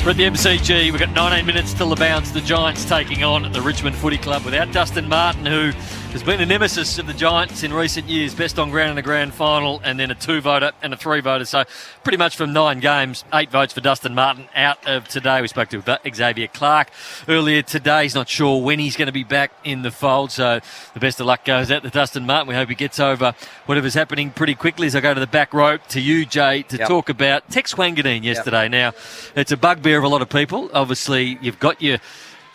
We're at the MCG. We've got 19 minutes till the bounce. The Giants taking on the Richmond Footy Club without Dustin Martin, who has been the nemesis of the Giants in recent years. Best on ground in the grand final, and then a 2-voter and a 3-voter. So pretty much from 9 games, 8 votes for Dustin Martin out of today. We spoke to Xavier Clark earlier today. He's not sure when he's going to be back in the fold. So the best of luck goes out to Dustin Martin. We hope he gets over whatever's happening pretty quickly. As I go to the back row to you, Jay, to talk about Tex Wanganeen yesterday. Now, it's a bugbear of a lot of people. Obviously, you've got your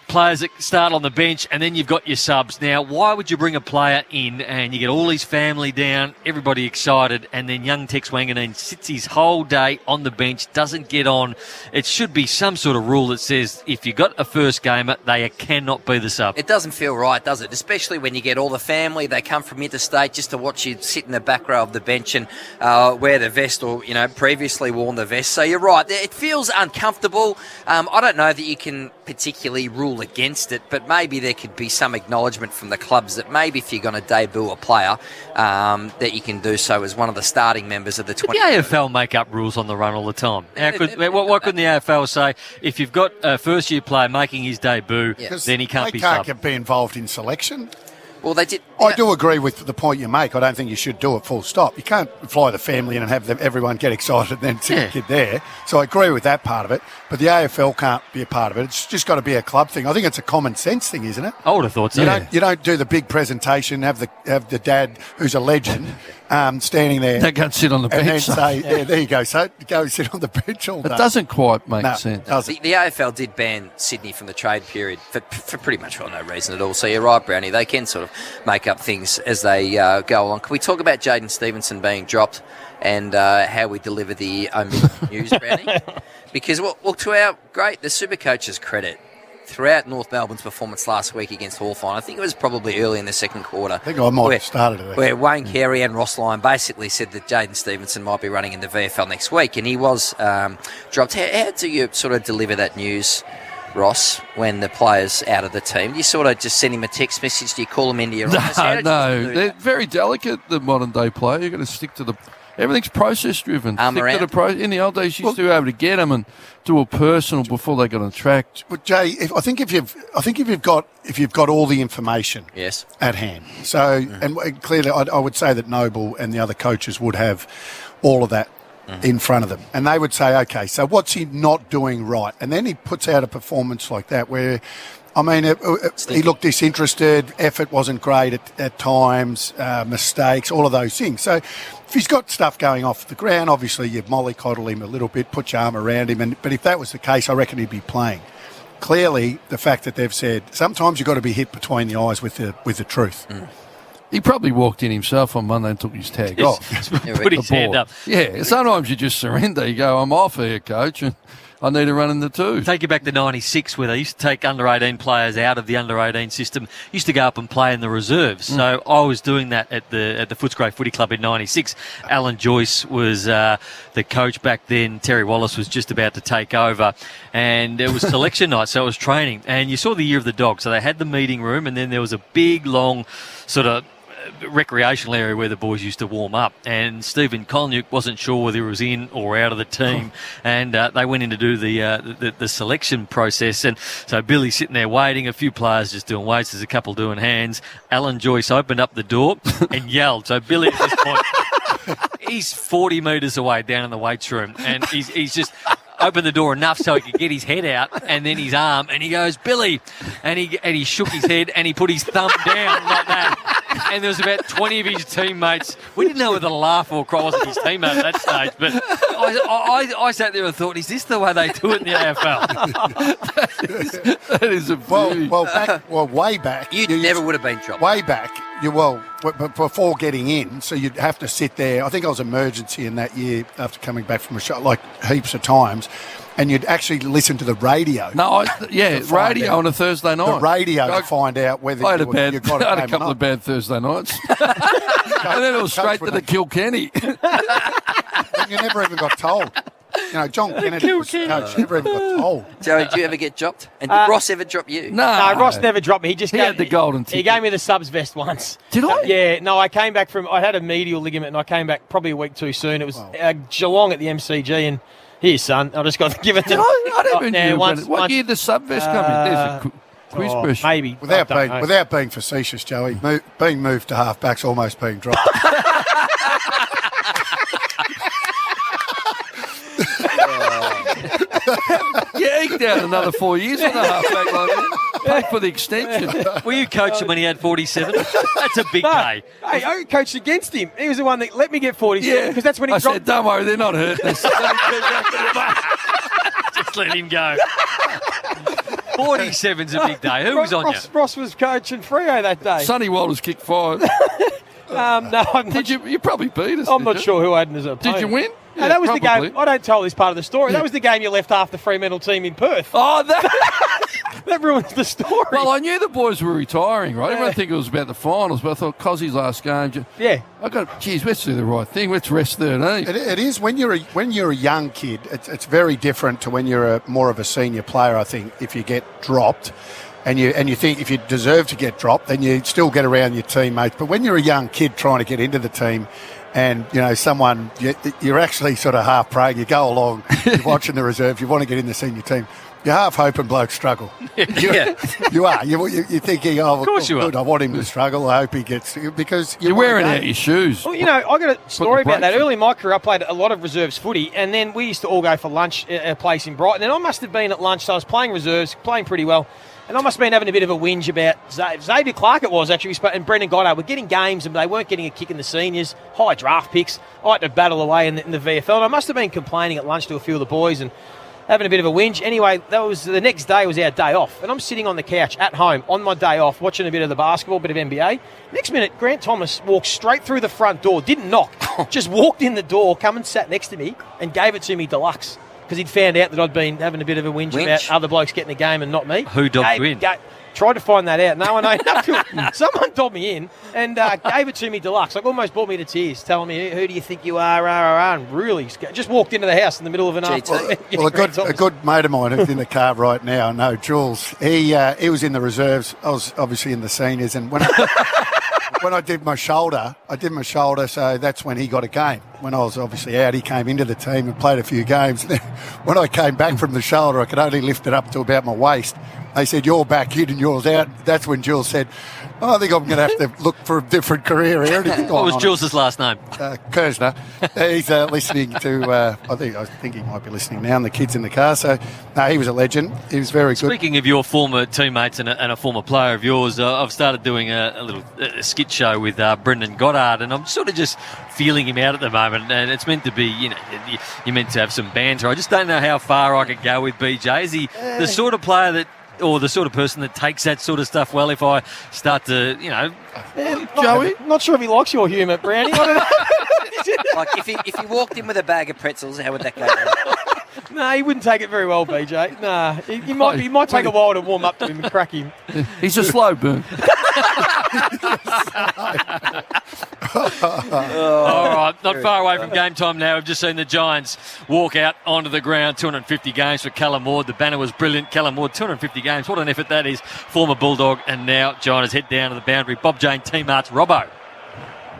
players that start on the bench, and then you've got your subs. Now, why would you bring a player in and you get all his family down, everybody excited, and then young Tex Wanganeen sits his whole day on the bench, doesn't get on? It should be some sort of rule that says if you got a first gamer, they cannot be the sub. It doesn't feel right, does it? Especially when you get all the family, they come from interstate just to watch you sit in the back row of the bench and wear the vest, or, you know, previously worn the vest. So you're right, it feels uncomfortable. I don't know that you can particularly rule against it, but maybe there could be some acknowledgement from the clubs that maybe if you're going to debut a player, that you can do so as one of the starting members of the 20. The AFL make up rules on the run all the time. Why couldn't the AFL say if you've got a first-year player making his debut, then he can't be subbed? They can't be involved in selection. Well, they did. I do agree with the point you make. I don't think you should do it full stop. You can't fly the family in and have everyone get excited and then sit the kid there. So I agree with that part of it. But the AFL can't be a part of it. It's just got to be a club thing. I think it's a common sense thing, isn't it? I would have thought so. You don't do the big presentation, have the dad who's a legend standing there. They can't sit on the bench. And then say, there you go. So go sit on the bench all day. It doesn't quite make sense. The AFL did ban Sydney from the trade period for pretty much no reason at all. So you're right, Brownie. They can sort of make up things as they go along. Can we talk about Jaden Stevenson being dropped and how we deliver the omitted news, Brownie? Because, well, to the Supercoach's credit, throughout North Melbourne's performance last week against Hawthorn, I think it was probably early in the second quarter. I think I might have started it. Where Wayne Carey and Ross Lyon basically said that Jaden Stevenson might be running in the VFL next week, and he was dropped. How do you sort of deliver that news, Ross, when the player's out of the team? Do you sort of just send him a text message? Do you call him into your office? No. They're very delicate, the modern-day player. You've got to stick to everything's process-driven. In the old days, you used to be able to get them and do a personal before they got on track. But Jay, I think if you've got all the information at hand, so and clearly I would say that Noble and the other coaches would have all of that in front of them, and they would say, okay, so what's he not doing right? And then he puts out a performance like that where, I mean, he looked disinterested, effort wasn't great at times, mistakes, all of those things. So if he's got stuff going off the ground, obviously you mollycoddle him a little bit, put your arm around him, but if that was the case, I reckon he'd be playing. Clearly, the fact that they've said sometimes you've got to be hit between the eyes with the truth. He probably walked in himself on Monday and took his tag off. Put his hand up. Yeah, sometimes you just surrender. You go, I'm off here, coach, and I need to run in the two. Take you back to 96, where they used to take under-18 players out of the under-18 system. Used to go up and play in the reserves. So I was doing that at the Footscray Footy Club in 96. Alan Joyce was the coach back then. Terry Wallace was just about to take over. And it was selection night, so it was training. And you saw the Year of the Dog. So they had the meeting room, and then there was a big, long sort of recreational area where the boys used to warm up, and Stephen Kolniuk wasn't sure whether he was in or out of the team, and they went in to do the selection process, and so Billy's sitting there waiting, a few players just doing weights, there's a couple doing hands. Alan Joyce opened up the door and yelled. So Billy at this point, he's 40 metres away down in the weights room, and he's just opened the door enough so he could get his head out and then his arm, and he goes, Billy, and he shook his head and he put his thumb down like that, and there was about 20 of his teammates. We didn't know whether to laugh or cry. Wasn't his teammate at that stage, but I sat there and thought, is this the way they do it in the AFL? that is a way back. You never would have been dropped. Way back, before getting in, so you'd have to sit there. I think I was emergency in that year after coming back from a shot, like heaps of times, and you'd actually listen to the radio. Radio on a Thursday night. The radio to find out whether I had you got a couple of bad Thursday nights. And then it was straight to the Kilkenny. And you never even got told. You know, John Kennedy was coach. Never even got told. Joey, did you ever get dropped? And did Ross ever drop you? No, Ross never dropped me. He had the golden ticket. He gave me the subs vest once. Did I? Yeah. No, I came back I had a medial ligament, and I came back probably a week too soon. It was Geelong at the MCG, and Here, son. I just got to give it to I don't even know once. What year did the sub-vest come in? There's a quiz question. Maybe. Without being facetious, Joey, being moved to halfback's almost being dropped. Yeah, eked out another 4 years on the halfback line. Pay for the extension. Were you coaching when he had 47? That's a big pay. Hey, I coached against him. He was the one that let me get 47 because that's when he I dropped. said, don't worry, they're not hurt. Just let him go. 47's a big day. Who was on you? Ross was coaching Freo that day. Sonny Walters kicked 5. No, You probably beat us. I'm not sure who had him as a opponent. Did you win? No, that was probably. the game. I don't tell this part of the story. That was the game you left half the Fremantle team in Perth. Oh, That ruins the story. Well, I knew the boys were retiring, right? Everyone think it was about the finals, but I thought Cozzy's last game. Yeah. Let's do the right thing. Let's rest 13. It is when you're a young kid. It's very different to when you're more of a senior player. I think if you get dropped, and you think if you deserve to get dropped, then you still get around your teammates. But when you're a young kid trying to get into the team, and you're actually sort of half praying. You go along, you're watching the reserve. You want to get in the senior team. You're half hoping blokes struggle. You are. You're thinking, of course you are. I want him to struggle. I hope he gets because you're wearing out your shoes. Well, I got a story about that. Early in my career, I played a lot of reserves footy, and then we used to all go for lunch at a place in Brighton. And I must have been at lunch, so I was playing reserves, playing pretty well. And I must have been having a bit of a whinge about Xavier Clark, it was actually, and Brendan Goddard were getting games and they weren't getting a kick in the seniors, high draft picks. I had to battle away in the VFL. And I must have been complaining at lunch to a few of the boys and having a bit of a whinge. Anyway, that was the next day was our day off. And I'm sitting on the couch at home on my day off watching a bit of the basketball, a bit of NBA. Next minute, Grant Thomas walked straight through the front door, didn't knock, just walked in the door, come and sat next to me and gave it to me deluxe. Because he'd found out that I'd been having a bit of a whinge about other blokes getting the game and not me. Who dobbed you in? Tried to find that out. No one owned up to it. Someone dobbed me in and gave it to me deluxe. Like almost brought me to tears, telling me, who do you think you are? And really just walked into the house in the middle of an afternoon. Well, a good mate of mine who's in the car right now, no, Jules, he was in the reserves. I was obviously in the seniors. And when I did my shoulder, so that's when he got a game. When I was obviously out, he came into the team and played a few games. When I came back from the shoulder, I could only lift it up to about my waist. They said, you're back in and yours out. That's when Jules said, I think I'm going to have to look for a different career here. What was Jules' last name? Kersner. He's listening to, I think he might be listening now, and the kids in the car. So, he was a legend. He was very good. Speaking of your former teammates and a former player of yours, I've started doing a little skit show with Brendan Goddard, and I'm sort of just feeling him out at the moment. And it's meant to be, you're meant to have some banter. I just don't know how far I could go with BJ. Is he the sort of player that, or the sort of person that takes that sort of stuff well if I start to, Joey? Not sure if he likes your humour, Brownie. I don't know. Like if he walked in with a bag of pretzels, how would that go? No, he wouldn't take it very well, BJ. Nah, he might take a while to warm up to him and crack him. He's a slow burn. All right, not far away from game time now. We've just seen the Giants walk out onto the ground. 250 games for Callum Ward. The banner was brilliant. Callum Ward, 250 games. What an effort that is. Former Bulldog, and now Giants head down to the boundary. Bob Jane, Team Arts, Robbo.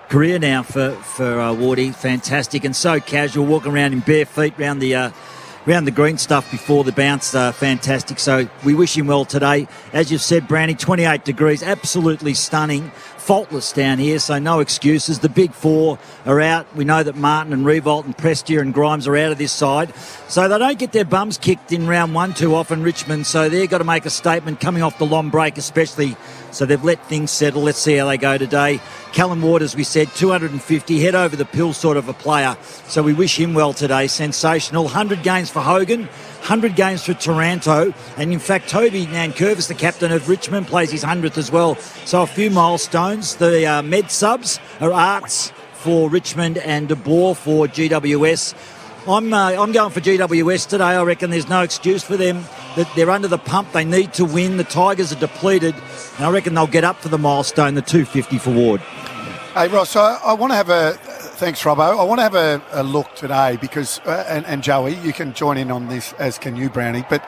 Career now for Wardy, fantastic, and so casual, walking around in bare feet around the green stuff before the bounce, fantastic. So we wish him well today. As you've said, Brownie, 28 degrees, absolutely stunning, faultless down here, so no excuses. The big four are out. We know that Martin and Revolt and Prestia and Grimes are out of this side, so they don't get their bums kicked in round one too often, Richmond, so they've got to make a statement coming off the long break especially. So they've let things settle. Let's see how they go today. Callum Ward, as we said, 250, head over the pill sort of a player. So we wish him well today. Sensational. 100 games for Hogan, 100 games for Taranto. And in fact, Toby Nankervis, the captain of Richmond, plays his 100th as well. So a few milestones. The med subs are Arts for Richmond and De Boer for GWS. I'm going for GWS today. I reckon there's no excuse for them. That they're under the pump. They need to win. The Tigers are depleted. And I reckon they'll get up for the milestone, the 250 for Ward. Hey, Ross, I want to have a Thanks, Robbo. I want to have a look today because, and Joey, you can join in on this, as can you, Brownie, but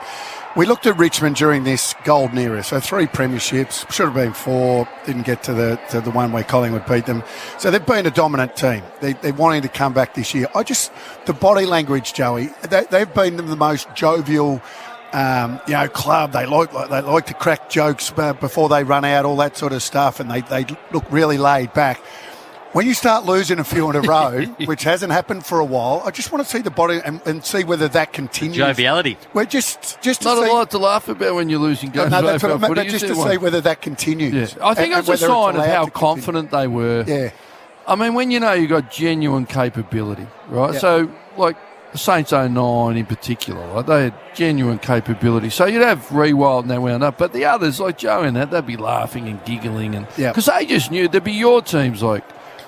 we looked at Richmond during this golden era. So 3 premierships, should have been 4, didn't get to the one where Collingwood beat them. So they've been a dominant team. They're wanting to come back this year. The body language, Joey, they've been the most jovial club. They like to crack jokes before they run out, all that sort of stuff, and they look really laid back. When you start losing a few in a row, which hasn't happened for a while, I just want to see the body and see whether that continues. Joviality. We're just to not see, a lot to laugh about when you're losing games. No, that's what I meant, but just to see whether that continues. Yeah. I think it's a sign of how confident they were. Yeah. I mean, when you know you've got genuine capability, right? Yeah. So, like, the Saints 09 in particular, right? They had genuine capability. So you'd have Rewild and they wound up. But the others, like Joe and that, they'd be laughing and giggling. Because they just knew there'd be your teams like,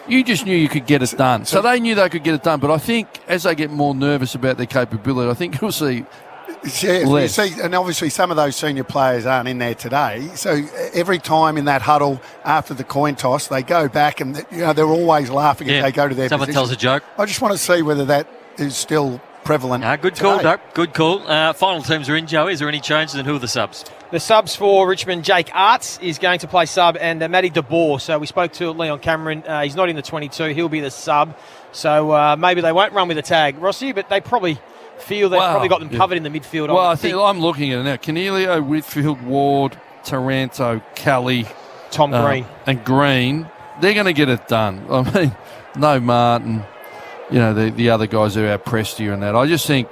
you just knew you could get it done. So they knew they could get it done. But I think as they get more nervous about their capability, I think you'll see less. You see, and obviously some of those senior players aren't in there today. So every time in that huddle after the coin toss, they go back and they're always laughing as they go to their Someone position. tells a joke. I just want to see whether that is still prevalent. Good call, Doug. Good call. Final teams are in, Joey. Is there any changes, and who are the subs? The subs for Richmond, Jake Arts is going to play sub, and Matty DeBoer. So we spoke to Leon Cameron. He's not in the 22. He'll be the sub. So maybe they won't run with a tag, Rossi, but they probably feel they've probably got them covered in the midfield. Well, I think I'm looking at it now. Cornelio, Whitfield, Ward, Taranto, Kelly, Tom Green. And Green, they're going to get it done. I mean, no Martin, the other guys who out pressed you and that. I just think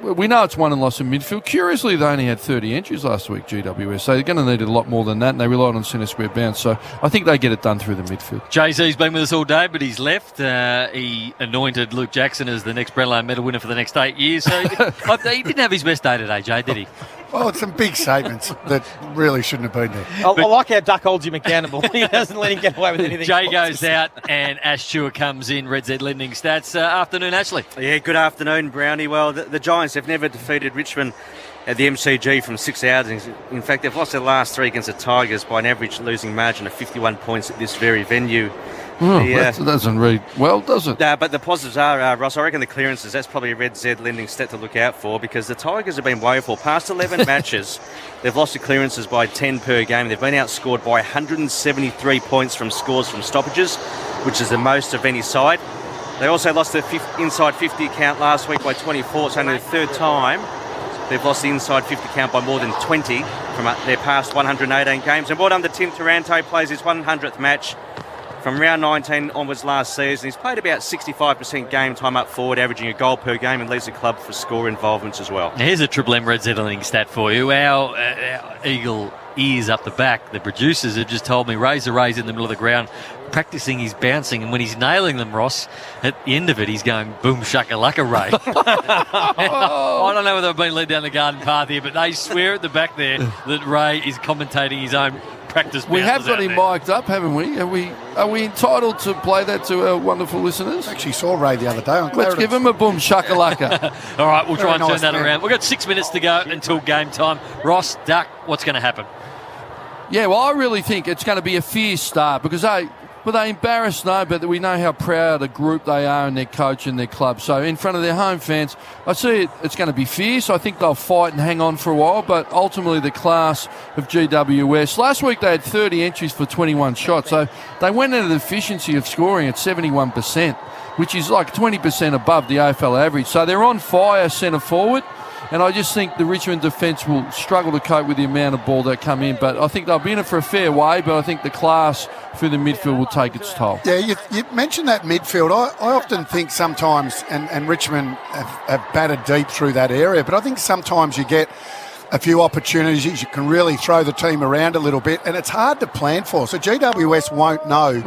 we know it's won and lost in midfield. Curiously, they only had 30 entries last week, GWS, so they're going to need a lot more than that, and they relied on centre square bounce. So I think they get it done through the midfield. Jay-Z's been with us all day, but he's left. He anointed Luke Jackson as the next Brownlow medal winner for the next 8 years. So he didn't have his best day today, Jay, did he? Well, it's some big statements that really shouldn't have been there. I like how Duck holds him accountable. He doesn't let him get away with anything. Jay goes out and Ash Stewart comes in. Red Z Lending Stats. Afternoon, Ashley. Yeah, good afternoon, Brownie. Well, the Giants have never defeated Richmond at the MCG from 6 outings. In fact, they've lost their last 3 against the Tigers by an average losing margin of 51 points at this very venue. That doesn't read well, does it? But the positives are, Ross, I reckon the clearances, that's probably a Red Z Lending stat to look out for, because the Tigers have been woeful. Past 11 matches, they've lost the clearances by 10 per game. They've been outscored by 173 points from scores from stoppages, which is the most of any side. They also lost the inside 50 count last week by 24. It's only the third time they've lost the inside 50 count by more than 20 from their past 118 games. And well done to Tim Taranto, plays his 100th match from round 19 onwards last season. He's played about 65% game time up forward, averaging a goal per game, and leads the club for score involvements as well. Now here's a Triple M Red Zettling stat for you. Our eagle ears up the back, the producers have just told me Razor Ray's in the middle of the ground practicing his bouncing, and when he's nailing them, Ross, at the end of it he's going boom shakalaka Ray. I don't know whether I've been led down the garden path here, but they swear at the back there that Ray is commentating his own practice. We have got him mic'd up, haven't we? Are we entitled to play that to our wonderful listeners? I actually saw Ray the other day on Clarendon. Let's give him a boom shakalaka. All right, we'll try and turn that around. We've got 6 minutes to go until game time. Ross, Duck, what's going to happen? Yeah, well, I really think it's going to be a fierce start, because they embarrassed? No, but we know how proud a group they are and their coach and their club. So in front of their home fans, I see it's going to be fierce. I think they'll fight and hang on for a while, but ultimately the class of GWS. Last week they had 30 entries for 21 shots, so they went into the efficiency of scoring at 71%, which is like 20% above the AFL average. So they're on fire centre forward. And I just think the Richmond defence will struggle to cope with the amount of ball that come in. But I think they'll be in it for a fair way, but I think the class through the midfield will take its toll. Yeah, you mentioned that midfield. I often think sometimes, and Richmond have battered deep through that area, but I think sometimes you get a few opportunities. You can really throw the team around a little bit, and it's hard to plan for. So GWS won't know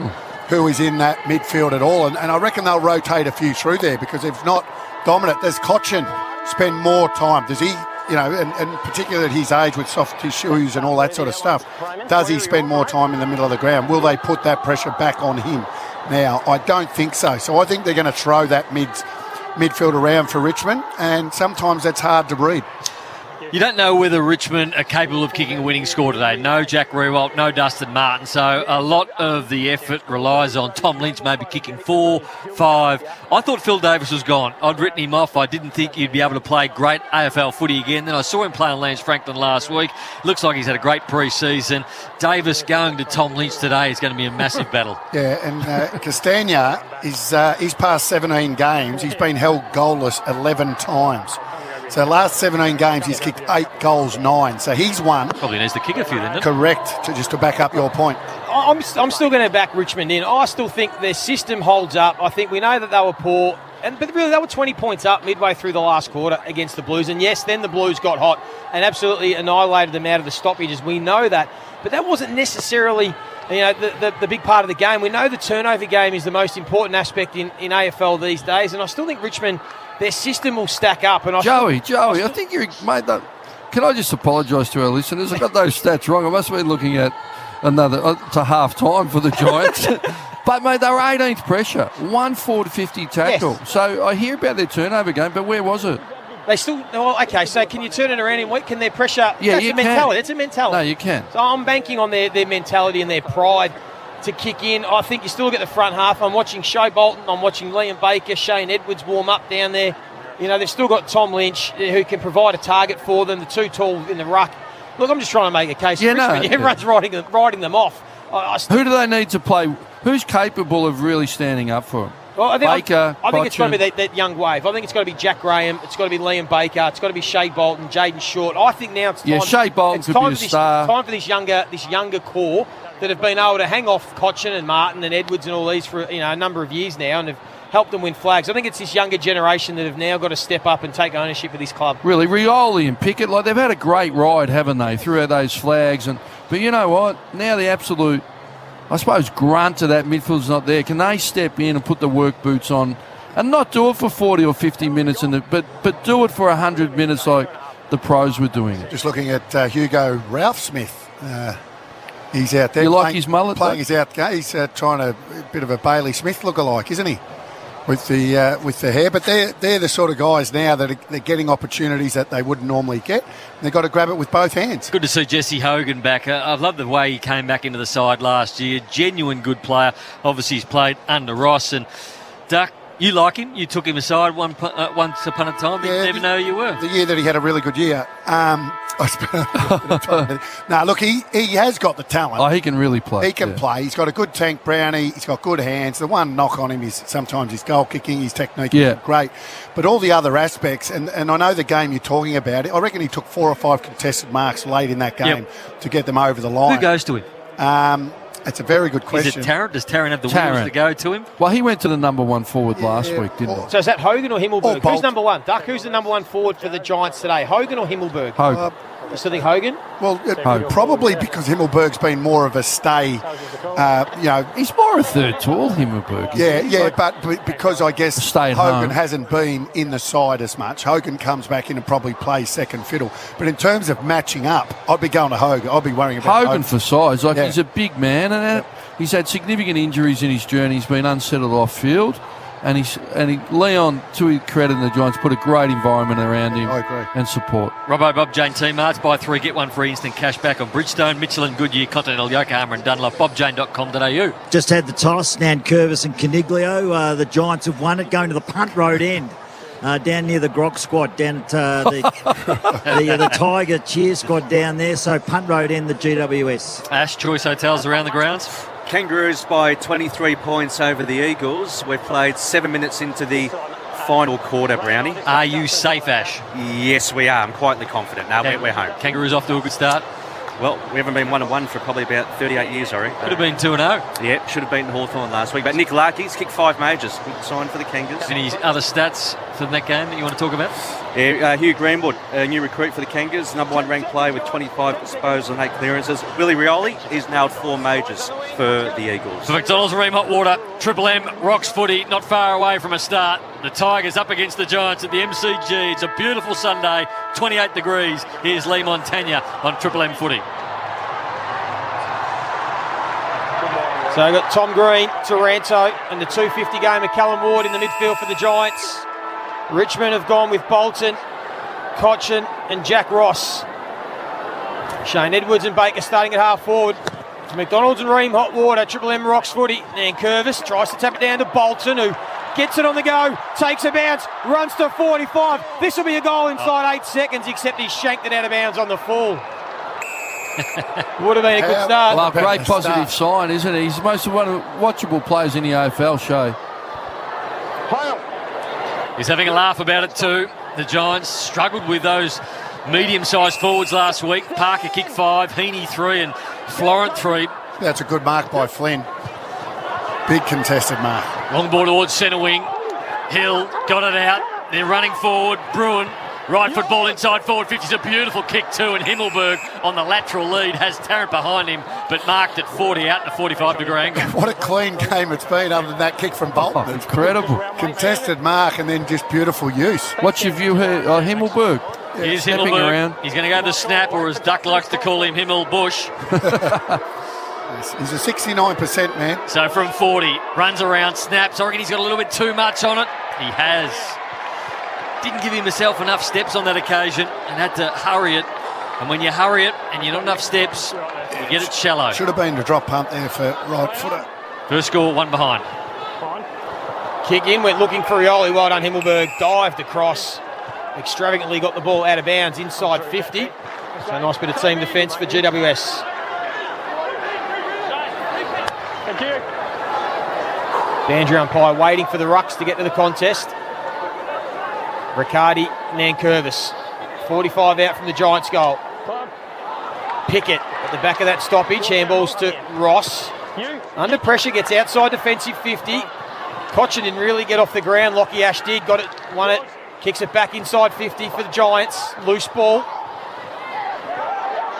who is in that midfield at all. And I reckon they'll rotate a few through there, because if not dominant, there's Cochin. Spend more time. Does he, and particularly at his age with soft tissues and all that sort of stuff, does he spend more time in the middle of the ground? Will they put that pressure back on him now? I don't think so. So I think they're going to throw that midfield around for Richmond, and sometimes that's hard to read. You don't know whether Richmond are capable of kicking a winning score today. No Jack Rewalt, no Dustin Martin. So a lot of the effort relies on Tom Lynch maybe kicking 4, 5. I thought Phil Davis was gone. I'd written him off. I didn't think he'd be able to play great AFL footy again. Then I saw him play on Lance Franklin last week. Looks like he's had a great pre-season. Davis going to Tom Lynch today is going to be a massive battle. Yeah, and Castagna he's past 17 games. He's been held goalless 11 times. So last 17 games, he's kicked 8 goals, 9. So he's won. Probably needs to kick a few then, doesn't Correct, just to back up your point. I'm still going to back Richmond in. I still think their system holds up. I think we know that they were poor. But really, they were 20 points up midway through the last quarter against the Blues. And yes, then the Blues got hot and absolutely annihilated them out of the stoppages. We know that. But that wasn't necessarily the big part of the game. We know the turnover game is the most important aspect in AFL these days. And I still think Richmond, their system will stack up. And Joey, I think you made that. Can I just apologise to our listeners? I got those stats wrong. I must have been looking at another to half time for the Giants. But, mate, they were 18th pressure, 1 4-50 tackle. Yes. So I hear about their turnover game, but where was it? They still... Well, okay, so can you turn it around in week? Can their pressure... Yeah, that's you a mentality. can. It's a mentality. No, you can. So I'm banking on their mentality and their pride to kick in. I think you still get the front half. I'm watching Shea Bolton. I'm watching Liam Baker, Shane Edwards warm up down there. They've still got Tom Lynch who can provide a target for them. The two tall in the ruck. Look, I'm just trying to make a case. Yeah, for Richmond. Everyone's writing them off. Who do they need to play? Who's capable of really standing up for them? Well, I think it's got to be Botchin. that young wave. I think it's got to be Jack Graham. It's got to be Liam Baker. It's got to be Shea Bolton, Jaden Short. I think now it's time. Yeah, Shea Bolton could be a star. It's time for this younger core that have been able to hang off Cochin and Martin and Edwards and all these for a number of years now and have helped them win flags. I think it's this younger generation that have now got to step up and take ownership of this club. Really, Rioli and Pickett, they've had a great ride, haven't they, throughout those flags. But you know what? Now the absolute, I suppose, grunt of that midfield's not there. Can they step in and put the work boots on and not do it for 40 or 50 minutes, but do it for 100 minutes like the pros were doing it? Just looking at Hugo Ralph Smith. He's out there. You like his mullet? Playing his out game. He's trying a bit of a Bailey Smith look-alike, isn't he? With the hair, but they're the sort of guys now that they're getting opportunities that they wouldn't normally get. And they've got to grab it with both hands. Good to see Jesse Hogan back. I love the way he came back into the side last year. Genuine good player. Obviously, he's played under Ross. And Duck, you like him. You took him aside once upon a time. You never know who you were. The year that he had a really good year. I spent a bit of time with him. No, look, he has got the talent. Oh, he can really play. He can play. He's got a good tank brownie. He's got good hands. The one knock on him is sometimes his goal kicking, his technique is great. But all the other aspects, and I know the game you're talking about, I reckon he took 4 or 5 contested marks late in that game to get them over the line. Who goes to him? It's a very good question. Is it Tarrant? Does Tarrant have the wheels to go to him? Well, he went to the number 1 forward last week, didn't he? So is that Hogan or Himmelberg? Who's number 1? Duck, who's the number 1 forward for the Giants today? Hogan or Himmelberg? Hogan. You still think Hogan? Well, probably because Himmelberg's been more of a stay, He's more a third tall, Himmelberg. But because I guess Hogan hasn't been in the side as much, Hogan comes back in and probably plays second fiddle. But in terms of matching up, I'd be going to Hogan. I'd be worrying about Hogan for size. He's a big man, and he's had significant injuries in his journey. He's been unsettled off field. And Leon, to his credit, the Giants put a great environment around him and support. Robbo Bob Jane T-Marts, buy 3, get 1 free instant cash back on Bridgestone, Michelin, Goodyear, Continental, Yokohama and Dunlop. BobJane.com.au. Just had the toss, Nankervis and Caniglio. The Giants have won it, going to the punt road end. Down near the Grog squad, down at the Tiger cheer squad down there. So punt road end, the GWS. Ash, Choice Hotels around the grounds. Kangaroos by 23 points over the Eagles. We've played 7 minutes into the final quarter, Brownie. Are you safe, Ash? Yes, we are. I'm quietly confident. No, we're home. Kangaroos off to a good start. Well, we haven't been 1-1 for probably about 38 years, I reckon. Could have been 2-0. Yeah, should have beaten Hawthorn last week. But Nick Larkey's kicked 5 majors. Good sign for the Kangas. Any other stats from that game that you want to talk about? Yeah, Hugh Greenwood, a new recruit for the Kangas, number 1 ranked player with 25 disposals and 8 clearances. Willie Rioli, he's nailed 4 majors for the Eagles. For McDonald's Marine Hot Water, Triple M, Rocks Footy, not far away from a start. The Tigers up against the Giants at the MCG. It's a beautiful Sunday, 28 degrees. Here's Lee Montagna on Triple M Footy. So I've got Tom Green, Taranto, and the 250 game of Callum Ward in the midfield for the Giants. Richmond have gone with Bolton, Cochin and Jack Ross. Shane Edwards and Baker starting at half forward. To McDonald's and Ream, hot water, Triple M rocks footy. Nankervis tries to tap it down to Bolton, who gets it on the go, takes a bounce, runs to 45. This will be a goal inside 8 seconds, except he shanked it out of bounds on the full. Would have been a good start. Well, great positive sign, isn't he? He's the most one of the watchable players in the AFL, Shay. He's having a laugh about it too. The Giants struggled with those medium-sized forwards last week. Parker kicked 5, Heaney 3 and Florent 3. That's a good mark by Flynn. Big contested mark. Long ball towards centre wing. Hill got it out. They're running forward. Bruin, right foot ball inside forward 50. It's a beautiful kick too, and Himmelberg on the lateral lead has Tarrant behind him, but marked at 40 out in a 45-degree angle. What a clean game it's been other than that kick from Bolton. Oh, incredible. Contested mark and then just beautiful use. What's your view here? Himmelberg. Here's Himmelberg. He's going to go to the snap, or as Duck likes to call him, Himmelbush. He's a 69% man. So from 40, runs around, snaps. I reckon he's got a little bit too much on it. He has. Didn't give himself enough steps on that occasion and had to hurry it. And when you hurry it and you're not enough steps, you get it shallow. Should have been a drop punt there for right footer. First score, 1 behind. Kick in, went looking for Rioli. Well done, Himmelberg. Dived across. Extravagantly got the ball out of bounds inside 50. So a nice bit of team defence for GWS. Thank you. Boundary umpire waiting for the rucks to get to the contest. Riccardi, Nankervis. 45 out from the Giants' goal. Pickett at the back of that stoppage. Handballs to Ross. Under pressure, gets outside defensive 50. Cochin didn't really get off the ground. Lockie Ash did. Got it, won it. Kicks it back inside 50 for the Giants. Loose ball.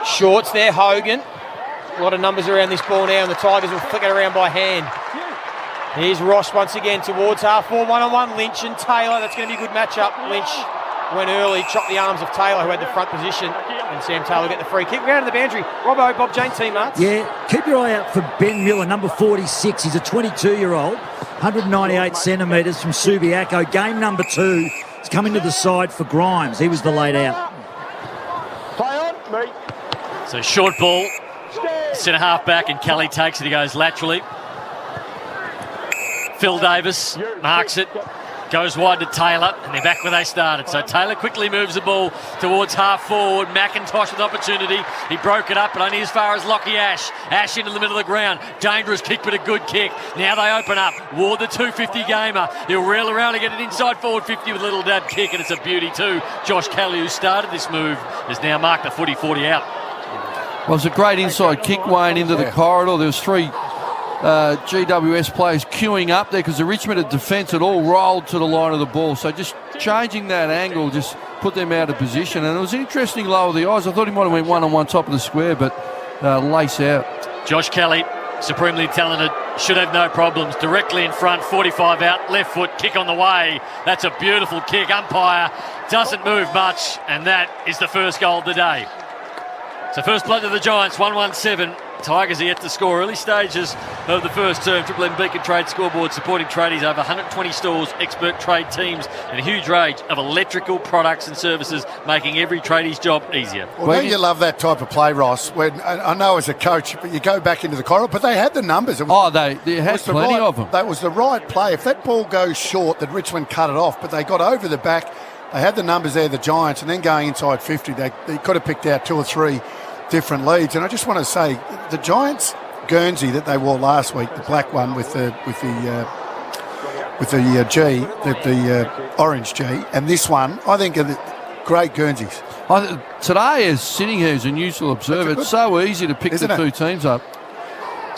Shorts there, Hogan. A lot of numbers around this ball now, and the Tigers will flick it around by hand. Here's Ross once again towards half forward, one-on-one. Lynch and Taylor. That's going to be a good matchup. Lynch went early, chopped the arms of Taylor, who had the front position, and Sam Taylor get the free kick. Round to the boundary. Robbo, Bob Jane, teammates. Yeah, keep your eye out for Ben Miller, number 46. He's a 22-year-old, 198 centimetres from Subiaco. Game number 2. He's coming to the side for Grimes. He was the laid out. Play on, mate. So short ball, centre half back, and Kelly takes it. He goes laterally. Phil Davis marks it, goes wide to Taylor, and they're back where they started. So Taylor quickly moves the ball towards half forward. McIntosh with opportunity. He broke it up, but only as far as Lockie Ash. Ash into the middle of the ground. Dangerous kick, but a good kick. Now they open up. Ward, the 250 gamer. He'll reel around and get it inside forward 50 with a little dab kick, and it's a beauty too. Josh Kelly, who started this move, has now marked the 40 out. Well, it was a great inside kick, Wayne, into the corridor. There was 3 GWS players queuing up there because the Richmond defence had all rolled to the line of the ball. So just changing that angle just put them out of position. And it was an interesting low of the eyes. I thought he might have went one-on-one top of the square, but lace out. Josh Kelly, supremely talented, should have no problems. Directly in front, 45 out, left foot, kick on the way. That's a beautiful kick. Umpire doesn't move much, and that is the first goal of the day. So first blood to the Giants, 1-1-7. Tigers are yet to score. Early stages of the first term. Triple M Beacon Trade Scoreboard supporting tradies, over 120 stores, expert trade teams, and a huge range of electrical products and services, making every tradie's job easier. Well, don't you love that type of play, Ross? When I know as a coach, but you go back into the corridor, but they had the numbers. They had plenty of them. That was the right play. If that ball goes short, that Richmond cut it off, but they got over the back. They had the numbers there, the Giants, and then going inside 50, they could have picked out 2 or 3 different leads. And I just want to say, the Giants Guernsey that they wore last week, the black one with the G, the orange G, and this one, I think are the great Guernseys. Today, as sitting here as a neutral observer, it's so easy to pick the 2 teams up.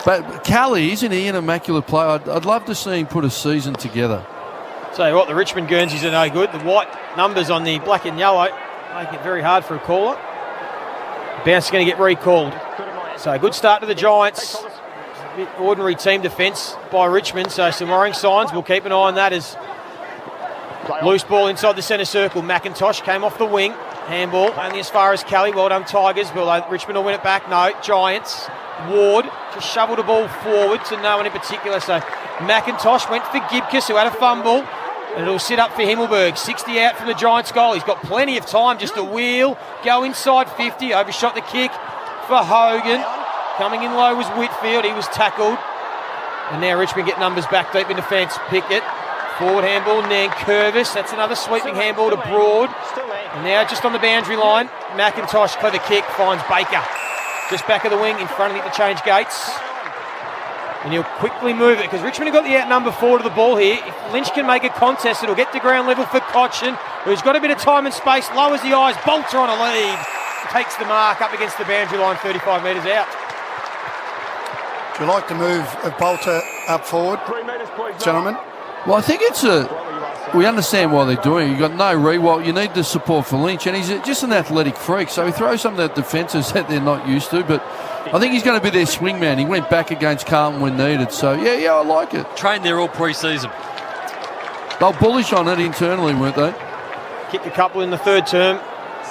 But Kelly, isn't he an immaculate player? I'd love to see him put a season together. Tell you what, the Richmond Guernseys are no good. The white numbers on the black and yellow make it very hard for a caller. Bounce is going to get recalled. So good start to the Giants. A bit ordinary team defence by Richmond, so some worrying signs. We'll keep an eye on that as loose ball inside the centre circle. McIntosh came off the wing. Handball only as far as Kelly. Well done, Tigers. Will Richmond will win it back? No. Giants. Ward just shoveled the ball forward to no one in particular. So McIntosh went for Gibcus, who had a fumble. And it'll sit up for Himmelberg. 60 out from the Giants' goal. He's got plenty of time just to wheel, go inside 50, overshot the kick for Hogan. Coming in low was Whitfield. He was tackled. And now Richmond get numbers back deep in defence. Pickett. Forward handball, Nankervis. That's another sweeping handball to Broad. And now just on the boundary line, McIntosh, clever kick, finds Baker. Just back of the wing in front of him to change gates. And he'll quickly move it because Richmond have got the outnumber forward of the ball here. If Lynch can make a contest, it'll get to ground level for Cochin, who's got a bit of time and space, lowers the eyes, Bolter on a lead. Takes the mark up against the boundary line, 35 metres out. Do you like the move of Bolter up forward, gentlemen? Well, I think we understand why they're doing it. You've got no Rewalt. You need the support for Lynch, and he's just an athletic freak, so he throws some of that defences that they're not used to, but I think he's going to be their swingman. He went back against Carlton when needed, so yeah, I like it. Trained there all pre-season. They were bullish on it internally, weren't they? Kicked a couple in the third term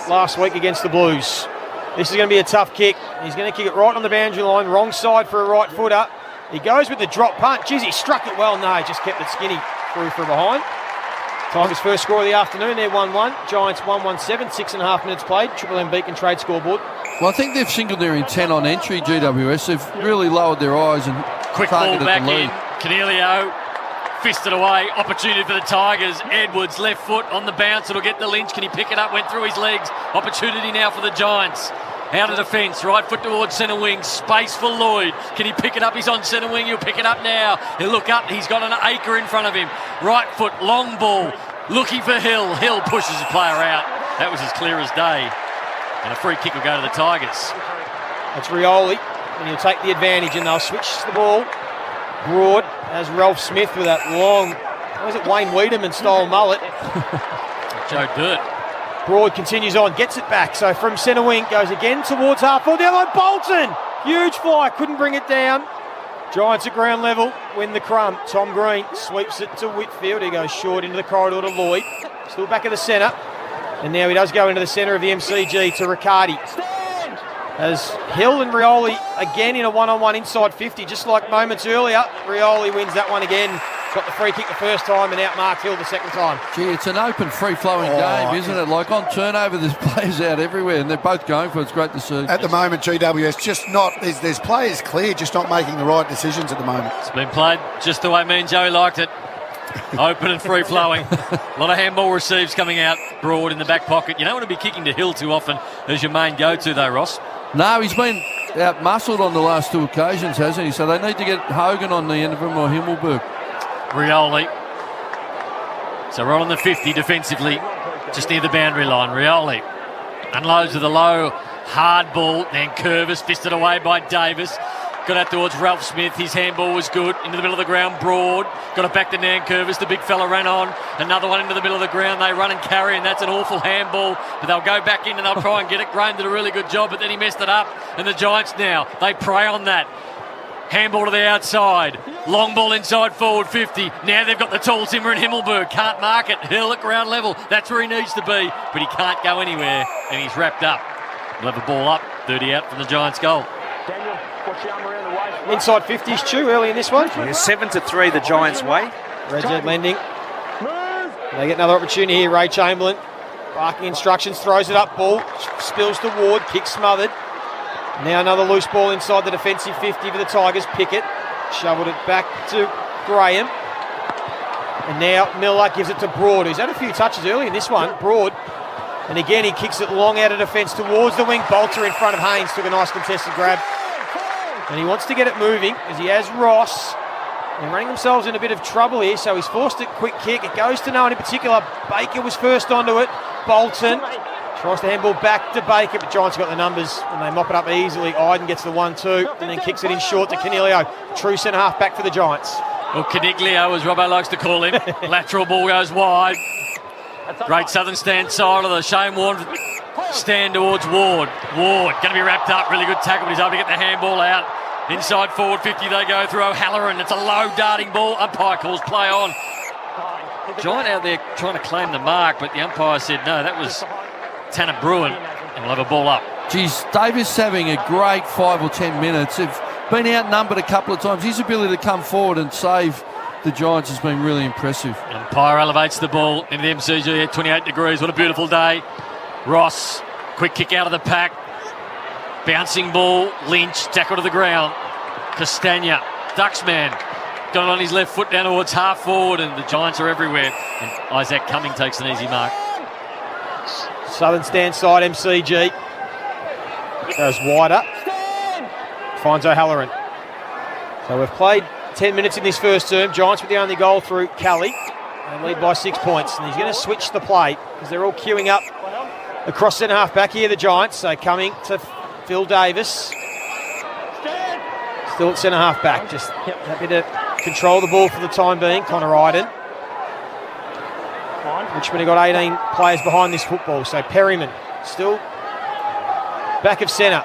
last week against the Blues. This is going to be a tough kick. He's going to kick it right on the boundary line, wrong side for a right footer. He goes with the drop punt. Jeez, he struck it well. No, he just kept it skinny through from behind. Tigers' first score of the afternoon. They're 1-1. Giants 1-1-7. 6.5 minutes played. Triple M Beacon trade scoreboard. Well, I think they've singled their intent on entry, GWS. They've really lowered their eyes and quick ball back in. Cornelio fisted away. Opportunity for the Tigers. Edwards, left foot on the bounce. It'll get the Lynch. Can he pick it up? Went through his legs. Opportunity now for the Giants. Out of defence, right foot towards centre wing, space for Lloyd. Can he pick it up? He's on centre wing, he'll pick it up now. He'll look up, he's got an acre in front of him. Right foot, long ball, looking for Hill. Hill pushes the player out. That was as clear as day. And a free kick will go to the Tigers. That's Rioli, and he'll take the advantage, and they'll switch the ball. Broad as Ralph Smith with that long, was it Wayne Wiedemann style mullet? Joe Dirt. Broad continues on, gets it back. So from centre wing, goes again towards half forward. Down by Bolton. Huge fly, couldn't bring it down. Giants at ground level, win the crumb. Tom Green sweeps it to Whitfield. He goes short into the corridor to Lloyd. Still back of the centre. And now he does go into the centre of the MCG to Riccardi. As Hill and Rioli again in a one-on-one inside 50, just like moments earlier. Rioli wins that one again. Got the free kick the first time and outmarked Hill the second time. Gee, it's an open, free-flowing game, isn't it? Like on turnover, there's players out everywhere, and they're both going for it. It's great to see. At the moment, GWS just not. There's players clear, just not making the right decisions at the moment. It's been played just the way me and Joey liked it. Open and free-flowing. A lot of handball receives coming out. Broad in the back pocket. You don't want to be kicking to Hill too often as your main go-to, though, Ross. No, he's been out-muscled on the last two occasions, hasn't he? So they need to get Hogan on the end of him or Himmelberg. Rioli. So right on the 50 defensively, just near the boundary line. Rioli unloads with a low, hard ball. Nankervis fisted away by Davis. Got out towards Ralph Smith. His handball was good. Into the middle of the ground, Broad. Got it back to Nankervis. The big fella ran on. Another one into the middle of the ground. They run and carry, and that's an awful handball. But they'll go back in and they'll try and get it. Graham did a really good job, but then he messed it up. And the Giants now, they prey on that. Handball to the outside. Long ball inside forward 50. Now they've got the tall Timmer and Himmelberg. Can't mark it. Hill at ground level. That's where he needs to be. But he can't go anywhere. And he's wrapped up. We'll have a ball up. 30 out from the Giants' goal. Daniel, watch your arm around the waist. Inside 50s, Chew, early in this one. Yeah, 7-3 the Giants' way. Red Jet lending. They get another opportunity here. Ray Chamberlain. Barking instructions. Throws it up. Ball. Spills to Ward. Kick smothered. Now another loose ball inside the defensive 50 for the Tigers. Pickett shoveled it back to Graham. And now Miller gives it to Broad, who's had a few touches early in this one. Broad. And again, he kicks it long out of defence towards the wing. Bolter in front of Haynes took a nice contested grab. And he wants to get it moving as he has Ross. They're running themselves in a bit of trouble here, so he's forced a quick kick. It goes to no one in particular. Baker was first onto it. Bolton tries to handball back to Baker, but Giants got the numbers and they mop it up easily. Iden gets the 1-2 and then kicks it in short to Caniglio. True centre half back for the Giants. Well, Caniglio, as Robbo likes to call him. Lateral ball goes wide. Great southern stand side of the Shane Warne stand towards Ward. Ward going to be wrapped up. Really good tackle, but he's able to get the handball out. Inside forward 50 they go through O'Halloran. It's a low darting ball. Umpire calls play on. Giant out there trying to claim the mark, but the umpire said no, that was Tanner Bruin, and we'll have a ball up. Geez, Davis having a great 5 or 10 minutes. They've been outnumbered a couple of times. His ability to come forward and save the Giants has been really impressive. Umpire elevates the ball into the MCG at 28 degrees. What a beautiful day. Ross, quick kick out of the pack. Bouncing ball, Lynch, tackle to the ground. Castagna, Ducksman, got it on his left foot down towards half forward, and the Giants are everywhere. And Isaac Cumming takes an easy mark. Southern stand side, MCG. Goes wider. Finds O'Halloran. So we've played 10 minutes in this first term. Giants with the only goal through Kelly. They lead by 6 points. And he's going to switch the play because they're all queuing up across centre half back here, the Giants. So coming to Phil Davis. Still at centre half back. Just happy to control the ball for the time being. Connor Iden. Richmond have got 18 players behind this football. So Perryman still back of centre.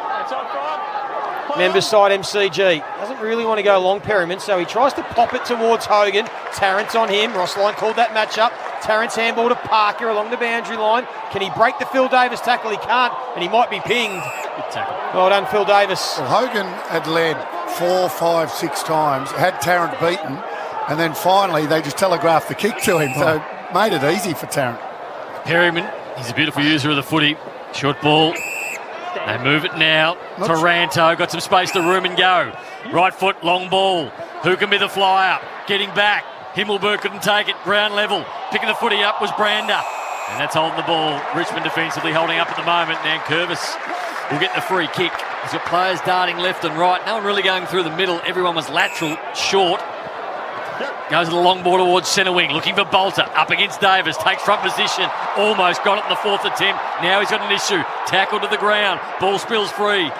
Members side MCG. Doesn't really want to go long, Perryman, so he tries to pop it towards Hogan. Tarrant's on him. Rossline called that match up. Tarrant's handball to Parker along the boundary line. Can he break the Phil Davis tackle? He can't, and he might be pinged. Good tackle. Well done, Phil Davis. Well, Hogan had led 4, 5, 6 times, had Tarrant beaten, and then finally they just telegraphed the kick to him, so made it easy for Tarrant. Perryman, he's a beautiful user of the footy. Short ball. They move it now. Taranto got some space to room and go. Right foot, long ball. Who can be the flyer? Getting back. Himmelberg couldn't take it. Ground level. Picking the footy up was Brander. And that's holding the ball. Richmond defensively holding up at the moment. Now Curvis will get the free kick. He's got players darting left and right. No one really going through the middle. Everyone was lateral, short. Goes to the long ball towards centre wing, looking for Bolter, up against Davis, takes front position, almost got it in the 4th attempt. Now he's got an issue, tackle to the ground, ball spills free.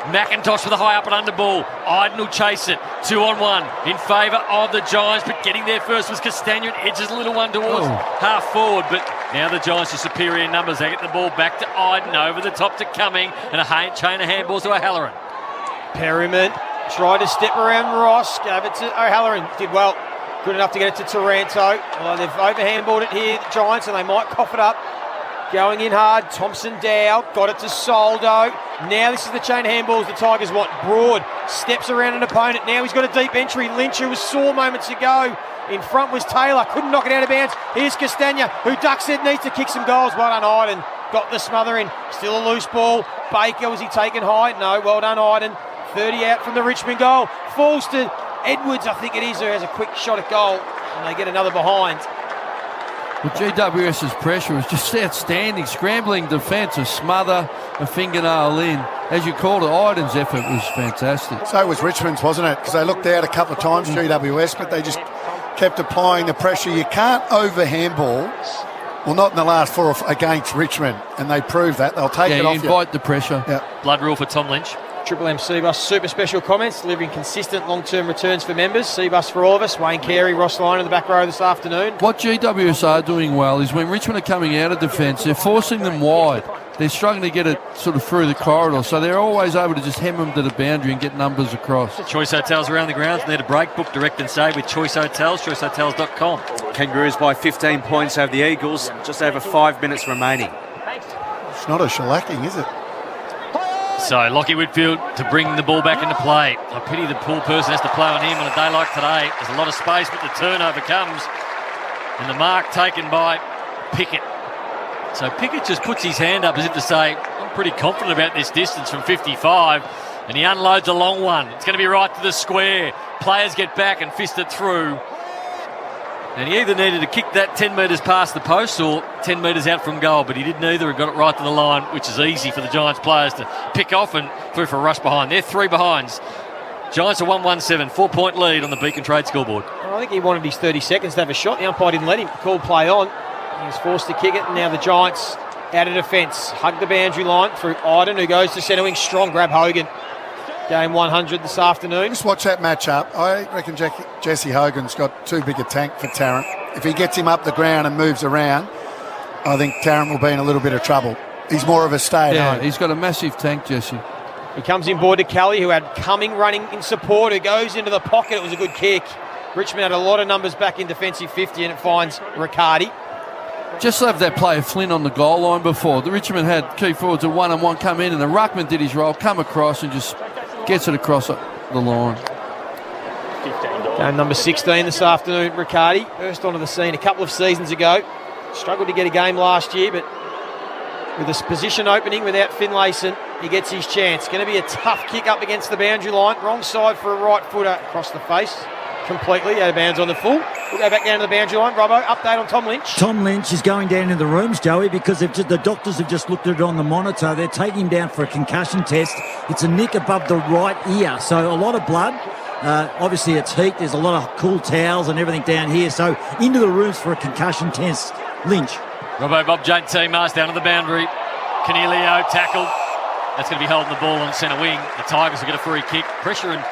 McIntosh with a high up and under ball. Iden will chase it, 2-on-1 in favour of the Giants, but getting there first was Castagna, and edges a little one towards half forward, but now the Giants are superior in numbers. They get the ball back to Iden, over the top to Cumming, and a chain of handballs to O'Halloran. Perryman tried to step around Ross, gave it to O'Halloran, did well. Good enough to get it to Taranto. Well, they've overhandballed it here, the Giants, and they might cough it up. Going in hard, Thompson Dow, got it to Soldo. Now this is the chain handballs the Tigers want. Broad steps around an opponent. Now he's got a deep entry. Lynch, who was sore moments ago. In front was Taylor, couldn't knock it out of bounds. Here's Castagna, who Duck said needs to kick some goals. Well done, Iden. Got the smother in. Still a loose ball. Baker, was he taken high? No, well done, Iden. 30 out from the Richmond goal. Falls to Edwards, I think it is, who has a quick shot at goal, and they get another behind. Well, GWS's pressure was just outstanding. Scrambling defence, a smother, a fingernail in. As you called it, Iden's effort was fantastic. So was Richmond's, wasn't it? Because they looked out a couple of times, GWS, but they just kept applying the pressure. You can't over-handball. Well, not in the last 4 against Richmond, and they proved that. They'll take it off you. Invite the pressure. Yeah. Blood rule for Tom Lynch. Triple M Seabus super special comments, delivering consistent long-term returns for members. Seabus for all of us. Wayne Carey, Ross Lyon in the back row this afternoon. What GWS are doing well is when Richmond are coming out of defence, they're forcing them wide. They're struggling to get it sort of through the corridor, so they're always able to just hem them to the boundary and get numbers across. Choice Hotels around the grounds. Need a break, book direct and save with Choice Hotels, choicehotels.com. Kangaroos by 15 points over the Eagles, just over 5 minutes remaining. It's not a shellacking, is it? So Lockie Whitfield to bring the ball back into play. I pity the poor person has to play on him on a day like today. There's a lot of space, but the turnover comes. And the mark taken by Pickett. So Pickett just puts his hand up as if to say, I'm pretty confident about this distance from 55. And he unloads a long one. It's going to be right to the square. Players get back and fist it through. And he either needed to kick that 10 metres past the post or 10 metres out from goal, but he did neither and got it right to the line, which is easy for the Giants players to pick off and through for a rush behind. They're 3 behinds. Giants are 1-1-7, 4-point lead on the Beacon Trade scoreboard. Well, I think he wanted his 30 seconds to have a shot. The umpire didn't let him. Called play on. He was forced to kick it, and now the Giants out of defence. Hug the boundary line through Iden, who goes to centre wing. Strong grab Hogan. Game 100 this afternoon. Just watch that match up. I reckon Jesse Hogan's got too big a tank for Tarrant. If he gets him up the ground and moves around, I think Tarrant will be in a little bit of trouble. He's more of a stay-at-home. Yeah, he's got a massive tank, Jesse. He comes in board to Kelly, who had Cumming running in support, who goes into the pocket. It was a good kick. Richmond had a lot of numbers back in defensive 50, and it finds Riccardi. Just have that player Flynn on the goal line before. The Richmond had key forwards a one-on-one come in, and the ruckman did his role, come across and just gets it across the line. $15. Game number 16 this afternoon, Riccardi. Burst onto the scene a couple of seasons ago. Struggled to get a game last year, but with a position opening without Finlayson, he gets his chance. Going to be a tough kick up against the boundary line. Wrong side for a right footer across the face. Completely out of bounds on the full. We'll go back down to the boundary line. Robbo, update on Tom Lynch. Tom Lynch is going down in the rooms, Joey, because the doctors have just looked at it on the monitor. They're taking him down for a concussion test. It's a nick above the right ear, so a lot of blood. Obviously, it's heat. There's a lot of cool towels and everything down here. So into the rooms for a concussion test. Lynch. Robbo Bob Jane T-Mars down to the boundary. Canelio tackled. That's going to be holding the ball on centre wing. The Tigers will get a free kick. Pressure, and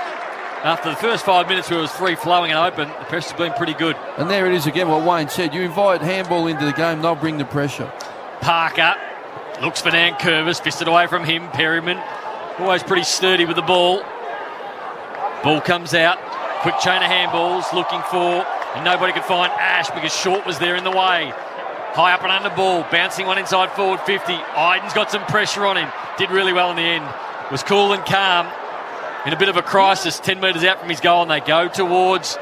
after the first 5 minutes where it was free flowing and open, the pressure's been pretty good. And there it is again, what Wayne said. You invite handball into the game, they'll bring the pressure. Parker looks for Nankervis, fisted away from him. Perryman, always pretty sturdy with the ball. Ball comes out. Quick chain of handballs looking for, and nobody could find Ash because Short was there in the way. High up and under ball, bouncing one inside forward 50. Iden's got some pressure on him. Did really well in the end. Was cool and calm. In a bit of a crisis, 10 metres out from his goal, and they go towards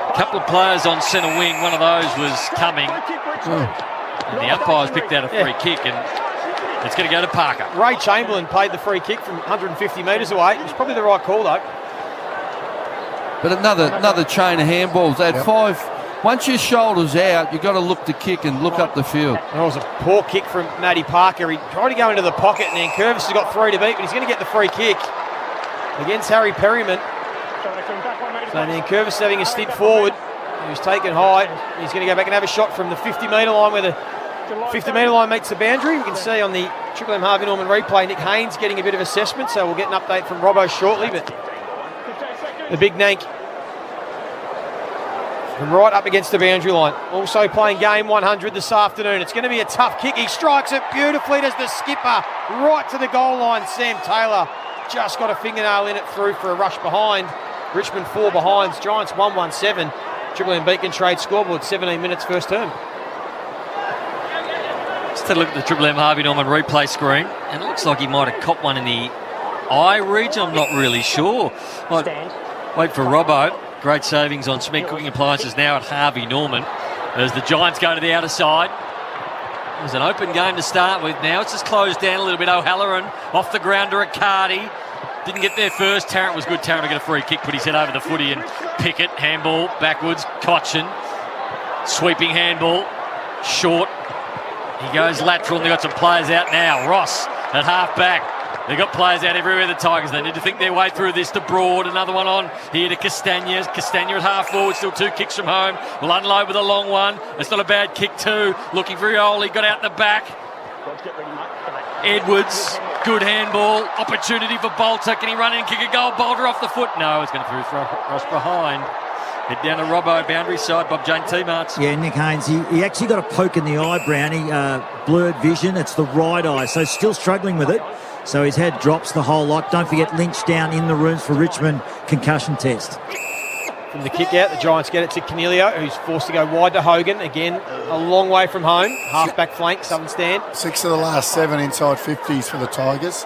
a couple of players on centre wing. One of those was coming. And the umpires picked out a free kick, and it's going to go to Parker. Ray Chamberlain played the free kick from 150 metres away. It was probably the right call, though. But another chain of handballs. They had five. Once your shoulder's out, you've got to look to kick and look up the field. That was a poor kick from Matty Parker. He tried to go into the pocket, and then Curvis has got 3 to beat, but he's going to get the free kick against Harry Perryman. So then Curvis having a stint forward. He was taken high. He's going to go back and have a shot from the 50-metre line, where the 50-metre line meets the boundary. We can see on the Triple M Harvey Norman replay, Nick Haynes getting a bit of assessment, so we'll get an update from Robbo shortly. But the big Nank from right up against the boundary line. Also playing game 100 this afternoon. It's going to be a tough kick. He strikes it beautifully. Does the skipper right to the goal line. Sam Taylor just got a fingernail in it through for a rush behind. Richmond 4 behinds. Giants 1-1-7. Triple M Beacon Trade scoreboard, 17 minutes first term. Just had a look at the Triple M Harvey Norman replay screen, and it looks like he might have copped one in the eye region. I'm not really sure. Wait for Robbo. Great savings on Smith Cooking Appliances now at Harvey Norman as the Giants go to the outer side. It was an open game to start with. Now it's just closed down a little bit. O'Halloran off the ground to Riccardi. Didn't get there first. Tarrant was good. Tarrant to get a free kick, put his head over the footy, and Pickett, handball, backwards. Cochin, sweeping handball, short. He goes lateral, and they've got some players out now. Ross at half back. They've got players out everywhere, the Tigers. They need to think their way through this to Broad. Another one on here to Castagna. Castagna at half forward, still 2 kicks from home. Will unload with a long one. It's not a bad kick too. Looking for Rioli, got out the back. Edwards, good handball. Opportunity for Bolter. Can he run in and kick a goal? Bolter off the foot. No, it's going to throw Ross behind. Head down to Robbo, boundary side, Bob Jane T-Marts. Yeah, Nick Haynes, he actually got a poke in the eye, Brownie. Blurred vision. It's the right eye, so still struggling with it. So his head drops the whole lot. Don't forget Lynch down in the rooms for Richmond concussion test. From the kick out, the Giants get it to Canelio, who's forced to go wide to Hogan. Again, a long way from home. Half-back flank, southern stand. 6 of the last 7 inside 50s for the Tigers.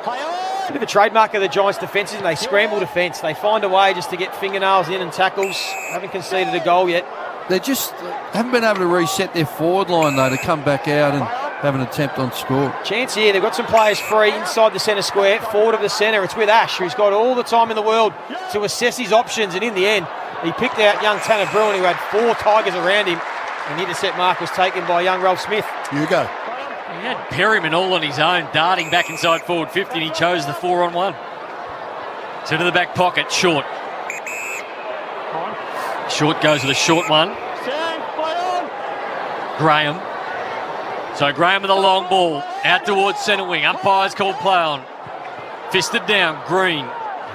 Bit of a trademark of the Giants' defences, and they scramble defence. They find a way just to get fingernails in and tackles. Haven't conceded a goal yet. They just haven't been able to reset their forward line, though, to come back out and have an attempt on score. Chance here. They've got some players free inside the centre square, forward of the centre. It's with Ash, who's got all the time in the world to assess his options, and in the end, he picked out young Tanner Bruin, who had 4 Tigers around him. And the intercept mark was taken by young Ralph Smith. You go. He had Perryman all on his own, darting back inside forward 50, and he chose the 4-on-1. So to the back pocket, Short. Short goes with a short one. Graham. So Graham with a long ball, out towards centre wing. Umpires called play on. Fisted down, Green.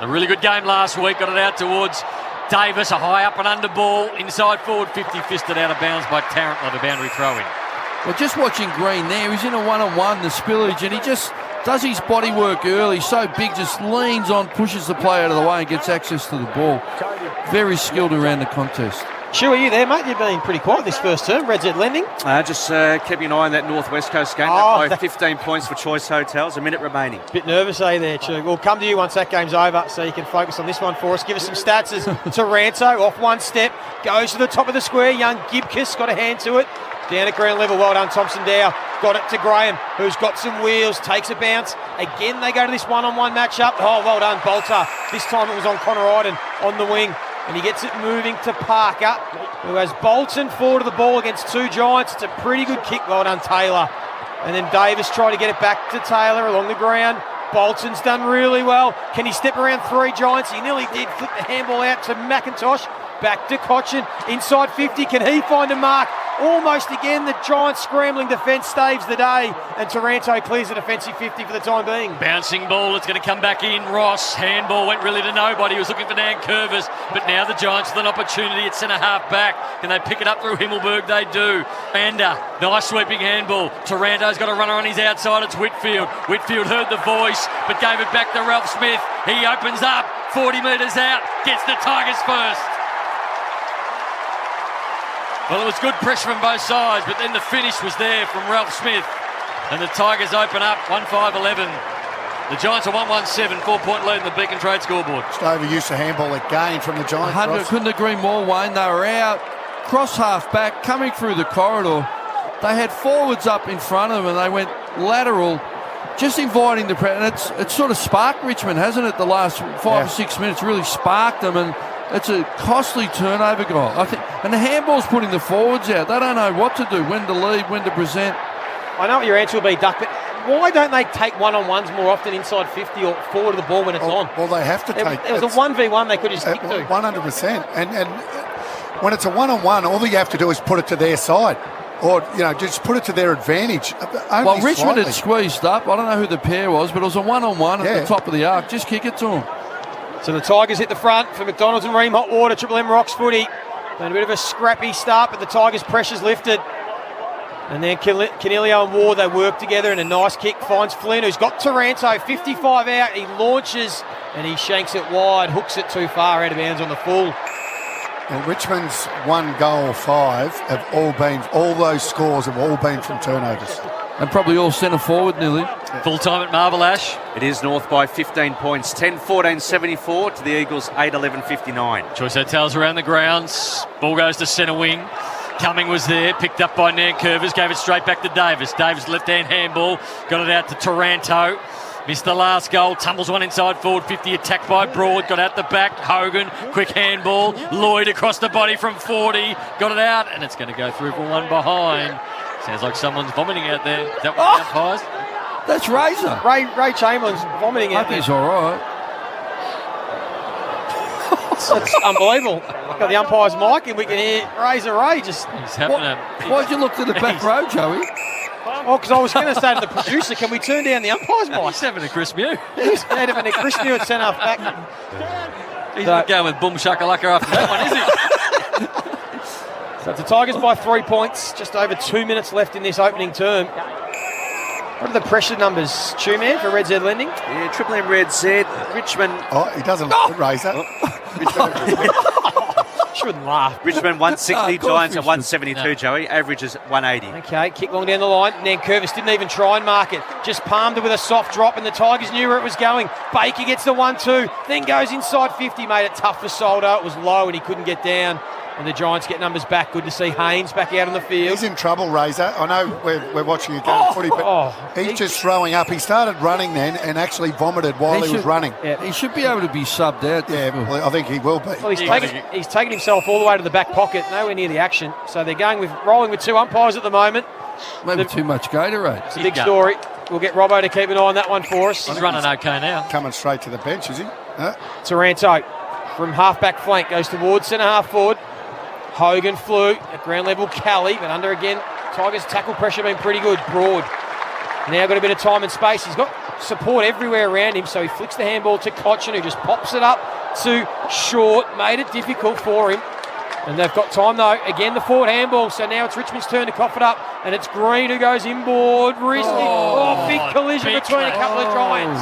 A really good game last week, got it out towards Davis, a high up and under ball, inside forward 50, fisted out of bounds by Tarrant on the boundary throw-in. Well, just watching Green there, he's in a one-on-one, the spillage, and he just does his body work early, so big, just leans on, pushes the play out of the way and gets access to the ball. Very skilled around the contest. Chew, are you there, mate? You've been pretty quiet this first term. Red Z Lending. Just keeping an eye on that North West Coast game. By 15 points for Choice Hotels. A minute remaining. Bit nervous, there, Chew? We'll come to you once that game's over, so you can focus on this one for us. Give us some stats as Taranto off one step, goes to the top of the square. Young Gibkiss got a hand to it. Down at ground level, well done, Thompson Dow. Got it to Graham, who's got some wheels, takes a bounce. Again, they go to this one-on-one matchup. Oh, well done, Bolter. This time it was on Connor Iden on the wing. And he gets it moving to Parker, who has Bolton forward of the ball against two Giants. It's a pretty good kick. Well done, Taylor. And then Davis tried to get it back to Taylor along the ground. Bolton's done really well. Can he step around three Giants? He nearly did. Flip the handball out to McIntosh. Back to Cochin. Inside 50. Can he find a mark? Almost again. The Giants scrambling defence saves the day. And Taranto clears the defensive 50 for the time being. Bouncing ball. It's going to come back in. Ross. Handball went really to nobody. He was looking for Dan Curvis. But now the Giants with an opportunity at centre half back. Can they pick it up through Himmelberg? They do. Ander. Nice sweeping handball. Taranto's got a runner on his outside. It's Whitfield. Whitfield heard the voice but gave it back to Ralph Smith. He opens up. 40 metres out. Gets the Tigers first. Well, it was good pressure from both sides, but then the finish was there from Ralph Smith. And the Tigers open up 1-5-11. The Giants are 1-1-7, 4-point lead in the Beacon Trade scoreboard. Just overuse of handball again from the Giants. 100, couldn't agree more, Wayne. They were out, cross half back, coming through the corridor. They had forwards up in front of them and they went lateral, just inviting the pressure. And it's sort of sparked Richmond, hasn't it? The last 5 or 6 minutes really sparked them, and it's a costly turnover goal, I think. And the handball's putting the forwards out. They don't know what to do, when to lead, when to present. I know what your answer will be, Duck, but why don't they take one-on-ones more often inside 50 or forward of the ball when it's on? Well, they have to take... It was a 1v1 they could just stick to. 100%. And when it's a one-on-one, all you have to do is put it to their side. Or, just put it to their advantage. Well, Richmond had squeezed up. I don't know who the pair was, but it was a one-on-one at the top of the arc. Just kick it to them. So the Tigers hit the front for McDonald's and Ream Hot Water. Triple M Rocks footy. And a bit of a scrappy start, but the Tigers' pressure's lifted. And then Canelio and Ward, they work together, and a nice kick finds Flynn, who's got Taranto 55 out. He launches and he shanks it wide, hooks it too far, out of bounds on the full. Well, Richmond's 1 goal 5 have all those scores have all been from turnovers. And probably all centre forward nearly. Full time at Marble Ash. It is North by 15 points. 10-14-74 to the Eagles, 8-11-59. Choice Hotels around the grounds. Ball goes to centre wing. Cumming was there, picked up by Nankervis, gave it straight back to Davis. Davis left-hand handball, got it out to Taranto. Missed the last goal, tumbles one inside forward 50, attacked by Broad, got out the back. Hogan, quick handball. Lloyd across the body from 40, got it out, and it's going to go through for one behind. Sounds like someone's vomiting out there. Is that one of the umpires? That's Razor. Ray Chamberlain's vomiting out there. He's all right. It's unbelievable. Got the umpire's mic and we can hear Razor Ray just... He's having Why'd you look to the back row, Joey? Oh, because I was going to say to the producer, can we turn down the umpire's mic? He's having a Chris Mew. He's having a Chris Mew at centre half back. He's not going with boom shakalaka after that one, is he? So it's the Tigers by 3 points. Just over 2 minutes left in this opening term. What are the pressure numbers, Two-Man, for Red Z Lending? Yeah, Triple M Red Z, Richmond... Oh, he doesn't look good, Razor. Shouldn't laugh. Richmond 160, Giants at 172, Joey. Average is 180. Okay, kick long down the line. Nankervis didn't even try and mark it. Just palmed it with a soft drop, and the Tigers knew where it was going. Baker gets the 1-2, then goes inside 50, made it tough for Soldo. It was low and he couldn't get down. And the Giants get numbers back. Good to see Haynes back out on the field. He's in trouble, Razor. I know we're watching a game of footy, but he's just throwing up. He started running then and actually vomited while he was running. Yeah, he should be able to be subbed out. Yeah, well, I think he will be. Well, he's taken himself all the way to the back pocket, nowhere near the action. So they're rolling with two umpires at the moment. Maybe too much Gatorade. It's a big story. We'll get Robbo to keep an eye on that one for us. He's running okay now. Coming straight to the bench, is he? Taranto from half-back flank goes towards centre-half forward. Hogan flew at ground level. Kelly, but under again. Tigers' tackle pressure been pretty good. Broad. Now got a bit of time and space. He's got support everywhere around him, so he flicks the handball to Cochin, who just pops it up to Short. Made it difficult for him. And they've got time, though. Again, the forward handball. So now it's Richmond's turn to cough it up. And it's Green who goes inboard. Risley. Big collision between a couple of Giants.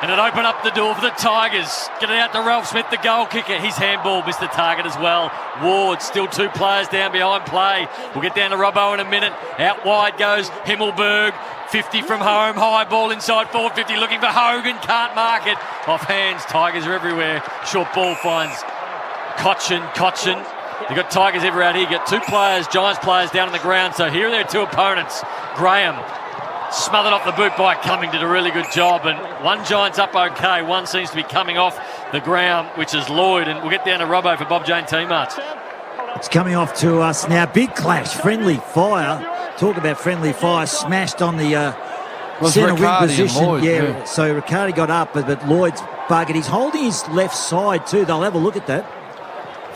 And it opened up the door for the Tigers. Get it out to Ralph Smith, the goal kicker. His handball missed the target as well. Ward, still 2 players down behind play. We'll get down to Robbo in a minute. Out wide goes Himmelberg. 50 from home. High ball inside forward 50. Looking for Hogan. Can't mark it. Off hands. Tigers are everywhere. Short ball finds Cochin. You've got Tigers everywhere out here. You've got 2 players, Giants players down on the ground. So here are their 2 opponents. Graham smothered off the boot by Cumming, did a really good job, and one Giant's up okay, one seems to be coming off the ground, which is Lloyd, and we'll get down to Robbo for Bob Jane T-Marts. It's coming off to us now. Big clash, friendly fire. Talk about friendly fire, smashed on the centre wing position. Lloyd, so Riccardi got up, but Lloyd's buggered. He's holding his left side too. They'll have a look at that.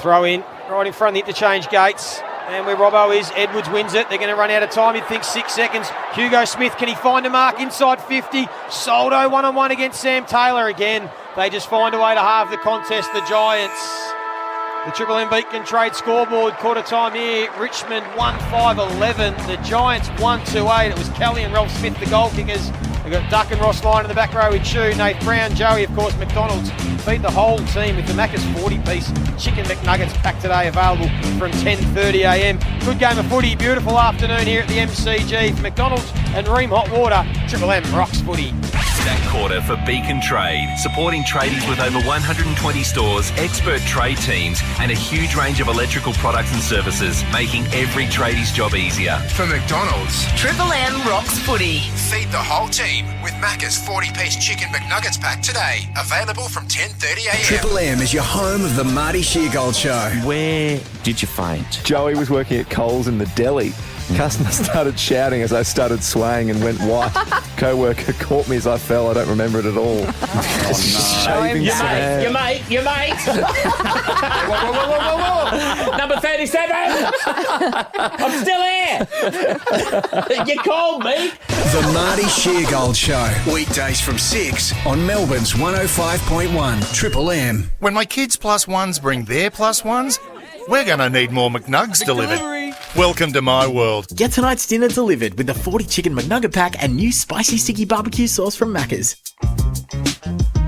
Throw in, right in front of the interchange gates. And where Robbo is, Edwards wins it. They're going to run out of time. You'd think 6 seconds. Hugo Smith, can he find a mark inside 50? Soldo one-on-one against Sam Taylor again. They just find a way to halve the contest, the Giants. The Triple M Beacon Trade scoreboard, quarter time here. Richmond 1-5-11. The Giants 1-2-8. It was Kelly and Ralph Smith, the goal kickers. We've got Duck and Ross Lyon in the back row with Chew, Nath Brown, Joey, of course, McDonald's. Feed the whole team with the Macca's 40-piece Chicken McNuggets pack today, available from 10:30am. Good game of footy, beautiful afternoon here at the MCG for McDonald's and Ream Hot Water. Triple M rocks footy. That quarter for Beacon Trade, supporting tradies with over 120 stores, expert trade teams, and a huge range of electrical products and services, making every tradie's job easier. For McDonald's, Triple M rocks footy. Feed the whole team with Macca's 40-piece Chicken McNuggets pack today, available from 10:30am. Triple M is your home of the Marty Sheargold Show. Where did you faint? Joey was working at Coles in the deli. Customer started shouting as I started swaying and went white. Co-worker caught me as I fell. I don't remember it at all. Shaving some hair. Your mate. Whoa. Number 37. I'm still here. You called me. The Marty Sheargold Show. Weekdays from 6 on Melbourne's 105.1 Triple M. When my kids' plus ones bring their plus ones, we're going to need more McNugs delivered. Welcome to my world. Get tonight's dinner delivered with the 40 Chicken McNugget pack and new spicy sticky barbecue sauce from Macca's.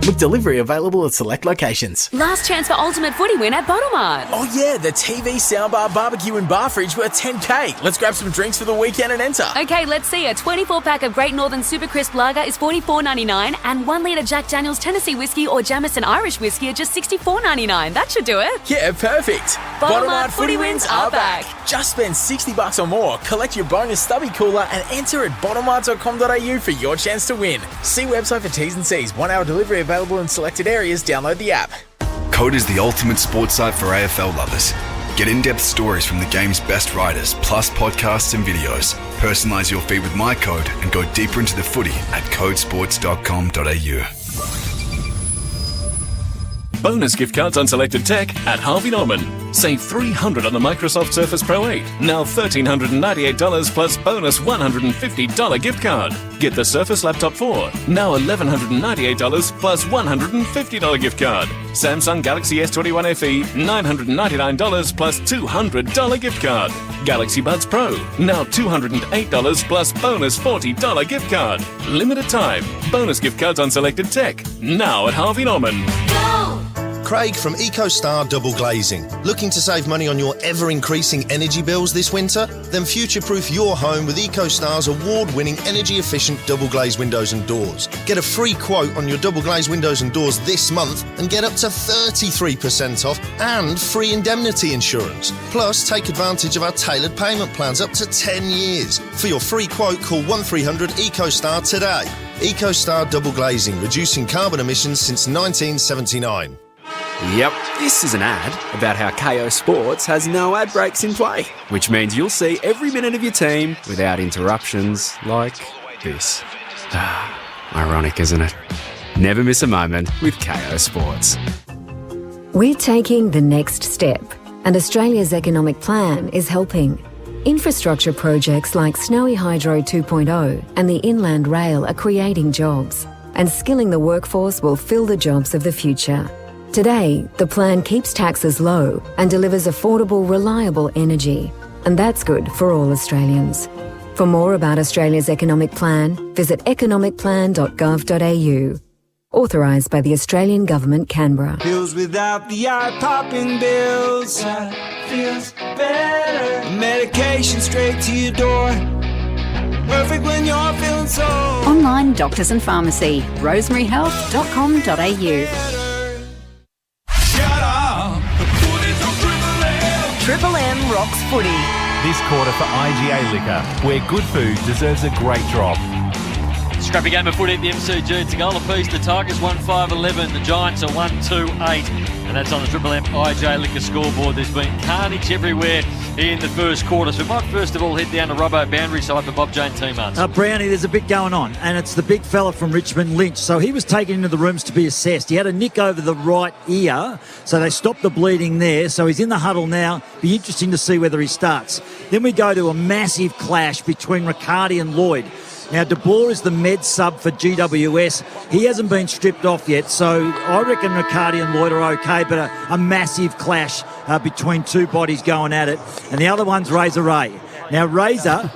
With delivery available at select locations. Last chance for ultimate footy win at Bottlemart. Oh yeah, the TV, soundbar, barbecue and bar fridge worth $10K. Let's grab some drinks for the weekend and enter. Okay, let's see. A 24-pack of Great Northern Super Crisp Lager is $44.99 and 1 litre Jack Daniel's Tennessee Whiskey or Jameson Irish Whiskey are just $64.99. That should do it. Yeah, perfect. Bottlemart footy wins are back. Just spend $60 or more, collect your bonus stubby cooler and enter at bottomart.com.au for your chance to win. See website for T's and C's. 1 hour delivery available in selected areas. Download the app. Code is the ultimate sports site for AFL lovers. Get in-depth stories from the game's best writers, plus podcasts and videos. Personalise your feed with my code and go deeper into the footy at codesports.com.au. Bonus gift cards on selected tech at Harvey Norman. Save $300 on the Microsoft Surface Pro 8. Now $1,398 plus bonus $150 gift card. Get the Surface Laptop 4. Now $1,198 plus $150 gift card. Samsung Galaxy S21 FE. $999 plus $200 gift card. Galaxy Buds Pro. Now $208 plus bonus $40 gift card. Limited time. Bonus gift cards on selected tech. Now at Harvey Norman. Craig from EcoStar Double Glazing. Looking to save money on your ever-increasing energy bills this winter? Then future-proof your home with EcoStar's award-winning energy-efficient double glazed windows and doors. Get a free quote on your double glazed windows and doors this month and get up to 33% off and free indemnity insurance. Plus, take advantage of our tailored payment plans up to 10 years. For your free quote, call 1300 EcoStar today. EcoStar Double Glazing, reducing carbon emissions since 1979. Yep, this is an ad about how KO Sports has no ad breaks in play, which means you'll see every minute of your team without interruptions like this. Ironic, isn't it? Never miss a moment with KO Sports. We're taking the next step, and Australia's economic plan is helping. Infrastructure projects like Snowy Hydro 2.0 and the Inland Rail are creating jobs, and skilling the workforce will fill the jobs of the future. Today, the plan keeps taxes low and delivers affordable, reliable energy. And that's good for all Australians. For more about Australia's economic plan, visit economicplan.gov.au. Authorised by the Australian Government, Canberra. Pills without the eye-popping bills. Feels better. Medication straight to your door. Perfect when you're feeling so. Online doctors and pharmacy. rosemaryhealth.com.au. Triple M rocks footy. This quarter for IGA Liquor, where good food deserves a great drop. Scrappy game of footy at the MCG. It's a goal apiece. The Tigers 1-5-11. The Giants are 1-2-8. And that's on the Triple M IGA Liquor scoreboard. There's been carnage everywhere in the first quarter. So we might first of all head down to Robbo boundary side for Bob Jane teammates. Brownie, there's a bit going on, and it's the big fella from Richmond, Lynch. So he was taken into the rooms to be assessed. He had a nick over the right ear, so they stopped the bleeding there. So he's in the huddle now. Be interesting to see whether he starts. Then we go to a massive clash between Riccardi and Lloyd. Now, De Boer is the med sub for GWS. He hasn't been stripped off yet, so I reckon Riccardi and Lloyd are okay, but a massive clash between two bodies going at it. And the other one's Razor Ray. Now, Razor,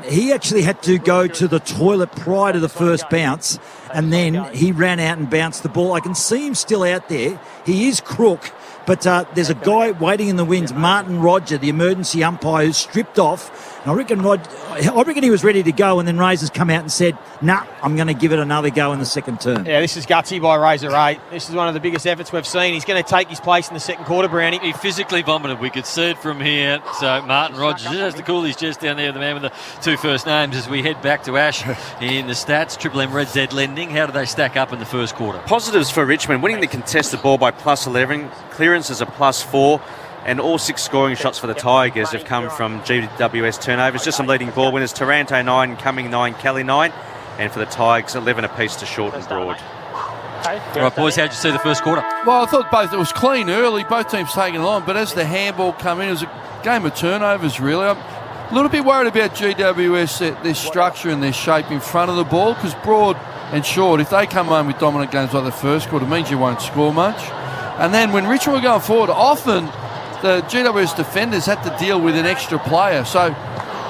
he actually had to go to the toilet prior to the first bounce, and then he ran out and bounced the ball. I can see him still out there. He is crook, but there's a guy waiting in the wings, Martin Roger, the emergency umpire, who's stripped off. And I reckon he was ready to go, and then Razor's come out and said, nah, I'm going to give it another go in the second term. Yeah, this is gutsy by Razor Ray. This is one of the biggest efforts we've seen. He's going to take his place in the second quarter, Brownie. He physically vomited. We could see it from here. So Martin Rogers just has to cool his chest down there, the man with the two first names, as we head back to Ash in the stats. Triple M Red Z Lending. How do they stack up in the first quarter? Positives for Richmond, winning the contested ball by +11, clearances are +4. And all 6 scoring shots for the Tigers have come from GWS turnovers. Just some leading ball winners. Taranto 9, Cumming 9, Kelly 9. And for the Tigers, 11 apiece to Short and Broad. All right, boys, how'd you see the first quarter? Well, I thought it was clean early. Both teams taking it on. But as the handball come in, it was a game of turnovers, really. I'm a little bit worried about GWS, their structure and their shape in front of the ball, because Broad and Short, if they come home with dominant games like the first quarter, it means you won't score much. And then when Richmond were going forward, often the GWS defenders had to deal with an extra player. So,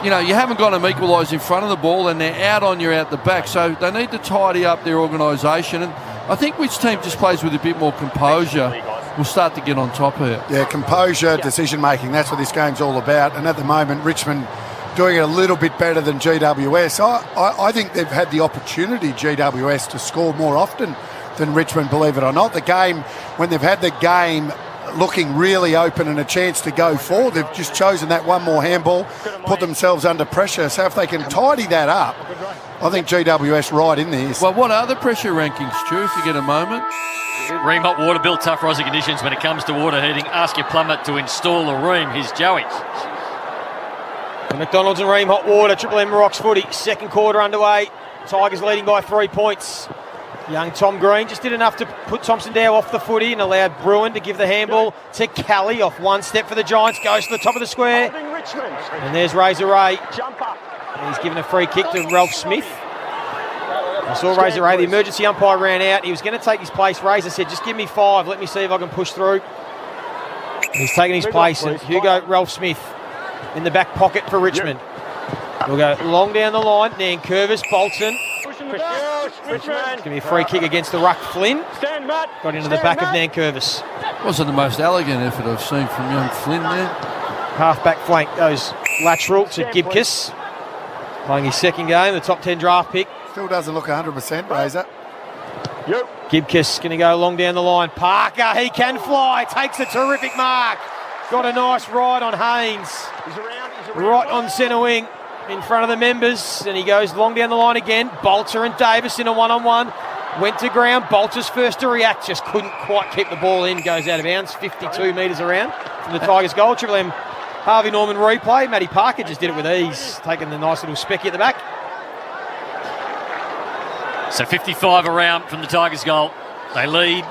you haven't got them equalised in front of the ball, and they're out on you out the back. So they need to tidy up their organisation. And I think which team just plays with a bit more composure will start to get on top of it. Yeah, composure, decision-making, that's what this game's all about. And at the moment, Richmond doing it a little bit better than GWS. I think they've had the opportunity, GWS, to score more often than Richmond, believe it or not. The game, when they've had the game looking really open and a chance to go forward, they've just chosen that one more handball, put themselves under pressure. So if they can tidy that up, I think GWS right in there. Well, what are the pressure rankings, Stu, if you get a moment? Ream Hot Water, built tough rising conditions when it comes to water heating. Ask your plumber to install a Ream. Here's Joey. McDonald's and Ream Hot Water, Triple M rocks footy. Second quarter underway. Tigers leading by 3 points. Young Tom Green just did enough to put Thompson Dow off the footy and allowed Bruin to give the handball to Kelly off one step for the Giants. Goes to the top of the square. And there's Razor Ray. And he's given a free kick to Ralph Smith. I saw Razor Ray. The emergency umpire ran out. He was going to take his place. Razor said, just give me 5. Let me see if I can push through. He's taken his place. And Hugo Ralph Smith in the back pocket for Richmond. We'll go long down the line. Nankervis, Bolton. It's going to be a free kick against the ruck. Flynn got into the back of Nankervis. Wasn't the most elegant effort I've seen from young Flynn there. Half-back flank goes lateral to Gibkiss. Playing his second game, the top 10 draft pick. Still doesn't look 100%, Razor. Gibkiss going to go long down the line. Parker, he can fly. Takes a terrific mark. Got a nice ride on Haynes. Right on centre wing. In front of the members, and he goes long down the line again. Bolter and Davis in a one-on-one. Went to ground. Bolter's first to react, just couldn't quite keep the ball in. Goes out of bounds, 52 metres around from the Tigers' goal. Triple M, Harvey Norman replay. Matty Parker just did it with ease, taking the nice little specky at the back. So 55 around from the Tigers' goal. They lead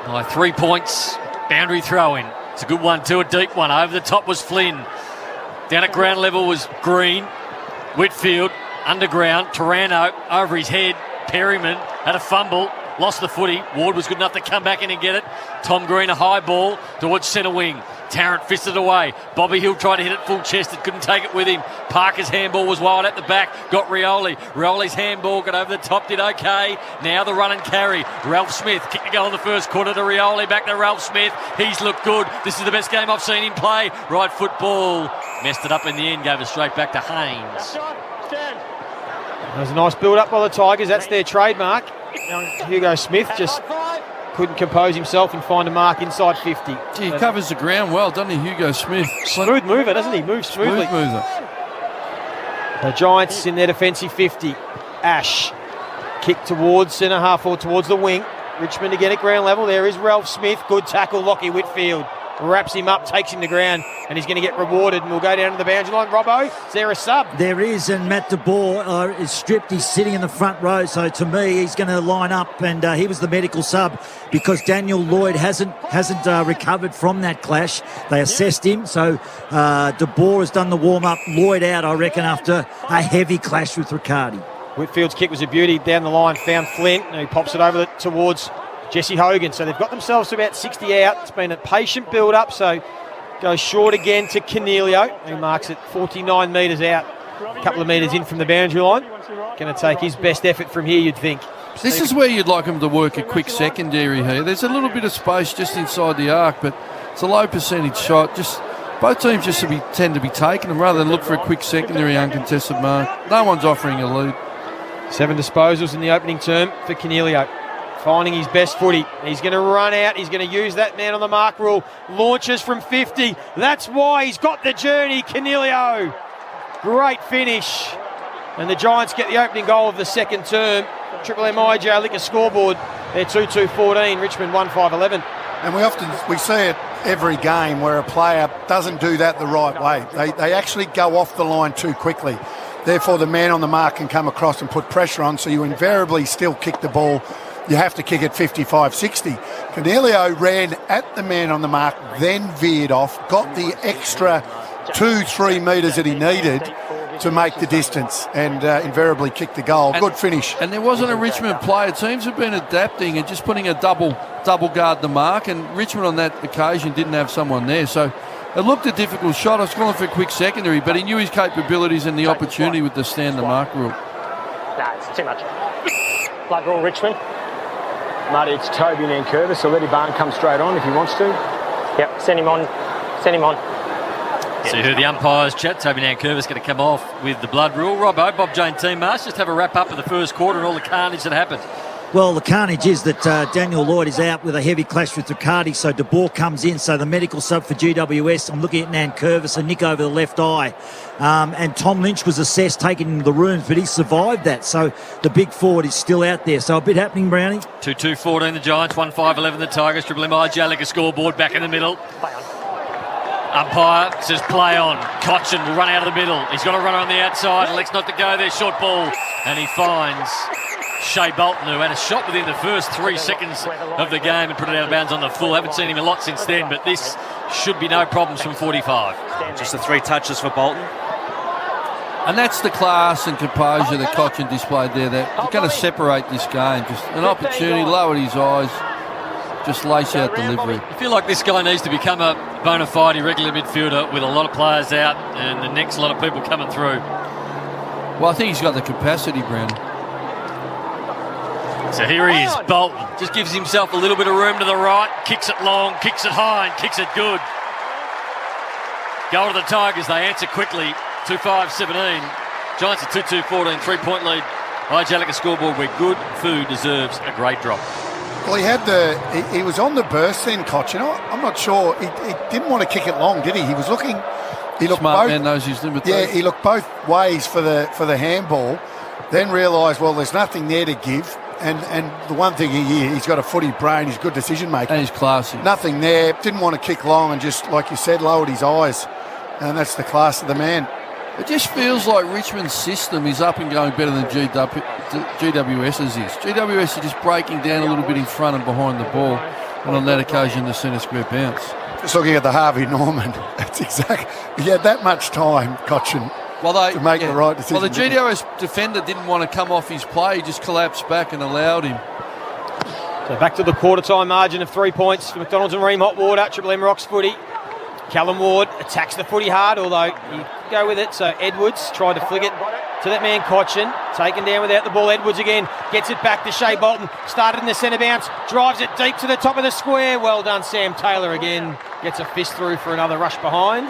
by 3 points. Boundary throw-in. It's a good one, too, a deep one. Over the top was Flynn. Down at ground level was Green. Whitfield, underground. Taranto, over his head. Perryman had a fumble. lost the footy. Ward was good enough to come back in and get it. Tom Green, a high ball towards centre wing. Tarrant fisted away. Bobby Hill tried to hit it full chested, couldn't take it with him. Parker's handball was wide at the back, got Rioli. Rioli's handball got over the top, did okay. Now the run and carry. Ralph Smith kicked the goal in the first quarter to Rioli, back to Ralph Smith. He's looked good. This is the best game I've seen him play. Right football. Messed it up in the end, gave it straight back to Haynes. There's a nice build-up by the Tigers. That's their trademark. Hugo Smith just couldn't compose himself and find a mark inside 50. Gee, he covers the ground well, doesn't he, Hugo Smith? Smooth mover, doesn't he? Moves smoothly. Smooth mover. The Giants in their defensive 50. Ash kick towards centre half or towards the wing. Richmond again at ground level. There is Ralph Smith. Good tackle. Lockie Whitfield wraps him up, takes him to ground, and he's going to get rewarded, and we'll go down to the boundary line. Robbo, is there a sub? There is, and Matt de Boer is stripped. He's sitting in the front row, so to me, he's going to line up, and he was the medical sub because Daniel Lloyd hasn't recovered from that clash. They assessed him, so de Boer has done the warm-up. Lloyd out, I reckon, after a heavy clash with Riccardi. Whitfield's kick was a beauty down the line, found Flint, and he pops it over towards Jesse Hogan. So they've got themselves to about 60 out. It's been a patient build-up, so goes short again to Cornelio, who marks it 49 metres out, a couple of metres in from the boundary line. Going to take his best effort from here, you'd think. This is where you'd like him to work a quick secondary here. There's a little bit of space just inside the arc, but it's a low percentage shot. Just both teams just tend to be taking them rather than look for a quick secondary uncontested mark. No one's offering a lead. 7 disposals in the opening term for Cornelio. Finding his best footy. He's going to run out. He's going to use that man on the mark rule. Launches from 50. That's why he's got the journey, Cornelio. Great finish. And the Giants get the opening goal of the second term. Triple MIJ lick a scoreboard. They're 2-2-14. Richmond 1-5-11. And we see it every game where a player doesn't do that the right way. They actually go off the line too quickly. Therefore, the man on the mark can come across and put pressure on, so you invariably still kick the ball. You have to kick it 55-60. Cornelio ran at the man on the mark, then veered off, got the extra 2-3 metres that he needed to make the distance, and invariably kicked the goal. Good finish. And there wasn't a Richmond player. Teams have been adapting and just putting a double guard the mark, and Richmond on that occasion didn't have someone there. So it looked a difficult shot. I was calling for a quick secondary, but he knew his capabilities and the opportunity with the stand the mark rule. Nah, it's too much. Blood rule, Richmond. Marty, it's Toby Nankervis, so let Barn come straight on if he wants to. Yep, send him on. See who the umpires chat. Toby Nankervis going to come off with the blood rule. Robbo, Bob Jane team master, just have a wrap up of the first quarter and all the carnage that happened. Well, the carnage is that Daniel Lloyd is out with a heavy clash with Riccardi, so de Boer comes in. So the medical sub for GWS, I'm looking at Nankervis, a nick over the left eye. And Tom Lynch was assessed, taken into the rooms, but he survived that. So the big forward is still out there. So a bit happening, Brownie. 2-2-14 the Giants, 1-5-11 the Tigers. Triple MIJ like a scoreboard back in the middle. Umpire says play on. Cochin will run out of the middle. He's got a runner on the outside. Elects not to go there. Short ball. And he finds Shea Bolton, who had a shot within the first 3 seconds of the game and put it out of bounds on the full. Haven't seen him a lot since then, but this should be no problems from 45. Just the 3 touches for Bolton. And that's the class and composure that Cochin displayed there. That going to separate this game. Just an opportunity, lowered his eyes, just lace out delivery. I feel like this guy needs to become a bona fide irregular midfielder with a lot of players out and the next lot of people coming through. Well, I think he's got the capacity, Brandon. So here he is, Bolton. Just gives himself a little bit of room to the right, kicks it long, kicks it high, and kicks it good. Goal to the Tigers, they answer quickly. 2-5-17. Giants at 2-2-14, 3-point lead. IJ a scoreboard where good food deserves a great drop. Well, he was on the burst then, Koch. I'm not sure. He didn't want to kick it long, did he? He was looking. He looked Smart both, man knows his limitations. Yeah, he looked both ways for the handball. Then realised, well, there's nothing there to give. And the one thing he's got a footy brain. He's good decision making. And he's classy. Nothing there. Didn't want to kick long and just, like you said, lowered his eyes. And that's the class of the man. It just feels like Richmond's system is up and going better than GWS's is. GWS is just breaking down a little bit in front and behind the ball, and on that occasion the centre square bounce. Just looking at the Harvey Norman, that's exactly. He had that much time, Cochin, to make the right decision. Well, the GWS defender didn't want to come off his play; he just collapsed back and allowed him. So back to the quarter-time margin of 3 points for McDonald's and Ream Hot Water. Triple M Rocks footy. Callum Ward attacks the footy hard, although you go with it. So Edwards tried to flick it to that man Cochin. Taken down without the ball. Edwards again gets it back to Shea Bolton. Started in the centre bounce. Drives it deep to the top of the square. Well done, Sam Taylor again. Gets a fist through for another rush behind.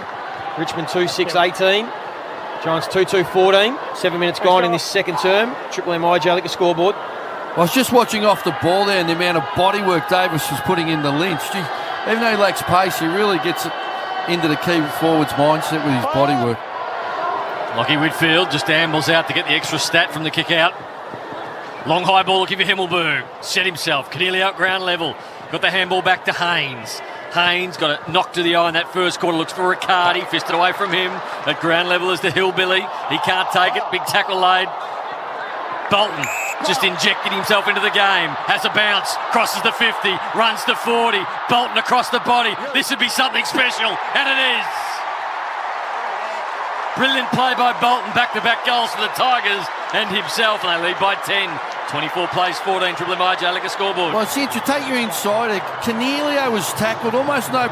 Richmond 2-6-18. Giants 2-2-14. 7 minutes gone in this second term. Triple M IJ liquor scoreboard. I was just watching off the ball there and the amount of body work Davis was putting in the Lynch. Gee, even though he lacks pace, he really gets it into the key forwards mindset with his body work. Lockie Whitfield just ambles out to get the extra stat from the kick out. Long high ball looking for Himmelberg. Set himself. Keneally out ground level. Got the handball back to Haynes. Haynes got it knocked to the eye in that first quarter. Looks for Riccardi. Fisted away from him. At ground level is the Hillbilly. He can't take it. Big tackle laid. Bolton just injected himself into the game. Has a bounce. Crosses the 50. Runs to 40. Bolton across the body. This would be something special. And it is. Brilliant play by Bolton. Back-to-back goals for the Tigers and himself. And they lead by 10. 24 plays 14. Triple M IJ liquor scoreboard. Well, since you take your insider, Canelio was tackled. Almost no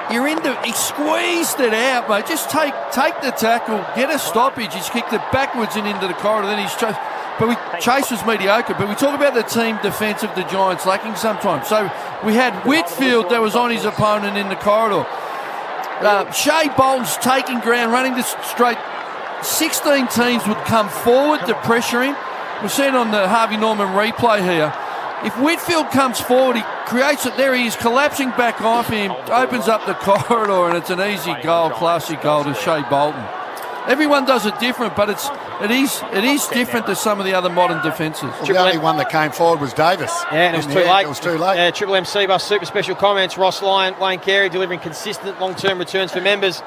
You're in the... He squeezed it out, mate. Just take the tackle. Get a stoppage. He's kicked it backwards and into the corridor. Then he's chased. But Chase was mediocre. But we talk about the team defence of the Giants lacking sometimes. So we had Whitfield that was on his opponent in the corridor. Shea Bolton's taking ground, running this straight. 16 teams would come forward to pressure him. We've seen on the Harvey Norman replay here. If Whitfield comes forward, he creates it there. He is collapsing back off him, opens up the corridor, and it's an easy goal, classy goal to Shea Bolton. Everyone does it different, but it is different to some of the other modern defences. Well, the only one that came forward was Davis. Yeah, and it was too late. It was too late. Yeah, Triple M C-Bus super special comments. Ross Lyon, Wayne Carey delivering consistent long-term returns for members.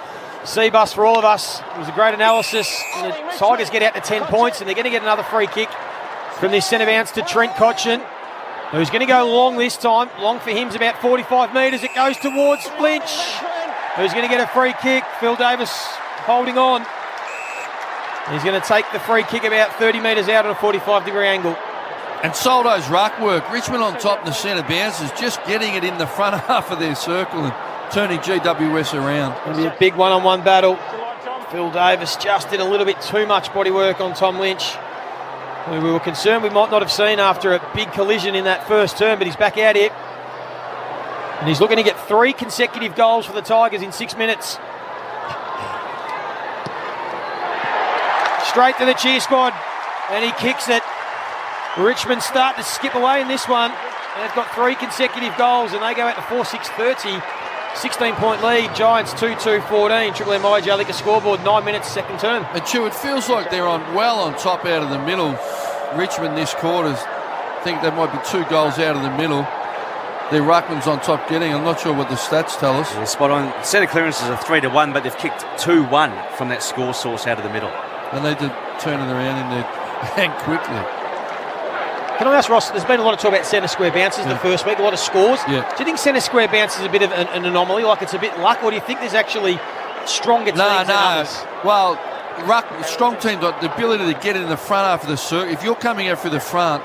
C-Bus for all of us. It was a great analysis. And the Tigers get out to 10 points, and they're going to get another free kick from this centre bounce to Trent Cotchin, who's going to go long this time. Long for him is about 45 metres. It goes towards Lynch, who's going to get a free kick. Phil Davis holding on. He's going to take the free kick about 30 metres out on a 45-degree angle. And Soldo's ruck work. Richmond on top in the centre bounces, just getting it in the front half of their circle and turning GWS around. It'll be a big one-on-one battle. Phil Davis just did a little bit too much body work on Tom Lynch, who we were concerned we might not have seen after a big collision in that first term, but he's back out here. And he's looking to get 3 consecutive goals for the Tigers in 6 minutes. Straight to the cheer squad, and he kicks it. Richmond start to skip away in this one, and they've got 3 consecutive goals, and they go out to 4-6-30. 16-point lead, Giants 2-2-14. Triple M IJ liquor scoreboard, 9 minutes, second term. And Chew, it feels like they're on top out of the middle. Richmond this quarter, I think there might be 2 goals out of the middle. Their ruckman's on top getting. I'm not sure what the stats tell us. Yeah, spot on. Centre clearances are 3-1, but they've kicked 2-1 from that score source out of the middle. And they did turn it around in there and quickly. Can I ask Ross, there's been a lot of talk about centre square bounces the first week, a lot of scores. Yeah. Do you think centre square bounce is a bit of an anomaly, like it's a bit luck, or do you think there's actually stronger teams than others? Well, strong teams got the ability to get in the front half of the circuit. If you're coming out through the front,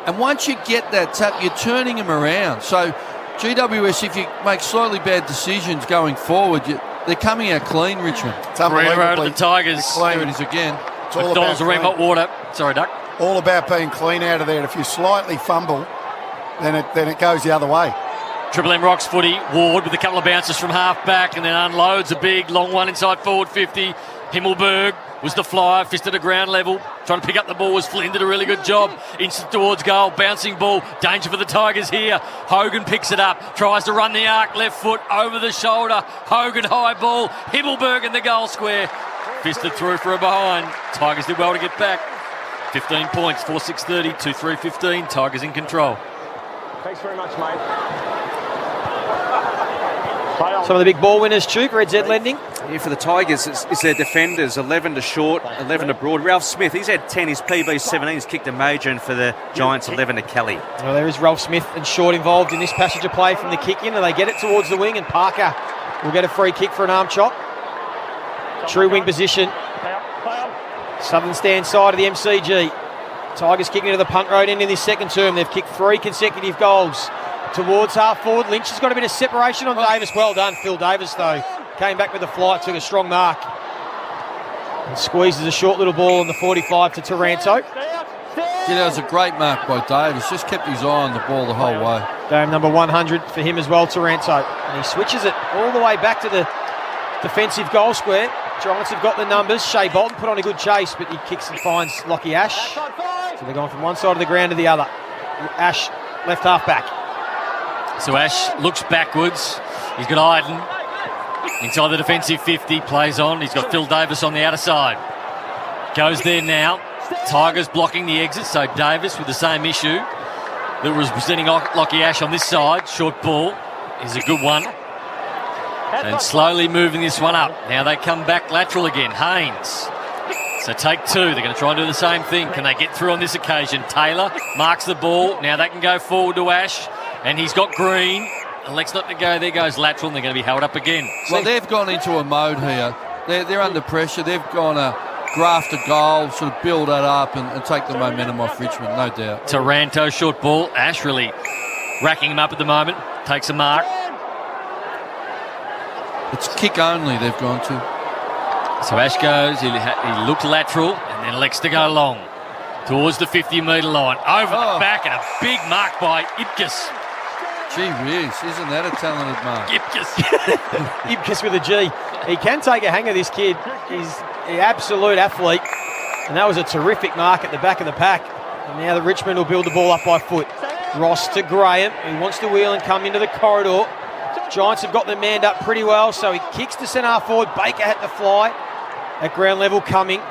and once you get that tap, you're turning them around. So GWS, if you make slightly bad decisions going forward, they're coming out clean, Richmond. It's unbelievable. The Tigers. There it is again. It's all McDonald's about Ream Hot Water. Sorry, Duck. All about being clean out of there. If you slightly fumble, then it goes the other way. Triple M Rocks footy. Ward with a couple of bounces from half back and then unloads a big long one inside forward 50. Himmelberg was the flyer, fisted to ground level. Trying to pick up the ball was Flynn, did a really good job. Instant towards goal, bouncing ball. Danger for the Tigers here. Hogan picks it up, tries to run the arc, left foot over the shoulder. Hogan high ball. Himmelberg in the goal square. Fisted through for a behind. Tigers did well to get back. 15 points, 4-6-30, 2-3-15. Tigers in control. Thanks very much, mate. Some of the big ball winners, Stu, for Red Z Lending. Yeah, for the Tigers, it's their defenders, 11 to short, 11 to broad. Ralph Smith, he's had 10, his PB 17, he's kicked a major, and for the Giants, 11 to Kelly. Well, there is Ralph Smith and Short involved in this passage of play from the kick-in, and they get it towards the wing, and Parker will get a free kick for an arm chop. True wing position. Southern stand side of the MCG. Tigers kicking to the punt road end in this second term. They've kicked 3 consecutive goals. Towards half forward, Lynch has got a bit of separation on Davis. Well done, Phil Davis, though. Came back with the flight, took a strong mark. And squeezes a short little ball on the 45 to Taranto. Yeah, that was a great mark by Davis. Just kept his eye on the ball the whole way. Game number 100 for him as well, Taranto. And he switches it all the way back to the defensive goal square. Giants have got the numbers. Shea Bolton put on a good chase, but he kicks and finds Lockie Ash. So they're going from one side of the ground to the other. Ash, left half back. So Ash looks backwards. He's got Iden inside the defensive 50, plays on. He's got Phil Davis on the outer side. Goes there now. Tigers blocking the exit, so Davis with the same issue that was presenting Lockie Ash on this side. Short ball is a good one. And slowly moving this one up. Now they come back lateral again. Haynes. So take 2. They're going to try and do the same thing. Can they get through on this occasion? Taylor marks the ball. Now they can go forward to Ash. And he's got Green. Elects not to go. There goes lateral, and they're going to be held up again. Well, they've gone into a mode here. They're under pressure. They've gone to graft a goal, sort of build that up and take the momentum off Richmond, no doubt. Taranto, short ball. Ash really racking him up at the moment. Takes a mark. It's kick only they've gone to. So Ash goes, he looked lateral, and then elects to go long towards the 50-metre line. Over the back, and a big mark by Ipkiss. Gee whiz, isn't that a talented mark? Ipkiss with a G. He can take a hang of this kid. He's an absolute athlete. And that was a terrific mark at the back of the pack. And now the Richmond will build the ball up by foot. Ross to Graham, who wants to wheel and come into the corridor. Giants have got the manned up pretty well, so he kicks to centre forward. Baker had to fly at ground level coming.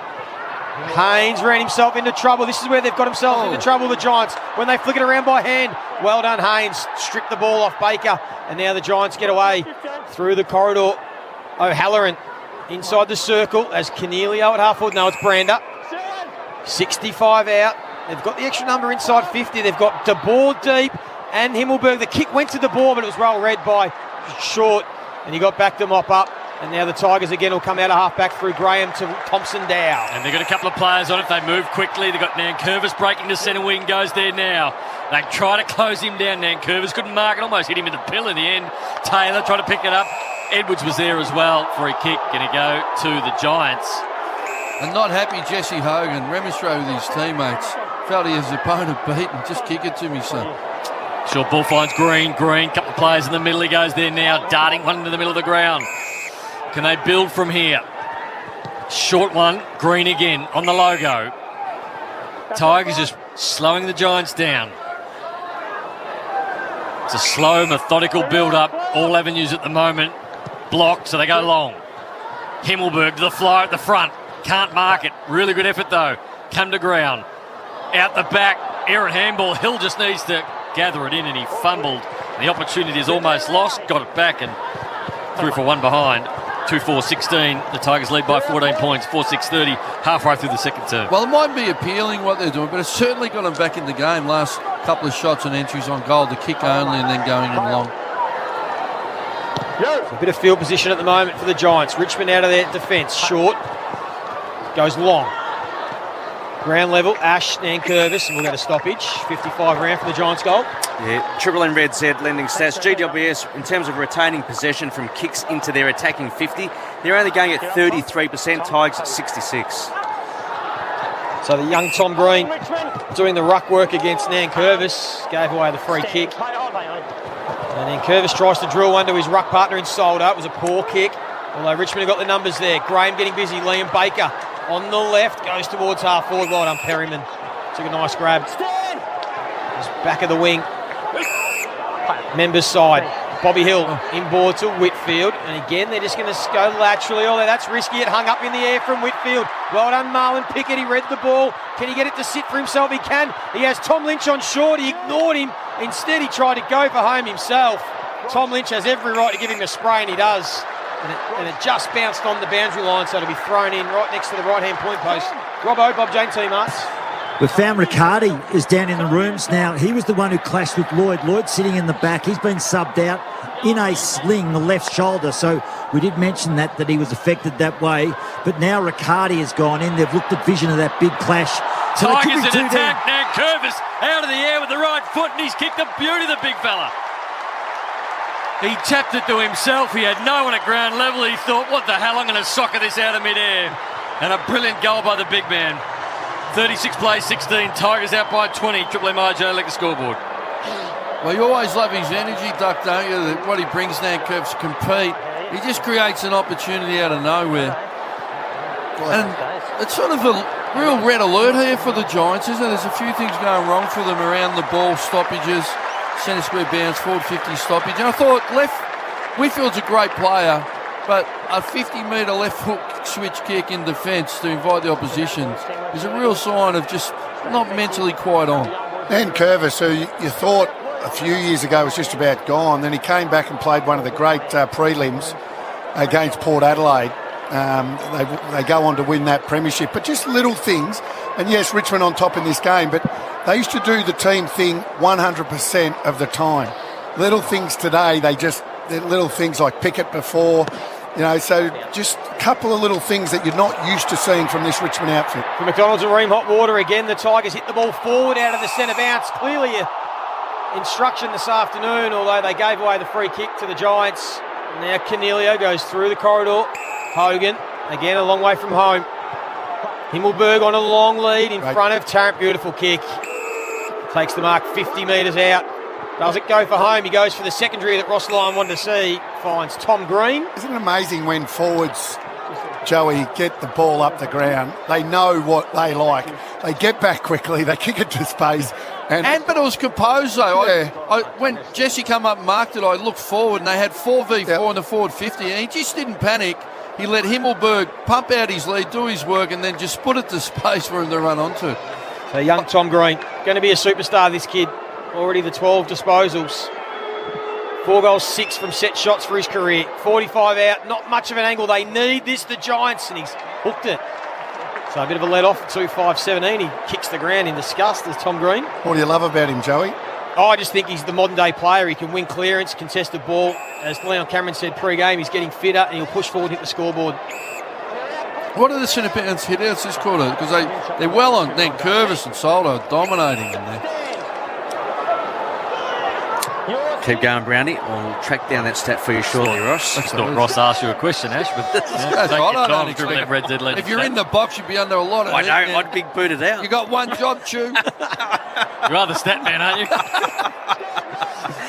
Haynes ran himself into trouble. This is where they've got themselves into trouble, the Giants, when they flick it around by hand. Well done, Haynes. Stripped the ball off Baker, and now the Giants get away through the corridor. O'Halloran inside the circle as Cornelio at half forward. No, it's Brander. 65 out. They've got the extra number inside 50. They've got De Boer deep and Himmelberg. The kick went to De Boer, but it was well read by Short, and he got back to mop up. And now the Tigers again will come out of half-back through Graham to Thompson-Dow. And they've got a couple of players on it. They move quickly. They've got Nankervis breaking to centre wing, goes there now. They try to close him down. Nankervis couldn't mark it, almost hit him in the pill in the end. Taylor tried to pick it up. Edwards was there as well for a kick. Going to go to the Giants. And not happy Jesse Hogan, remonstrated with his teammates. Felt his opponent beaten. Just kick it to me, son. Short ball finds Green. Couple of players in the middle. He goes there now, darting one into the middle of the ground. Can they build from here? Short one, Green again on the logo. Tigers just slowing the Giants down. It's a slow, methodical build-up. All avenues at the moment. Blocked, so they go long. Himmelberg to the flyer at the front. Can't mark it. Really good effort, though. Come to ground. Out the back, errant handball. Hill just needs to gather it in, and he fumbled. The opportunity is almost lost. Got it back and threw for one behind. 2-4-16. The Tigers lead by 14 points. 4-6-30. Halfway through the second term. Well, it might be appealing what they're doing, but it's certainly got them back in the game. Last couple of shots and entries on goal. The kick only and then going in long. A bit of field position at the moment for the Giants. Richmond out of their defence. Short. Goes long. Ground level, Ash, Nankervis, and we'll get a stoppage. 55 round for the Giants goal. Yeah, Triple M Red Z lending stats. GWS, in terms of retaining possession from kicks into their attacking 50, they're only going at 33%, Tigers at 66. So the young Tom Green doing the ruck work against Nankervis, gave away the free kick. And Nankervis tries to drill one to his ruck partner in Solder. It was a poor kick, although Richmond have got the numbers there. Graham getting busy, Liam Baker on the left, goes towards half forward. Well done, Perryman. Took a nice grab. Just back of the wing. Members side. Bobby Hill inboard to Whitfield. And again, they're just going to go laterally. Although that's risky. It hung up in the air from Whitfield. Well done, Marlon Pickett. He read the ball. Can he get it to sit for himself? He can. He has Tom Lynch on short. He ignored him. Instead, he tried to go for home himself. Tom Lynch has every right to give him a spray, and he does. And it just bounced on the boundary line, so it'll be thrown in right next to the right-hand point post. Robbo, Bob Jane T-Marts. We found Riccardi is down in the rooms now. He was the one who clashed with Lloyd. Lloyd sitting in the back. He's been subbed out in a sling, the left shoulder. So We did mention that he was affected that way, but now Riccardi has gone in. They've looked at vision of that big clash. So Tigers in attack. Nankervis out of the air with the right foot, and he's kicked a beauty, the big fella. He tapped it to himself. He had no one at ground level. He thought, what the hell, I'm going to soccer this out of midair. And a brilliant goal by the big man. 36 plays, 16. Tigers out by 20. Triple M RJ like a scoreboard. Well, you always love his energy, Duck, don't you? What he brings Nankervis to compete. He just creates an opportunity out of nowhere. And it's sort of a real red alert here for the Giants, isn't it? There's a few things going wrong for them around the ball, stoppages, centre square bounce, forward 50 stoppage. And I thought Whitfield's a great player, but a 50-metre left hook switch kick in defence to invite the opposition is a real sign of just not mentally quite on. And Curvis, who you thought a few years ago was just about gone, then he came back and played one of the great prelims against Port Adelaide. They go on to win that premiership, but just little things. And yes, Richmond on top in this game, but they used to do the team thing 100% of the time. Little things today, little things like Pickett before, so just a couple of little things that you're not used to seeing from this Richmond outfit. For McDonald's and Ream Hot Water again, the Tigers hit the ball forward out of the centre bounce. Clearly instruction this afternoon, although they gave away the free kick to the Giants. Now Cornelio goes through the corridor. Hogan, again a long way from home. Himmelberg on a long lead in front of Tarrant. Beautiful kick. Takes the mark 50 metres out. Does it go for home? He goes for the secondary that Ross Lyon wanted to see. Finds Tom Green. Isn't it amazing when forwards, Joey, get the ball up the ground? They know what they like. They get back quickly. They kick it to space. But it was composed though. Yeah. When Jesse come up and marked it, I looked forward and they had 4v4 in the forward 50 and he just didn't panic. He let Himmelberg pump out his lead, do his work and then just put it to space for him to run onto. So young Tom Green, going to be a superstar, this kid. Already the 12 disposals. 4 goals, 6 from set shots for his career. 45 out, not much of an angle. They need this, the Giants, and he's hooked it. So a bit of a let off at 2-5-17. He kicks the ground in disgust as Tom Green. What do you love about him, Joey? I just think he's the modern day player. He can win clearance, contested ball. As Leon Cameron said pre-game, he's getting fitter and he'll push forward, hit the scoreboard. What are the centre bounce hit outs this quarter? Because they're well on. Then Curvis and Soldo dominating in there. Keep going, Brownie. I'll track down that stat for you shortly, Ross. I thought Ross asked you a question, Ash, but if you're in the box, you'd be under a lot of I know, I'd be booted out. You got one job, Chew. You are the stat man, aren't you?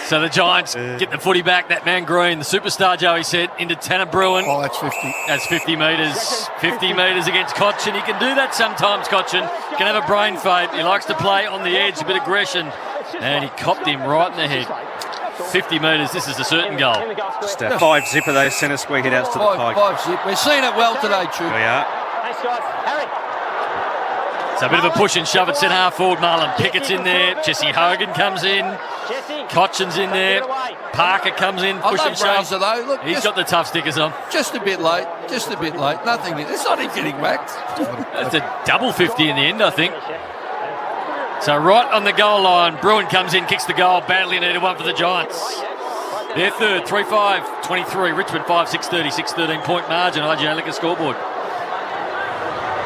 So the Giants get the footy back. That man Green, the superstar, Joey said, into Tanner Bruin. Oh, that's 50. That's 50 metres. 50 metres against Cochin. He can do that sometimes, Cochin. He can have a brain fade. He likes to play on the edge, a bit of aggression. And he copped him right in the head. 50 metres, this is a certain goal. Just a 5-zipper, those centre square hit outs to the Tigers. 5-zip. We're seeing it well today, Chew. We are. Thanks, guys. Harry. So a bit of a push and shove at centre half forward. Marlon Pickett's in there. Jesse Hogan comes in. Cochin's in there. Parker comes in. Push and shove. Though. Look, he's got the tough stickers on. Just a bit late. Just a bit late. Nothing. It's not even getting whacked. It's a double 50 in the end, I think. So right on the goal line, Bruin comes in, kicks the goal. Badly needed one for the Giants. Their third, 3-5-23. Richmond 5-6-30, 6-13 point margin. IGA Liquor scoreboard.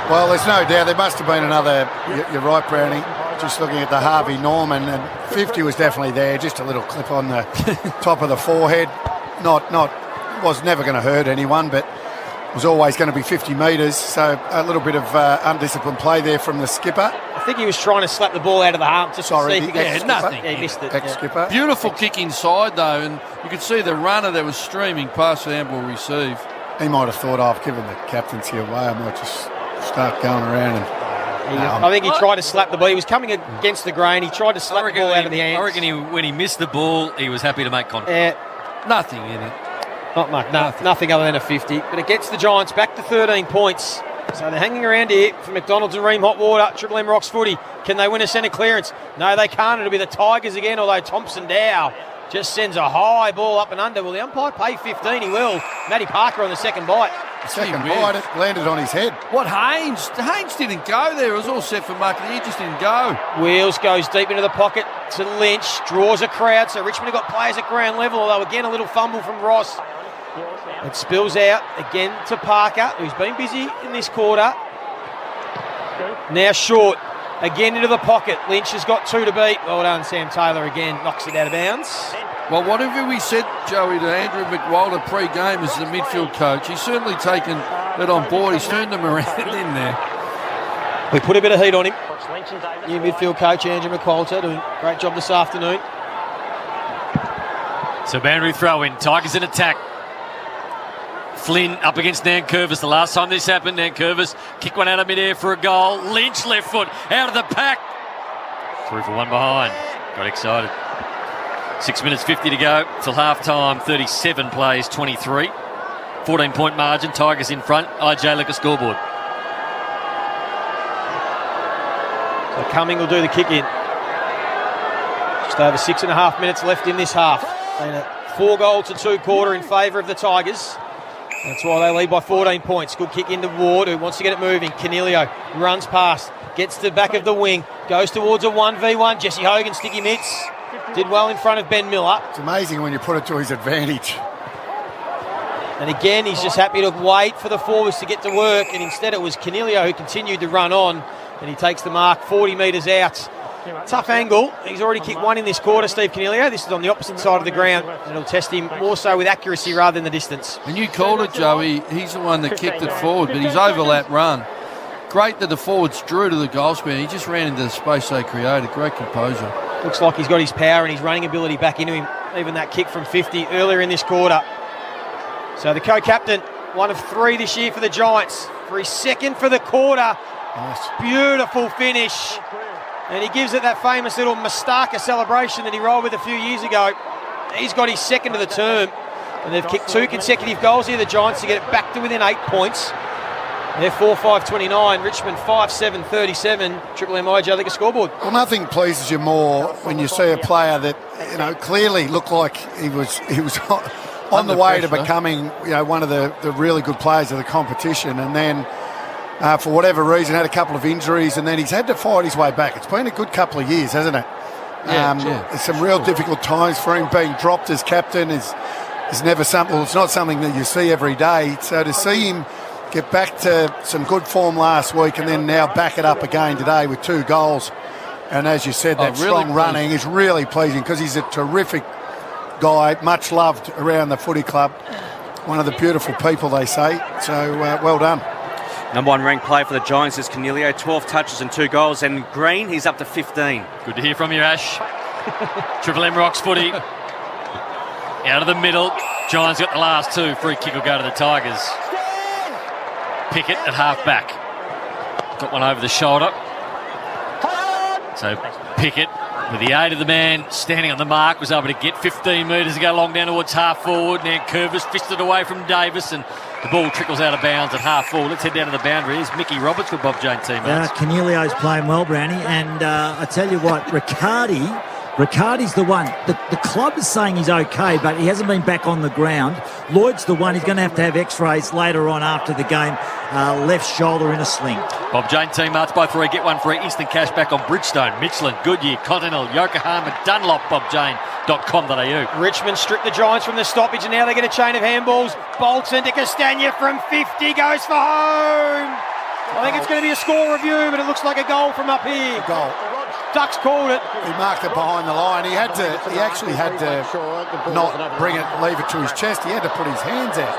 Well, there's no doubt there must have been another. You're right, Brownie. Just looking at the Harvey Norman, and 50 was definitely there. Just a little clip on the top of the forehead. Was never going to hurt anyone, but was always going to be 50 metres. So a little bit of undisciplined play there from the skipper. I think he was trying to slap the ball out of the arm. Sorry, nothing. Yeah, he missed it. Ex-skipper. Beautiful kick inside though, and you could see the runner that was streaming past the handball receive. He might have thought, I've given the captaincy away. I might just start going around and. I think he tried to slap the ball. He was coming against the grain. He tried to slap the ball out of the hands. I reckon when he missed the ball, he was happy to make contact. Nothing in it. Not much. Nothing other than a 50. But it gets the Giants back to 13 points. So they're hanging around here for McDonald's and Ream Hot Water. Triple M Rocks footy. Can they win a centre clearance? No, they can't. It'll be the Tigers again, although Thompson Dow just sends a high ball up and under. Will the umpire pay 15? He will. Matty Parker on the second bite. Second bite, it landed on his head. What, Haynes? Haynes didn't go there. It was all set for market. He just didn't go. Wheels goes deep into the pocket to Lynch. Draws a crowd. So Richmond have got players at ground level, although again a little fumble from Ross. It spills out again to Parker, who's been busy in this quarter. Now short. Again into the pocket. Lynch has got 2 to beat. Well done, Sam Taylor again. Knocks it out of bounds. Well, whatever we said, Joey, to Andrew McWilder pre-game as the midfield coach, he's certainly taken it on board. He's turned them around in there. We put a bit of heat on him. New midfield coach Andrew McWilder doing a great job this afternoon. So boundary throw in. Tigers in attack. Flynn up against Nankervis. The last time this happened, Nankervis kick one out of midair for a goal. Lynch left foot out of the pack. Through for one behind. Got excited. 6 minutes 50 to go till half time. 37 plays, 23. 14-point margin. Tigers in front. IJ look at scoreboard. So Cumming will do the kick in. Just over 6.5 minutes left in this half. And a 4-2 quarter in favour of the Tigers. That's why they lead by 14 points. Good kick into Ward, who wants to get it moving. Canelio runs past, gets to the back of the wing, goes towards a 1v1. Jesse Hogan, sticky mitts. Did well in front of Ben Miller. It's amazing when you put it to his advantage. And again, he's just happy to wait for the forwards to get to work, and instead it was Canelio who continued to run on, and he takes the mark 40 metres out. Tough angle. He's already kicked one in this quarter, Steve Canelio. This is on the opposite side of the ground, and it'll test him more so with accuracy rather than the distance. And you called it, Joey. He's the one that kicked it forward, but his overlap run. Great that the forwards drew to the goal square. He just ran into the space they created. Great composure. Looks like he's got his power and his running ability back into him. Even that kick from 50 earlier in this quarter. So the co-captain, 1 of 3 this year for the Giants. For his second for the quarter. Nice. Beautiful finish. And he gives it that famous little Mustaka celebration that he rolled with a few years ago. He's got his second of the term. And they've kicked 2 consecutive goals here, the Giants, to get it back to within 8 points. They're 4-5-29, Richmond 5-7-37. Triple MIJ liquor scoreboard. Well, nothing pleases you more when you see a player that, clearly looked like he was on the way to becoming, one of the really good players of the competition, and then for whatever reason had a couple of injuries, and then he's had to fight his way back. It's been a good couple of years, hasn't it? There's some real difficult times for him. Being dropped as captain is never something. Well, it's not something that you see every day. So to see him get back to some good form last week and then now back it up again today with 2 goals, and as you said, that really strong running is really pleasing because he's a terrific guy, much loved around the footy club. One of the beautiful people, they say. So well done. Number 1 ranked player for the Giants is Canelio, 12 touches and 2 goals. And Green, he's up to 15. Good to hear from you, Ash. Triple M rocks footy. Out of the middle. Giants got the last 2. Free kick will go to the Tigers. Pickett at half back. Got one over the shoulder. So Pickett, with the aid of the man standing on the mark, was able to get 15 metres to go long down towards half forward. Now Curvis fisted away from Davis, and the ball trickles out of bounds at half forward. Let's head down to the boundary. Here's Mickey Roberts with Bob Jane teammates. Canelio's playing well, Brownie, and I tell you what, Riccardi's the one. The club is saying he's okay, but he hasn't been back on the ground. Lloyd's the one. He's going to have X-rays later on after the game. Left shoulder in a sling. Bob Jane teammates by 3. Get one free. Instant cash back on Bridgestone, Michelin, Goodyear, Continental, Yokohama, Dunlop, bobjane.com.au. Richmond stripped the Giants from the stoppage, and now they get a chain of handballs. Bolton to Castagna from 50, goes for home. I think it's going to be a score review, but it looks like a goal from up here. A goal. Ducks called it. He marked it behind the line. He actually had to not bring it, leave it to his chest. He had to put his hands out.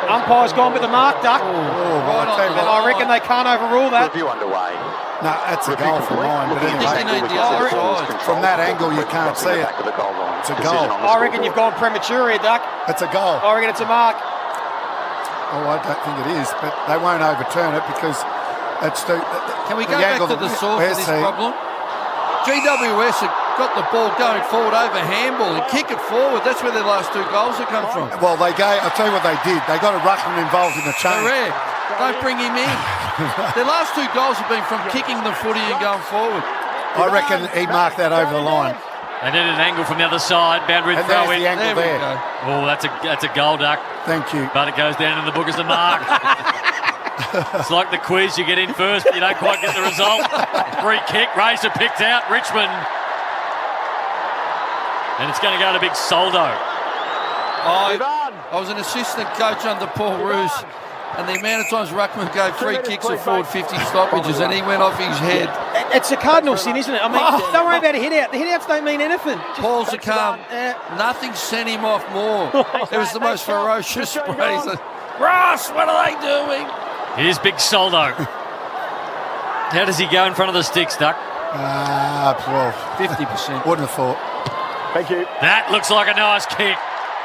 Umpire's gone with the mark, Duck. And I reckon they can't overrule that. Review underway. No, that's a goal from mine. But anyway, from that angle, you can't see it. It's a goal. I reckon you've gone premature here, Duck. It's a goal. I reckon it's a mark. Oh, I don't think it is, but they won't overturn it because that's the Can we go back to the source of this problem? GWS have got the ball going forward over handball and kick it forward. That's where their last 2 goals have come from. Well, I'll tell you what they did. They got a ruckman involved in the change. Correct. Don't bring him in. Their last 2 goals have been from kicking the footy and going forward. I reckon he marked that over the line. They did an angle from the other side. Boundary throw in. The angle there. Oh, that's a goal, Duck. Thank you. But it goes down in the book as a mark. It's like the quiz. You get in first, but you don't quite get the result. Free kick. Razor picked out. Richmond. And it's going to go to big Soldo. I was an assistant coach under Paul Roos, and the amount of times Ruckman gave free kicks at forward 50 stoppages, and he went off his head. It's a cardinal sin, isn't it? I mean, don't worry about a hit-out. The hit-outs don't mean anything. Paul Zakam, nothing sent him off more. It was the most ferocious sprays. Ross, what are they doing? Here's Big Soldo. How does he go in front of the sticks, Duck? Well, 50%. Wouldn't have thought. Thank you. That looks like a nice kick.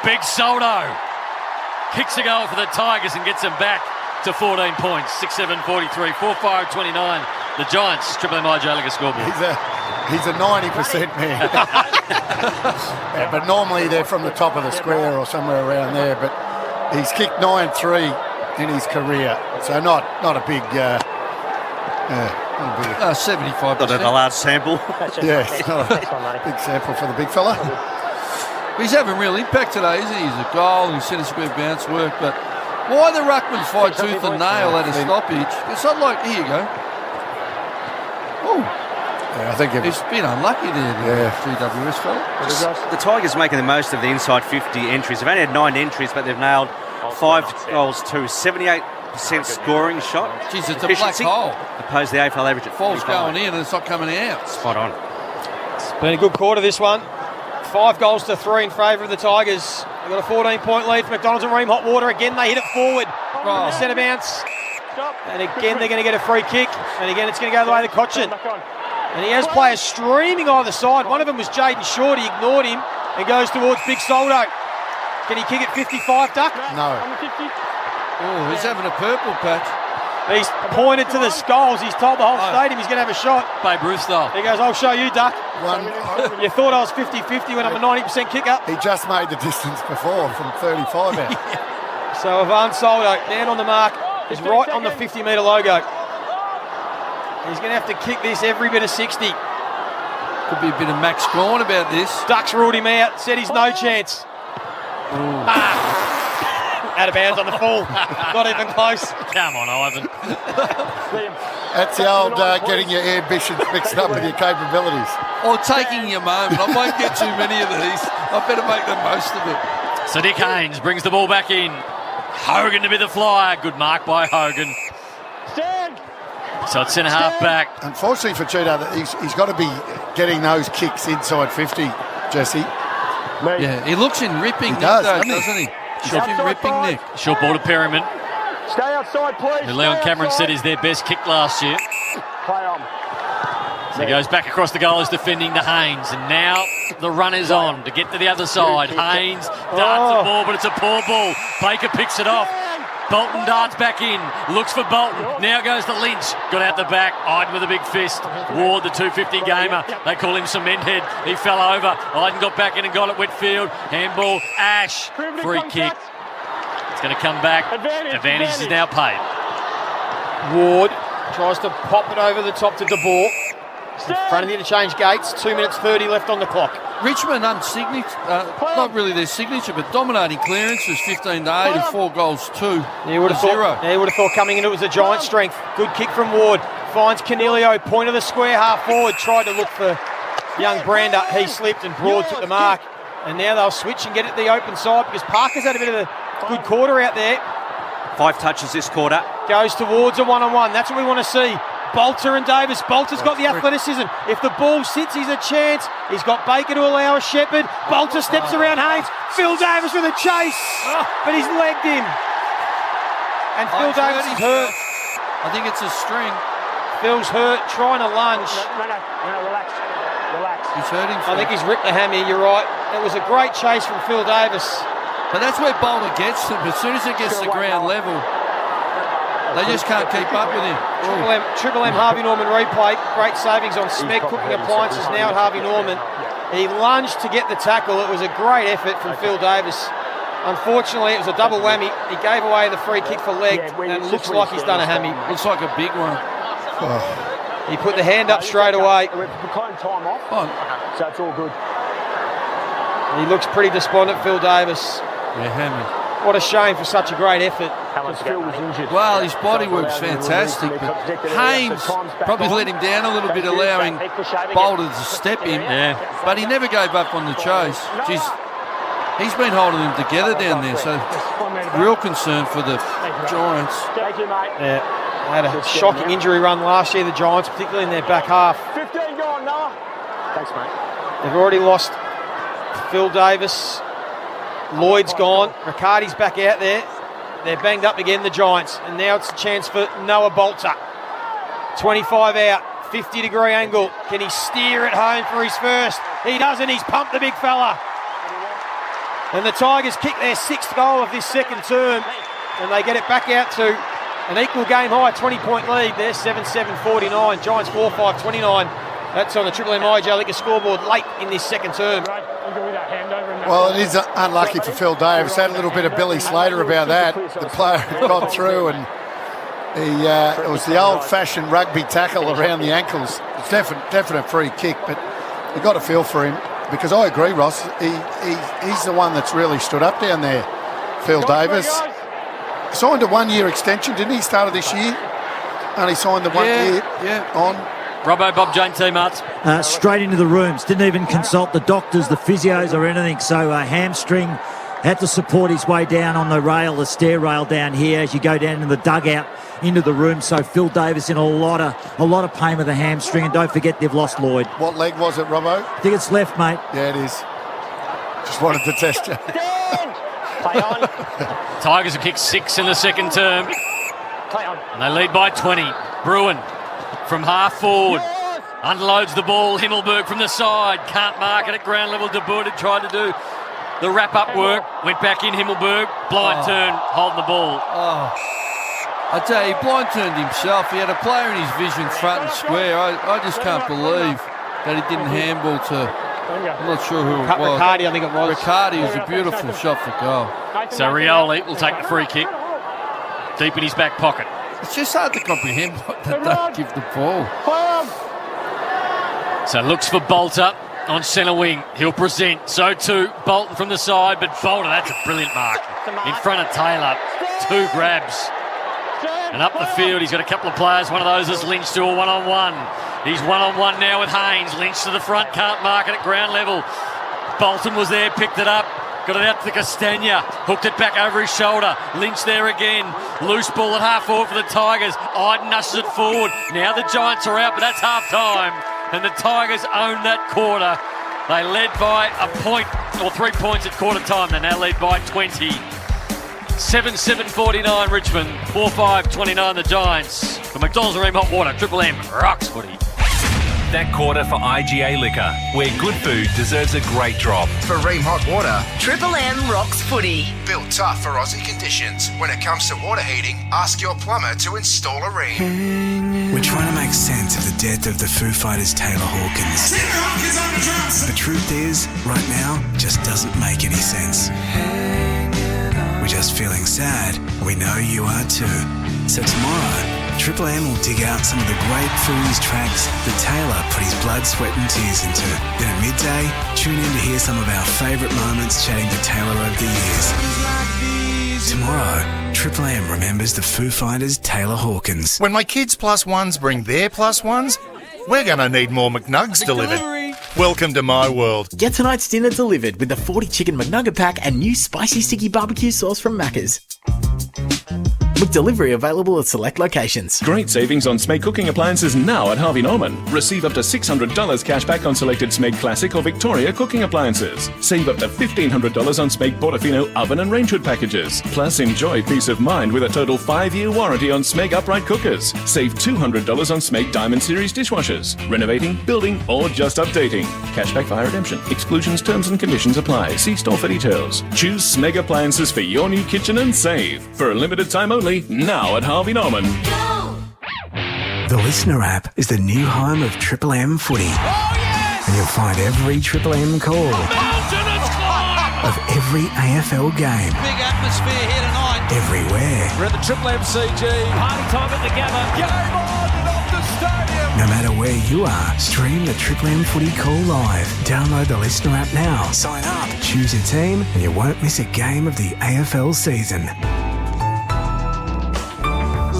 Big Soldo kicks a goal for the Tigers and gets them back to 14 points. 6-7-43, 4-5-29. The Giants, Triple M J Liga scoreboard. He's a 90% man. Yeah, but normally they're from the top of the square or somewhere around there. But he's kicked 9-3 in his career, so not a big. 75%. Not a large sample. Yeah, it's not a big sample for the big fella. He's having real impact today, isn't he? He's a goal, he's centre square bounce work, but why the Ruckman fight tooth and nail at a stoppage? It's not like, here you go. Oh, yeah, I think he's been unlucky there, the GWS fella. The Tigers making the most of the inside 50 entries. They've only had 9 entries, but they've nailed 5 goals to 78% scoring shot. Jeez, it's a black hole. Opposed to the AFL average at 45. Ball's going in and it's not coming out. Spot on. It's been a good quarter, this one. 5 goals to 3 in favour of the Tigers. They've got a 14-point lead for McDonald's and Ream Hot Water. Again, they hit it forward. The centre bounce. And again, they're going to get a free kick. And again, it's going to go the way of the Cochin. And he has players streaming either side. One of them was Jaden Short. He ignored him and goes towards Big Soldo. Can he kick at 55, Duck? No. Oh, he's having a purple patch. He's pointed to the skulls. He's told the whole stadium he's going to have a shot. Babe Ruth style. He goes, I'll show you, Duck. You thought I was 50-50 when I'm a 90% kicker? He just made the distance before from 35 out. So Ivan Soldo, down on the mark, is right on the 50-metre logo. He's going to have to kick this every bit of 60. Could be a bit of Max Gorn about this. Ducks ruled him out, said he's no chance. Out of bounds on the full. Not even close. Come on, Ivan. That's the old getting your ambitions mixed up with your capabilities. Or taking your moment. I won't get too many of these. I better make the most of it. So Nick Haynes brings the ball back in. Hogan to be the flyer. Good mark by Hogan. So it's centre half back. Unfortunately for Cheetah, he's got to be getting those kicks inside 50, Jesse. Yeah, he looks in ripping Nick, doesn't he? Short ripping Nick. Short ball to Perryman. Stay outside, please. Who Leon Cameron said is their best kick last year. Play on. So he goes back across the goal, is defending to Haynes. And now the run is on to get to the other side. Haynes darts the ball, but it's a poor ball. Baker picks it off. Bolton darts back in, looks for Bolton, now goes to Lynch, got out the back, Iden with a big fist, Ward the 250 gamer, they call him Cement Head, he fell over, Iden got back in and got it, Whitfield, handball, Ash, free kick, it's going to come back, advantage is now paid. Ward tries to pop it over the top to De Boer, in front of the interchange gates, 2 minutes 30 left on the clock. Richmond not really their signature, but dominating clearances, 15-8 and 4 goals 2. You would have thought coming in it was a Giant strength. Good kick from Ward. Finds Canelio, point of the square, half forward. Tried to look for young Brander. He slipped and Broad took the mark. And now they'll switch and get it to the open side because Parker's had a bit of a good quarter out there. 5 touches this quarter. Goes towards a one-on-one. That's what we want to see. Bolter and Davis. Bolter's got the athleticism. If the ball sits, he's a chance. He's got Baker to allow a Shepherd. Bolter steps around Haynes. Phil Davis with a chase, but he's legged him. And Phil Davis is hurt. I think it's a string. Phil's hurt, trying to lunge. No, relax. He's hurting. I think he's ripped the hammy, you're right. It was a great chase from Phil Davis. But that's where Bolter gets him. As soon as it gets to ground level, they just can't keep up with him. Triple M Harvey Norman replay. Great savings on Smeg Cooking Appliances now at Harvey Norman. He lunged to get the tackle. It was a great effort from Phil Davis. Unfortunately, it was a double whammy. He gave away the free kick for leg and looks like he's done a hammy. Looks like a big one. He put the hand up straight away. We're calling time off, so it's all good. He looks pretty despondent, Phil Davis. Yeah, hammered. What a shame for such a great effort. Phil was injured. Well, his body work's fantastic, but Haynes probably let him down a little bit, allowing Bolter to step him. Yeah. But he never gave up on the chase. Jeez, He's been holding them together down there, so real concern for the Giants. Thank you, mate. Yeah, had a shocking injury run last year, the Giants, particularly in their back half. 15 gone, Noah. Thanks, mate. They've already lost Phil Davis. Lloyd's gone. Riccardi's back out there. They're banged up again, the Giants. And now it's a chance for Noah Bolter. 25 out, 50-degree angle. Can he steer it home for his first? He doesn't. He's pumped the big fella. And the Tigers kick their 6th goal of this second term. And they get it back out to an equal game high 20-point lead. They're 7-7-49. Giants 4-5-29. That's on the Triple M IJ Liquor scoreboard late in this second term. Well, it is unlucky for Phil Davis. Had a little bit of Billy Slater about that. The player had gone through and it was the old-fashioned rugby tackle around the ankles. It's definite free kick, but you've got to feel for him because I agree, Ross. He's the one that's really stood up down there, Phil Davis. Signed a 1-year extension, didn't he, started this year? Only signed the 1 year on. Robbo, Bob Jane teammates. Straight into the rooms. Didn't even consult the doctors, the physios or anything. So hamstring, had to support his way down on the rail, the stair rail down here as you go down in the dugout into the room. So Phil Davis in a lot of pain with the hamstring. And don't forget they've lost Lloyd. What leg was it, Robbo? I think it's left, mate. Yeah, it is. Just wanted to test you. Play on. Tigers have kicked 6 in the second term. Play on. And they lead by 20. Bruin from half forward. Unloads the ball. Himmelberg from the side. Can't mark it at ground level. De Boer tried to do the wrap-up work. Went back in Himmelberg. Blind turn. Holding the ball. I tell you, he blind turned himself. He had a player in his vision front and square. I just can't believe that he didn't handball to... I'm not sure who it was. Riccardi, I think it was. Riccardi was a beautiful shot for goal. So Rioli will take the free kick. Deep in his back pocket. It's just hard to comprehend what they don't give the ball. So looks for Bolter on centre wing. He'll present. So too Bolton from the side, but Bolter, that's a brilliant mark. In front of Taylor. 2 grabs. And up the field, he's got a couple of players. One of those is Lynch to a one-on-one. He's one-on-one now with Haynes. Lynch to the front, can't mark it at ground level. Bolton was there, picked it up. Got it out to Castagna. Hooked it back over his shoulder. Lynch there again. Loose ball at half forward for the Tigers. Iden ushers it forward. Now the Giants are out, but that's half time. And the Tigers own that quarter. They led by a point, or 3 points at quarter time. They now lead by 20. 7-7-49 Richmond. 4-5-29 the Giants. For McDonald's and Ream Hot Water, Triple M rocks footy. That quarter for IGA Liquor, where good food deserves a great drop. For Ream Hot Water, Triple M rocks footy. built tough for Aussie conditions. When it comes to water heating, ask your plumber to install a Ream. We're trying to make sense of the death of the Foo Fighters' Taylor Hawkins. The truth is, right now, just doesn't make any sense. We're just feeling sad. We know you are too. So tomorrow, Triple M will dig out some of the great Fooey's tracks that Taylor put his blood, sweat and tears into. Then at midday, tune in to hear some of our favourite moments chatting to Taylor over the years. Tomorrow, Triple M remembers the Foo Fighters' Taylor Hawkins. When my kids' plus ones bring their plus ones, we're going to need more McNugs delivered. Welcome to my world. Get tonight's dinner delivered with the 40 Chicken McNugget Pack and new Spicy Sticky Barbecue Sauce from Macca's. With delivery available at select locations. Great savings on Smeg cooking appliances now at Harvey Norman. Receive up to $600 cash back on selected Smeg Classic or Victoria cooking appliances. Save up to $1,500 on Smeg Portofino oven and range hood packages. Plus, enjoy peace of mind with a total 5-year warranty on Smeg upright cookers. Save $200 on Smeg Diamond Series dishwashers. Renovating, building, or just updating. Cashback via redemption. Exclusions, terms and conditions apply. See store for details. Choose Smeg appliances for your new kitchen and save. For a limited time only, now at Harvey Norman. The Listener app is the new home of Triple M footy. And you'll find every Triple M call of every AFL game. Big atmosphere here tonight. Everywhere. We're at the Triple M CG. Party time at the Gabba. Game on and off the stadium. No matter where you are, stream the Triple M footy call live. Download the Listener app now. Sign up, choose your team, and you won't miss a game of the AFL season.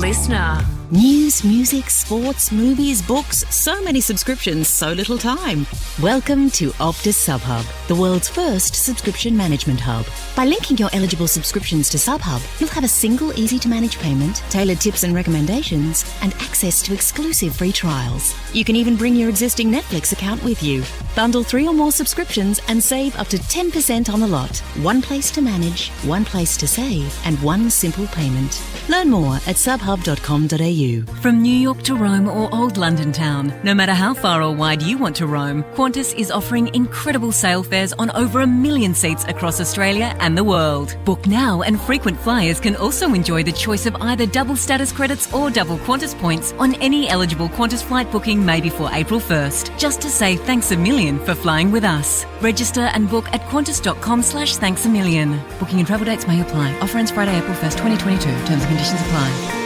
Listener. News, music, sports, movies, books, so many subscriptions, so little time. Welcome to Optus SubHub, the world's first subscription management hub. By linking your eligible subscriptions to SubHub, you'll have a single, easy-to-manage payment, tailored tips and recommendations, and access to exclusive free trials. You can even bring your existing Netflix account with you. Bundle 3 or more subscriptions and save up to 10% on the lot. One place to manage, one place to save, and one simple payment. Learn more at subhub.com.au. From New York to Rome or Old London Town, no matter how far or wide you want to roam, Qantas is offering incredible sale fares on over 1 million seats across Australia and the world. Book now, and frequent flyers can also enjoy the choice of either double status credits or double Qantas points on any eligible Qantas flight booking made before April 1st, just to say thanks a million for flying with us. Register and book at qantas.com/thanks-a-million. Booking and travel dates may apply. Offer ends Friday, April 1st, 2022. Terms and conditions apply.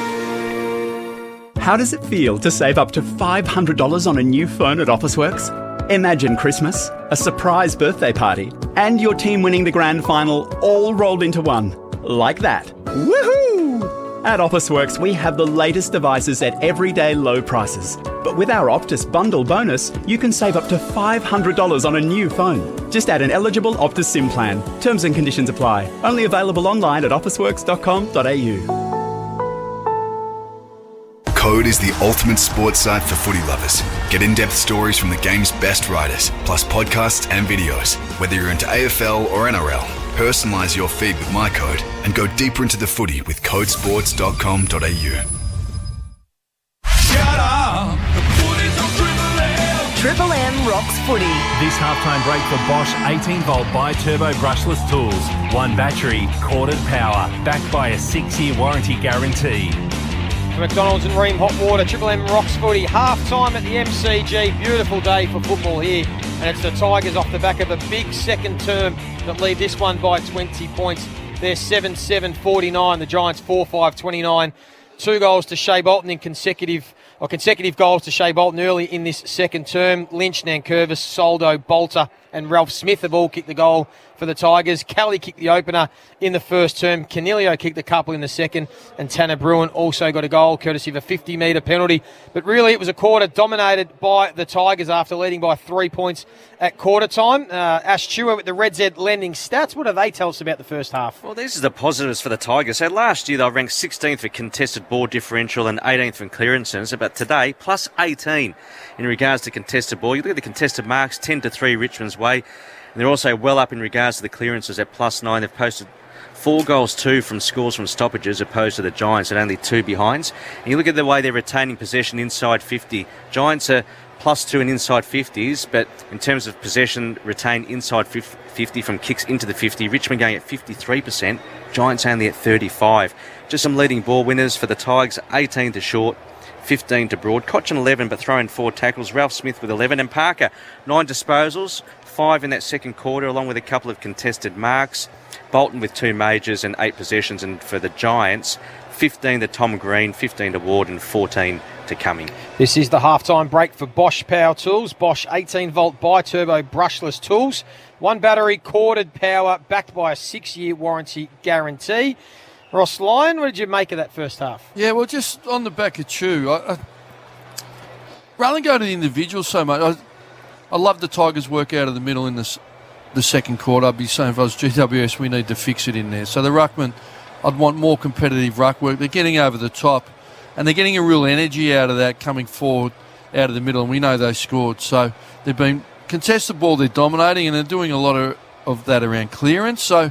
How does it feel to save up to $500 on a new phone at Officeworks? Imagine Christmas, a surprise birthday party, and your team winning the grand final all rolled into one. Like that. Woohoo! At Officeworks, we have the latest devices at everyday low prices. But with our Optus bundle bonus, you can save up to $500 on a new phone. Just add an eligible Optus SIM plan. Terms and conditions apply. Only available online at officeworks.com.au. Code is the ultimate sports site for footy lovers. Get in-depth stories from the game's best writers, plus podcasts and videos. Whether you're into AFL or NRL, personalise your feed with My Code and go deeper into the footy with codesports.com.au. Shut up! The footy's on Triple M! Triple M rocks footy. This halftime break for Bosch 18-volt bi-turbo brushless tools. One battery, corded power, backed by a 6-year warranty guarantee. McDonald's and Ream Hot Water, Triple M rocks footy. Half-time at the MCG. Beautiful day for football here. And it's the Tigers off the back of a big second term that lead this one by 20 points. They're 7-7-49. The Giants 4-5-29. 2 goals to Shea Bolton in consecutive goals to Shea Bolton early in this second term. Lynch, Nankervis, Soldo, Bolter and Ralph Smith have all kicked the goal for the Tigers. Kelly kicked the opener in the first term. Canelio kicked a couple in the second. And Tanner Bruin also got a goal courtesy of a 50-metre penalty. But really it was a quarter dominated by the Tigers after leading by 3 points at quarter time. Ash Chua with the Red Z lending stats. What do they tell us about the first half? Well, these are the positives for the Tigers. So last year they were ranked 16th for contested ball differential and 18th for clearances. But today, plus 18 in regards to contested ball. You look at the contested marks, 10-3 Richmond's way. And they're also well up in regards to the clearances at plus 9. They've posted 4 goals, 2 from scores from stoppages, opposed to the Giants at only 2 behinds. And you look at the way they're retaining possession inside 50. Giants are plus 2 in inside 50s, but in terms of possession retained inside 50 from kicks into the 50, Richmond going at 53%, Giants only at 35. Just some leading ball winners for the Tigers, 18 to short, 15 to broad. Cochin 11, but throwing 4 tackles. Ralph Smith with 11. And Parker, 9 disposals, 5 in that second quarter, along with a couple of contested marks. Bolton with 2 majors and 8 possessions. And for the Giants, 15 to Tom Green, 15 to Ward and 14 to Cumming. This is the halftime break for Bosch Power Tools. Bosch 18-volt bi-turbo brushless tools. 1 battery, corded power, backed by a 6-year warranty guarantee. Ross Lyon, what did you make of that first half? Yeah, well, just on the back of Chew, rather than go to the individuals so much, I love the Tigers' work out of the middle in the second quarter. I'd be saying if I was GWS, we need to fix it in there. So the ruckman, I'd want more competitive ruck work. They're getting over the top, and they're getting a real energy out of that coming forward out of the middle, and we know they scored. So they've been contested ball, they're dominating, and they're doing a lot of that around clearance. So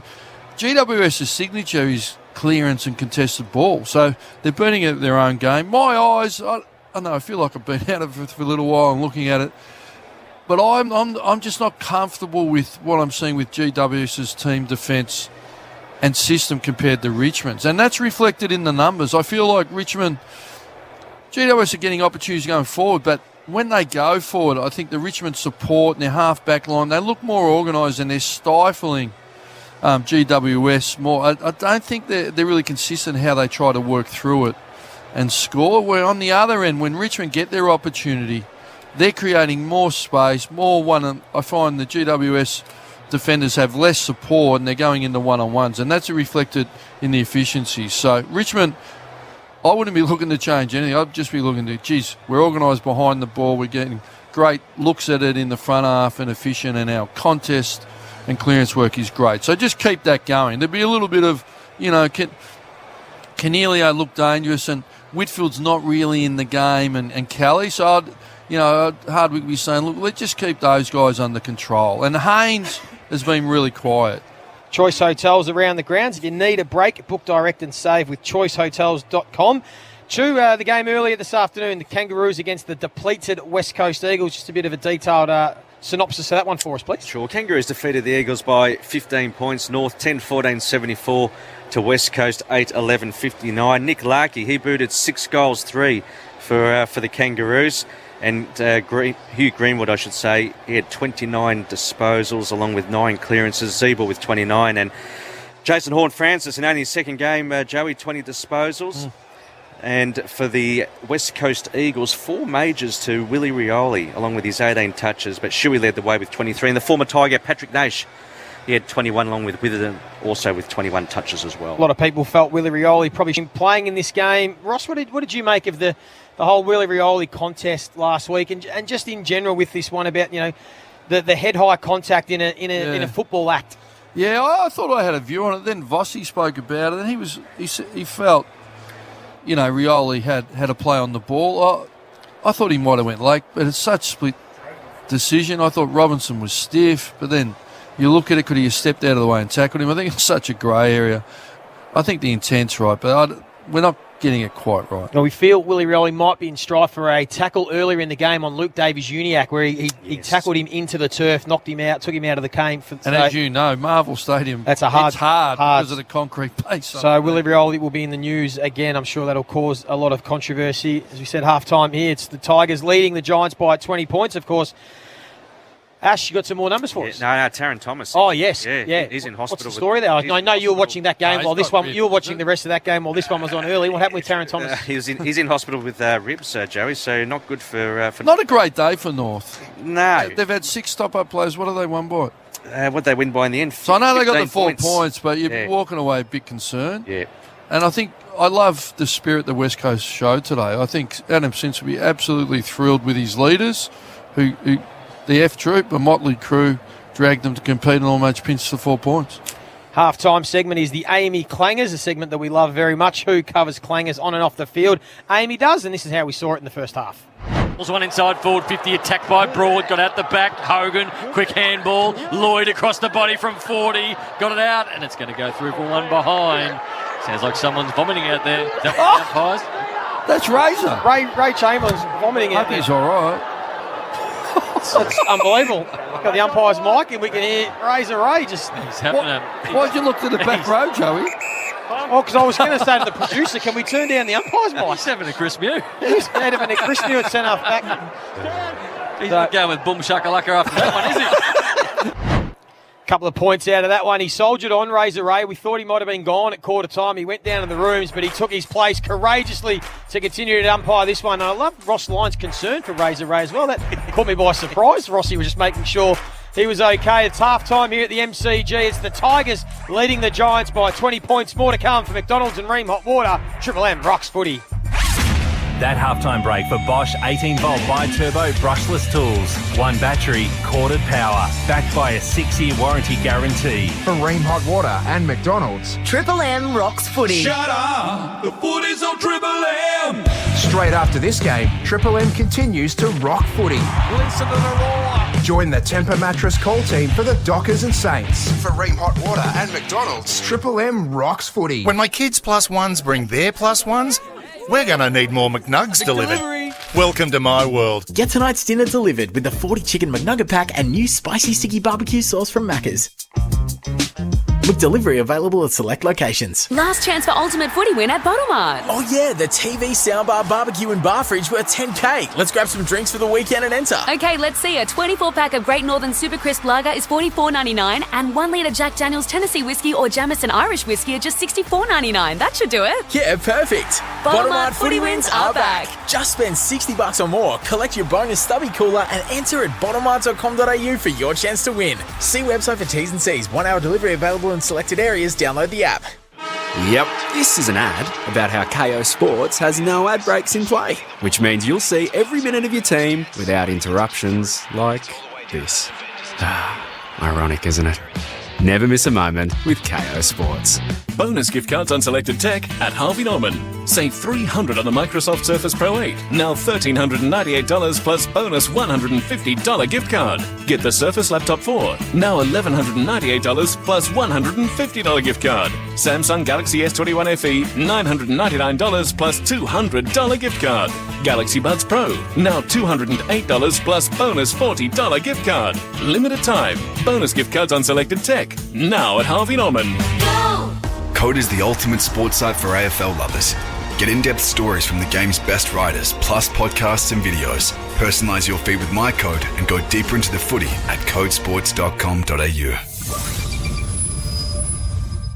GWS's signature is clearance and contested ball. So they're burning at their own game. My eyes, I know, I feel like I've been out of it for a little while and looking at it. But I'm just not comfortable with what I'm seeing with GWS's team defence and system compared to Richmond's. And that's reflected in the numbers. I feel like Richmond, GWS are getting opportunities going forward, but when they go forward, I think the Richmond support and their half-back line, they look more organised and they're stifling GWS more. I don't think they're really consistent how they try to work through it and score. Where on the other end, when Richmond get their opportunity, they're creating more space, more one. I find the GWS defenders have less support and they're going into one-on-ones, and that's reflected in the efficiency. So Richmond, I wouldn't be looking to change anything. I'd just be looking to, geez, we're organised behind the ball. We're getting great looks at it in the front half and efficient, and our contest and clearance work is great. So just keep that going. There'd be a little bit of, Canelio looked dangerous, and Whitfield's not really in the game, and Kelly. So Hardwick would be saying, look, let's just keep those guys under control. And Haynes has been really quiet. Choice Hotels around the grounds. If you need a break, book direct and save with choicehotels.com. Chew, the game earlier this afternoon, the Kangaroos against the depleted West Coast Eagles. Just a bit of a detailed synopsis of that one for us, please. Sure. Kangaroos defeated the Eagles by 15 points. North 10-14-74 to West Coast 8-11-59. Nick Larkey, he booted 6 goals, 3 for the Kangaroos. And Hugh Greenwood, I should say, he had 29 disposals along with 9 clearances. Zeeble with 29. And Jason Horne-Francis, in only his second game, Joey, 20 disposals. And for the West Coast Eagles, 4 majors to Willie Rioli, along with his 18 touches. But Shuey led the way with 23. And the former Tiger, Patrick Naish, he had 21 along with Witherden, also with 21 touches as well. A lot of people felt Willie Rioli probably should be playing in this game. Ross, what did you make of the whole Willie Rioli contest last week, and just in general with this one about the head-high contact in a football act? Yeah, I thought I had a view on it. Then Vossi spoke about it, and he felt Rioli had a play on the ball. I thought he might have went late, but it's such split decision. I thought Robinson was stiff, but then you look at it, could he have stepped out of the way and tackled him? I think it's such a grey area. I think the intent's right, but we're not getting it quite right. Well, we feel Willie Rioli might be in strife for a tackle earlier in the game on Luke Davies-Uniacke, where he tackled him into the turf, knocked him out, took him out of the game. As you know, Marvel Stadium, it's hard because of the concrete base. So Willie Rioli will be in the news again. I'm sure that'll cause a lot of controversy. As we said, half-time here, it's the Tigers leading the Giants by 20 points, of course. Ash, you got some more numbers for us? No, Taryn Thomas. Oh, yes. Yeah. He's in hospital. What's the story there? I know you were watching that game while this one. You were watching the rest of that game while this one was on early. What happened with Taryn Thomas? He's in hospital with ribs, Joey. So not good for. Not a great day for North. No, they've had 6 top-up players. What have they won by? What they win by in the end? So I know they got the 4 points, but you're walking away a bit concerned. Yeah. And I think I love the spirit the West Coast showed today. I think Adam Sims will be absolutely thrilled with his leaders, who the F Troop, a motley crew, dragged them to compete and almost pinched the 4 points. Half-time segment is the Amy Clangers, a segment that we love very much. Who covers Clangers on and off the field? Amy does, and this is how we saw it in the first half. Was one inside forward 50, attacked by Broad, got out the back. Hogan, quick handball. Lloyd across the body from 40, got it out, and it's going to go through for one behind. Sounds like someone's vomiting out there. Is that one umpires? That's Razor. Ray Chamberlain's vomiting out there. He's all right. That's unbelievable. Got the umpire's mic, and we can hear Razor Ray just. He's having Why'd you look to the back row, Joey? Oh, because I was going to say to the producer, can we turn down the umpire's mic? He's having a Chris Mew. He's having a Chris Mew at centre back. He's not going with boom shakalaka after that one, is he? Couple of points out of that one. He soldiered on, Razor Ray. We thought he might have been gone at quarter time. He went down to the rooms, but he took his place courageously to continue to umpire this one. And I love Ross Lyon's concern for Razor Ray as well. That caught me by surprise. Rossi was just making sure he was okay. It's half-time here at the MCG. It's the Tigers leading the Giants by 20 points. More to come for McDonald's and Ream Hot Water. Triple M rocks footy. That halftime break for Bosch 18-volt bi-turbo brushless tools. 1 battery, corded power, backed by a 6-year warranty guarantee. For Ream Hot Water and McDonald's, Triple M rocks footy. Shut up! The footy's on Triple M! Straight after this game, Triple M continues to rock footy. Listen to the roar! Join the Temper Mattress call team for the Dockers and Saints. For Ream Hot Water and McDonald's, Triple M rocks footy. When my kids' plus ones bring their plus ones, we're going to need more McNugs delivered. Welcome to my world. Get tonight's dinner delivered with the 40 chicken McNugget pack and new spicy sticky barbecue sauce from Macca's. With delivery available at select locations. Last chance for ultimate footy win at Bottomart. Oh yeah, the TV, soundbar, barbecue and bar fridge worth $10K. Let's grab some drinks for the weekend and enter. Okay, let's see. A 24-pack of Great Northern Super Crisp Lager is $44.99 and 1 litre Jack Daniels Tennessee Whiskey or Jameson Irish Whiskey are just $64.99. That should do it. Yeah, perfect. Bottomart footy wins are back. Just spend $60 or more, collect your bonus stubby cooler and enter at bottomart.com.au for your chance to win. See website for T's and C's. 1 hour delivery available in selected areas. Download the app. Yep, this is an ad about how KO Sports has no ad breaks in play, which means you'll see every minute of your team without interruptions like this. Ironic, isn't it? Never miss a moment with KO Sports. Bonus gift cards on selected tech at Harvey Norman. Save $300 on the Microsoft Surface Pro 8. Now $1,398 plus bonus $150 gift card. Get the Surface Laptop 4. Now $1,198 plus $150 gift card. Samsung Galaxy S21 FE, $999 plus $200 gift card. Galaxy Buds Pro, now $208 plus bonus $40 gift card. Limited time. Bonus gift cards on selected tech. Now at Harvey Norman. Code is the ultimate sports site for AFL lovers. Get in-depth stories from the game's best writers, plus podcasts and videos. Personalise your feed with my code and go deeper into the footy at codesports.com.au.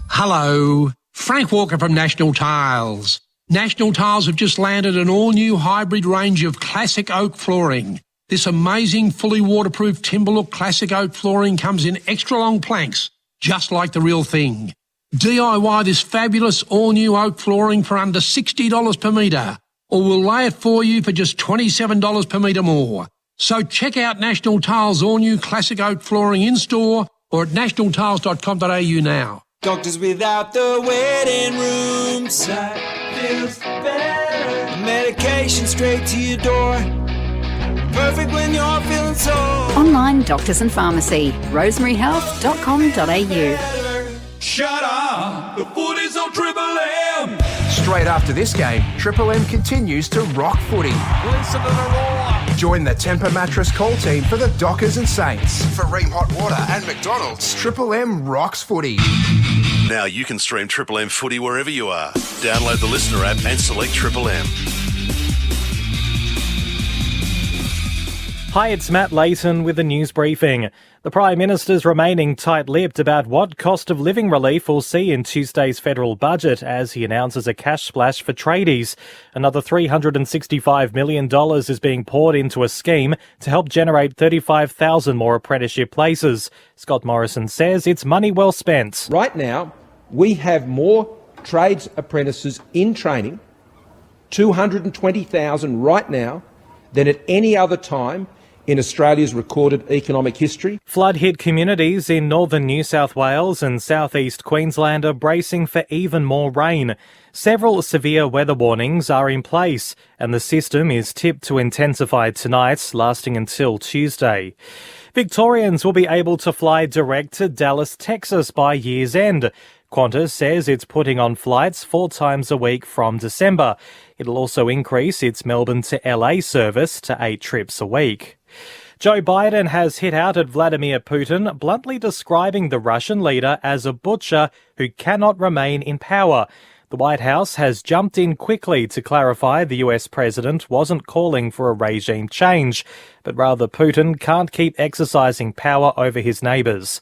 Hello, Frank Walker from National Tiles. National Tiles have just landed an all-new hybrid range of classic oak flooring. This amazing, fully waterproof Timberlook classic oak flooring comes in extra long planks, just like the real thing. DIY this fabulous all-new oak flooring for under $60 per metre, or we'll lay it for you for just $27 per metre more. So check out National Tiles' all-new classic oak flooring in-store or at nationaltiles.com.au now. Doctors without the waiting room. Sight feels better. Medication straight to your door. Perfect when you're feeling so. Online doctors and pharmacy. rosemaryhealth.com.au. Shut up! The footy's on Triple M! Straight after this game, Triple M continues to rock footy. Listen to the roar! Join the Temper Mattress call team for the Dockers and Saints. For Ream Hot Water and McDonald's. Triple M rocks footy. Now you can stream Triple M footy wherever you are. Download the Listener app and select Triple M. Hi, it's Matt Layton with the news briefing. The Prime Minister's remaining tight-lipped about what cost of living relief we'll see in Tuesday's federal budget as he announces a cash splash for tradies. Another $365 million is being poured into a scheme to help generate 35,000 more apprenticeship places. Scott Morrison says it's money well spent. Right now, we have more trades apprentices in training, 220,000 right now, than at any other time in Australia's recorded economic history. Flood-hit communities in northern New South Wales and southeast Queensland are bracing for even more rain. Several severe weather warnings are in place, and the system is tipped to intensify tonight, lasting until Tuesday. Victorians will be able to fly direct to Dallas, Texas by year's end. Qantas says it's putting on flights 4 times a week from December. It'll also increase its Melbourne to LA service to 8 trips a week. Joe Biden has hit out at Vladimir Putin, bluntly describing the Russian leader as a butcher who cannot remain in power. The White House has jumped in quickly to clarify the US president wasn't calling for a regime change, but rather Putin can't keep exercising power over his neighbours.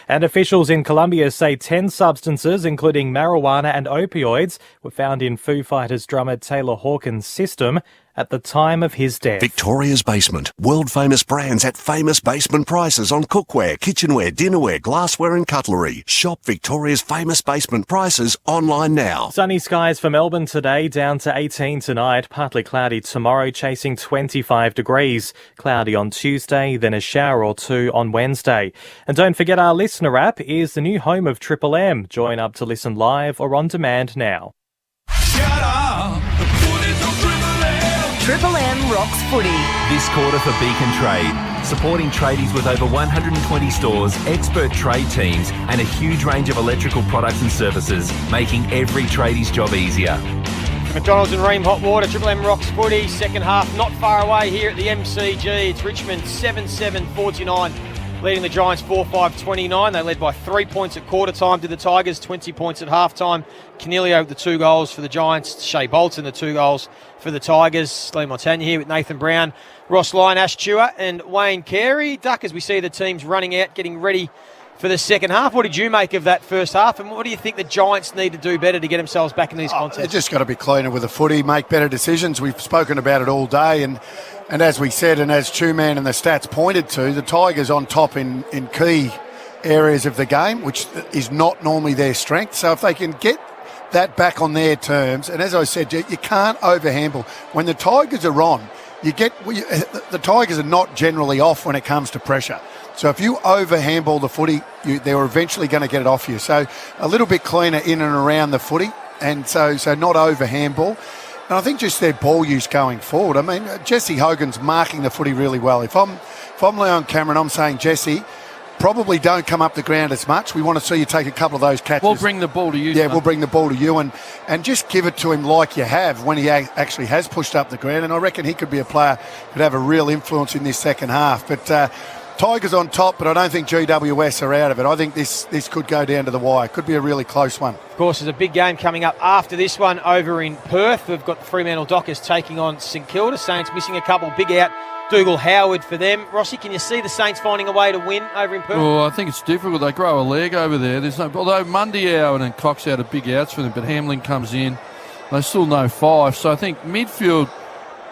And officials in Colombia say 10 substances, including marijuana and opioids, were found in Foo Fighters drummer Taylor Hawkins' system at the time of his death. Victoria's Basement. World-famous brands at famous basement prices on cookware, kitchenware, dinnerware, glassware and cutlery. Shop Victoria's famous basement prices online now. Sunny skies for Melbourne today, down to 18 tonight. Partly cloudy tomorrow, chasing 25 degrees. Cloudy on Tuesday, then a shower or 2 on Wednesday. And don't forget our Listener app is the new home of Triple M. Join up to listen live or on demand now. Shut up! The footy's on Triple M! Triple M rocks footy. This quarter for Beacon Trade, supporting tradies with over 120 stores, expert trade teams and a huge range of electrical products and services, making every tradie's job easier. McDonald's and Ream Hot Water, Triple M rocks footy. Second half not far away here at the MCG. It's Richmond 7-7-49. Leading the Giants 4-5-29. They led by 3 points at quarter time to the Tigers, 20 points at half time. Canelio, the 2 goals for the Giants. Shea Bolton, the 2 goals for the Tigers. Lee Montagna here with Nathan Brown, Ross Lyon, Ash Chua and Wayne Carey. Duck, as we see the teams running out, getting ready for the second half. What did you make of that first half, and what do you think the Giants need to do better to get themselves back in these contests? They've just got to be cleaner with the footy, make better decisions. We've spoken about it all day, and as we said, and as Two-Man and the stats pointed to, the Tigers on top in key areas of the game, which is not normally their strength. So if they can get that back on their terms. And as I said, you can't overhandle. When the Tigers are on, the Tigers are not generally off when it comes to pressure. So if you overhandball the footy, they're eventually going to get it off you. So a little bit cleaner in and around the footy, and so not overhandball. And I think just their ball use going forward. I mean, Jesse Hogan's marking the footy really well. If I'm Leon Cameron, I'm saying, Jesse, probably don't come up the ground as much. We want to see you take a couple of those catches. We'll bring the ball to you. Yeah, we'll bring the ball to you and just give it to him like you have when he actually has pushed up the ground. And I reckon he could be a player who could have a real influence in this second half. But Tigers on top, but I don't think GWS are out of it. I think this could go down to the wire. Could be a really close one. Of course, there's a big game coming up after this one over in Perth. We've got the Fremantle Dockers taking on St Kilda. Saints missing a couple. Big out. Dougal Howard for them. Rossi, can you see the Saints finding a way to win over in Perth? Well, I think it's difficult. They grow a leg over there. Although Mundy out and Cox out are big outs for them, but Hamlin comes in. They still know 5. So I think midfield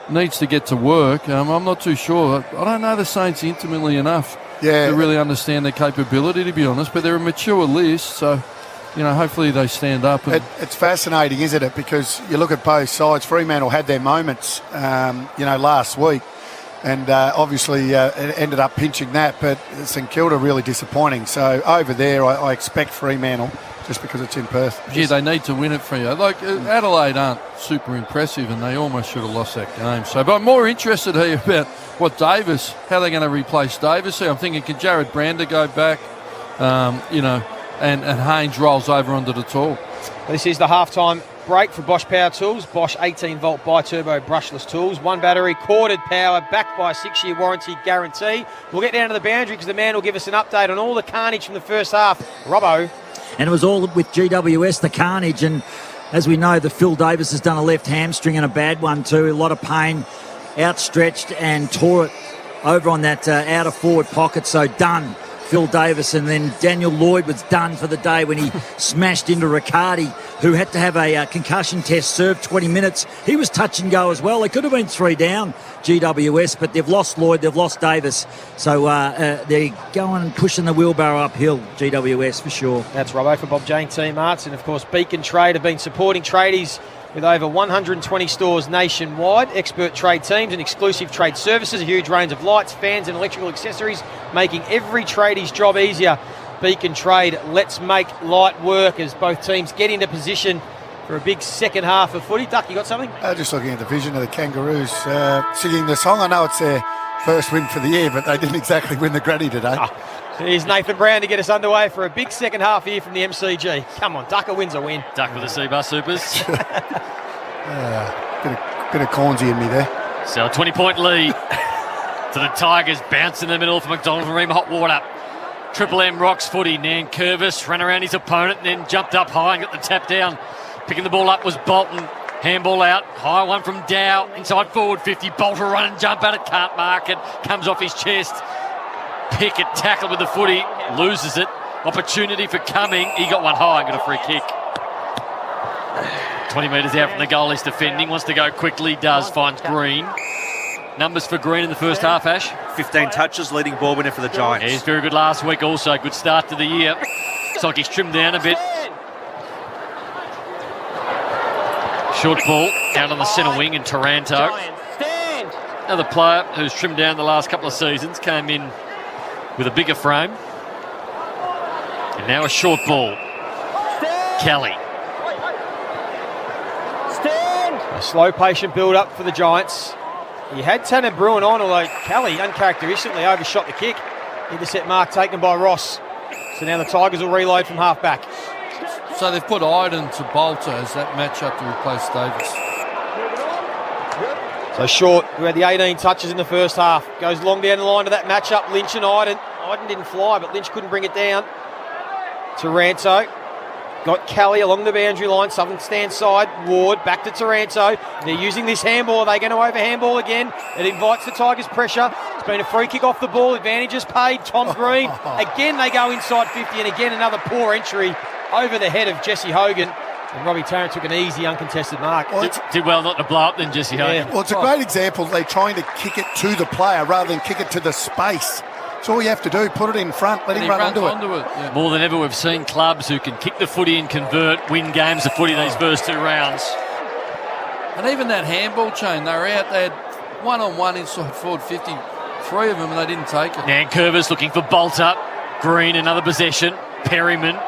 needs to get to work. I'm not too sure. I don't know the Saints intimately enough to really understand their capability, to be honest, but they're a mature list, so hopefully they stand up. It's fascinating, isn't it? Because you look at both sides. Fremantle had their moments, last week, and obviously it ended up pinching that, but St Kilda really disappointing. So over there, I expect Fremantle, just because it's in Perth. Yeah, they need to win it for you. Like, Adelaide aren't super impressive, and they almost should have lost that game. So, but I'm more interested here about how they're going to replace Davis here. I'm thinking, can Jared Brander go back, and Haynes rolls over onto the tall. This is the halftime break for Bosch Power Tools. Bosch 18-volt bi-turbo brushless tools. 1 battery, corded power, backed by a 6-year warranty guarantee. We'll get down to the boundary because the man will give us an update on all the carnage from the first half. Robbo. And it was all with GWS, the carnage. And as we know, the Phil Davis has done a left hamstring and a bad one too. A lot of pain, outstretched and tore it over on that outer forward pocket. So done, Phil Davis. And then Daniel Lloyd was done for the day when he smashed into Riccardi, who had to have a concussion test, served 20 minutes. He was touch and go as well. They could have been 3 down, GWS, but they've lost Lloyd, they've lost Davis. So they're going pushing the wheelbarrow uphill, GWS for sure. That's Robbo for Bob Jane Team Arts. And of course, Beacon Trade have been supporting tradies with over 120 stores nationwide, expert trade teams and exclusive trade services, a huge range of lights, fans and electrical accessories, making every tradie's job easier. Beacon Trade, let's make light work as both teams get into position for a big second half of footy. Duck, you got something? Just looking at the vision of the Kangaroos singing the song. I know it's their first win for the year, but they didn't exactly win the granny today. Here's Nathan Brown to get us underway for a big second half here from the MCG. Come on, Ducker wins a win. Duck with the C-Bar Supers. Bit of cornsy in me there. So a 20-point lead to the Tigers. Bounce in the middle for McDonald and Ream Hot Water. Triple M Rocks footy. Nan Curvis ran around his opponent and then jumped up high and got the tap down. Picking the ball up was Bolton. Handball out. High one from Dow. Inside forward 50. Bolter run and jump at it. Can't mark it. Comes off his chest. Pickett tackled with the footy. Loses it. Opportunity for Cumming. He got one high and got a free kick. 20 metres out from the goal. He's defending. Wants to go quickly. Does. Finds Green. Numbers for Green in the first half, Ash? 15 touches, leading ball winner for the Giants. Yeah, he's very good last week also. Good start to the year. Looks like he's trimmed down a bit. Short ball out on the centre wing in Taranto. Another player who's trimmed down the last couple of seasons, came in with a bigger frame. And now a short ball. Kelly. A slow, patient build-up for the Giants. He had Tanner Bruin on, although Kelly uncharacteristically overshot the kick. Intercept mark taken by Ross. So now the Tigers will reload from half-back. So they've put Iden to Bolter as that matchup to replace Davis. So Short, who had the 18 touches in the first half, goes long down the line to that matchup. Lynch and Iden. Iden didn't fly, but Lynch couldn't bring it down. Taranto. Got Kelly along the boundary line, southern stand side. Ward back to Taranto. They're using this handball. Are they going to over-handball again? It invites the Tigers' pressure. It's been a free kick off the ball. Advantages paid. Tom Green. Again, they go inside 50, and again, another poor entry over the head of Jesse Hogan. And Robbie Tarrant took an easy, uncontested mark. Well, did well not to blow up then, Jesse Hogan. Well, it's a great example. They're trying to kick it to the player rather than kick it to the space It's all you have to do. Put it in front. Let him run onto it. Yeah. More than ever, we've seen clubs who can kick the footy and convert, win games of footy these first 2 rounds. And even that handball chain, they were out. They had one-on-one inside forward 50. 3 of them, and they didn't take it. Nankervis looking for Bolter. Green, another possession. Perryman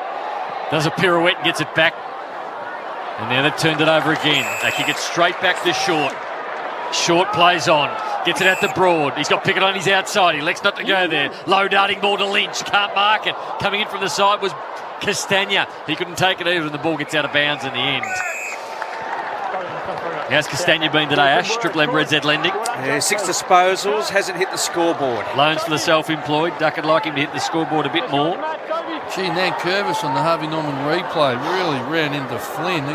does a pirouette and gets it back. And now they've turned it over again. They kick it straight back to Short. Short plays on. Gets it out to Broad. He's got Pickett on his outside. He elects not to go there. Low darting ball to Lynch. Can't mark it. Coming in from the side was Castagna. He couldn't take it either, and the ball gets out of bounds in the end. How's Castagna been today, Ash? Triple M Red Z lending. Yeah, 6 disposals, hasn't hit the scoreboard. Loans for the self-employed. Duck would like him to hit the scoreboard a bit more. Gee, Nankervis on the Harvey Norman replay really ran into Flynn.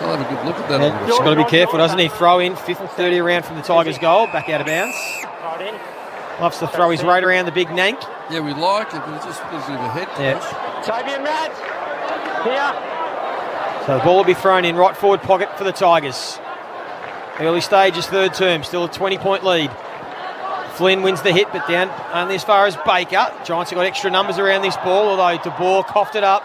I'll have a good look at that. Yeah, just got to be careful, doesn't he? Throw in, 30 around from the Tigers' goal, back out of bounds. Loves to throw his weight around the big nank. Yeah, we like it, but it's just a bit of a head clash. Toby and Matt, here. So the ball will be thrown in right forward pocket for the Tigers. Early stages, third term, still a 20-point lead. Flynn wins the hit, but down only as far as Baker. Giants have got extra numbers around this ball, although De Boer coughed it up.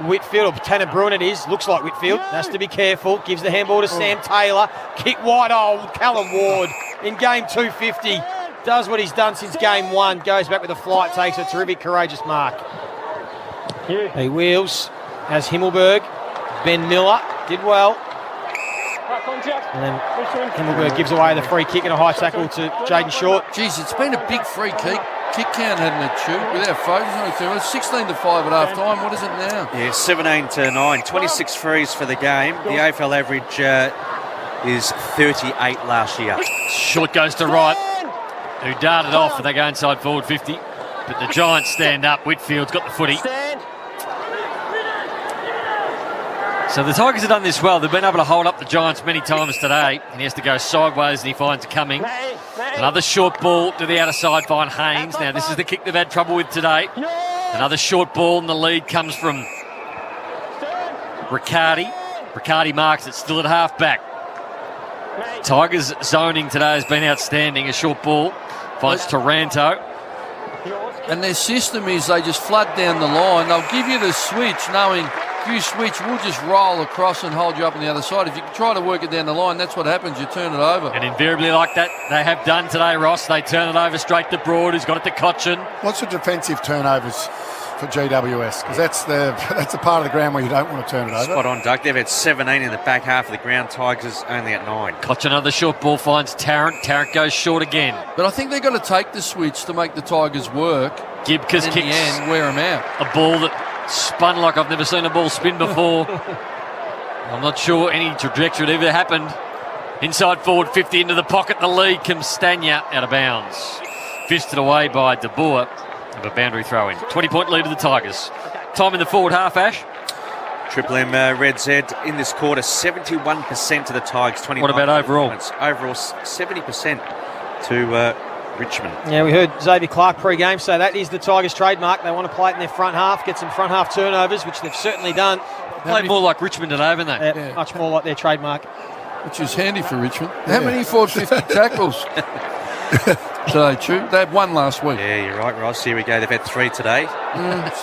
Whitfield, or Tanner Bruin it is, looks like Whitfield, has to be careful, gives the handball to Sam Taylor, kick wide, Callum Ward in game 250, does what he's done since game 1, goes back with a flight, takes a terrific, courageous mark. He wheels, has Himmelberg, Ben Miller, did well, and then Himmelberg gives away the free kick and a high tackle to Jaden Short. Jeez, it's been a big free kick count, hadn't it, Chu? Without focus on it, 16-5 at half time. What is it now? Yeah, 17-9, 26 frees for the game. The AFL average is 38 last year. Short goes to right, who darted off, and they go inside forward 50. But the Giants stand up. Whitfield's got the footy. So the Tigers have done this well. They've been able to hold up the Giants many times today, and he has to go sideways, and he finds it coming. Another short ball to the outer side, find Haynes. Now this is the kick they've had trouble with today. Another short ball, and the lead comes from Riccardi. Riccardi marks it, still at half-back. Tigers' zoning today has been outstanding. A short ball finds Taranto. And their system is they just flood down the line. They'll give you the switch knowing if you switch, we'll just roll across and hold you up on the other side. If you try to work it down the line, that's what happens. You turn it over. And invariably like that, they have done today, Ross. They turn it over straight to Broad, who's got it to Cochin. What's the defensive turnovers for GWS? Because that's the part of the ground where you don't want to turn it over. Spot on, Doug. They've had 17 in the back half of the ground. Tigers only at 9. Cochin, another short ball, finds Tarrant. Tarrant goes short again. But I think they've got to take the switch to make the Tigers work. Gibcus kicks. In the end, wear them out. A ball that spun like I've never seen a ball spin before. I'm not sure any trajectory had ever happened. Inside forward 50 into the pocket. The lead comes Stania out of bounds. Fisted away by De Boer of a boundary throw in. 20-point lead to the Tigers. Time in the forward half, Ash. Triple M Red Z in this quarter, 71% to the Tigers. 29. What about overall? Overall, 70% to Richmond. Yeah, we heard Xavier Clark pre-game say that is the Tigers' trademark. They want to play it in their front half, get some front half turnovers, which they've certainly done. Played more like Richmond today, haven't they? Yeah. Much more like their trademark. Which is handy for Richmond. How many 450 tackles? Today, Chu? They had 1 last week. Yeah, you're right, Ross. Here we go. They've had 3 today.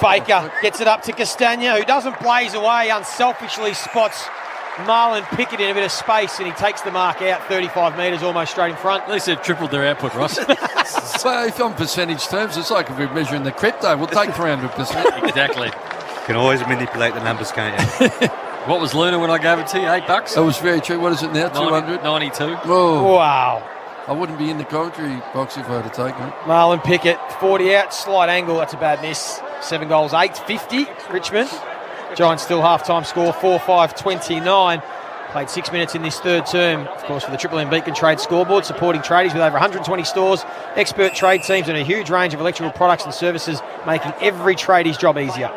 Baker gets it up to Castagna, who doesn't blaze away, unselfishly spots Marlon Pickett in a bit of space, and he takes the mark out 35 metres, almost straight in front. At least they've tripled their output, Ross. So if on percentage terms, it's like if we're measuring the crypto, we'll take 300%. Exactly. You can always manipulate the numbers, can't you? What was Luna when I gave it to you? $8? That was very true. What is it now? 200? 92. Oh. Wow. I wouldn't be in the commentary box if I had taken it. Marlon Pickett, 40 out, slight angle. That's a bad miss. 7 goals, 850. Richmond. Giants still half-time score, 4-5-29. Played 6 minutes in this third term. Of course, for the Triple M Beacon Trade scoreboard, supporting tradies with over 120 stores, expert trade teams, and a huge range of electrical products and services, making every tradie's job easier.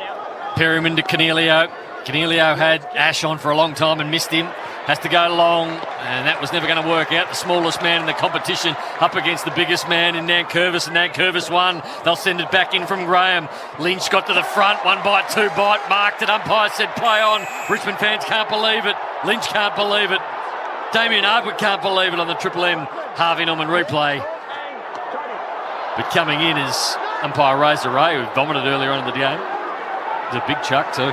Perryman to Cornelio. Cornelio had Ash on for a long time and missed him. Has to go long, and that was never going to work out. The smallest man in the competition up against the biggest man in Nankervis, and Nankervis won. They'll send it back in from Graham. Lynch got to the front, 1 bite, 2 bite, marked it. Umpire said play on. Richmond fans can't believe it. Lynch can't believe it. Damien Arbwood can't believe it on the Triple M Harvey Norman replay. But coming in is umpire Razor Ray, who vomited earlier on in the game. It's a big chuck too.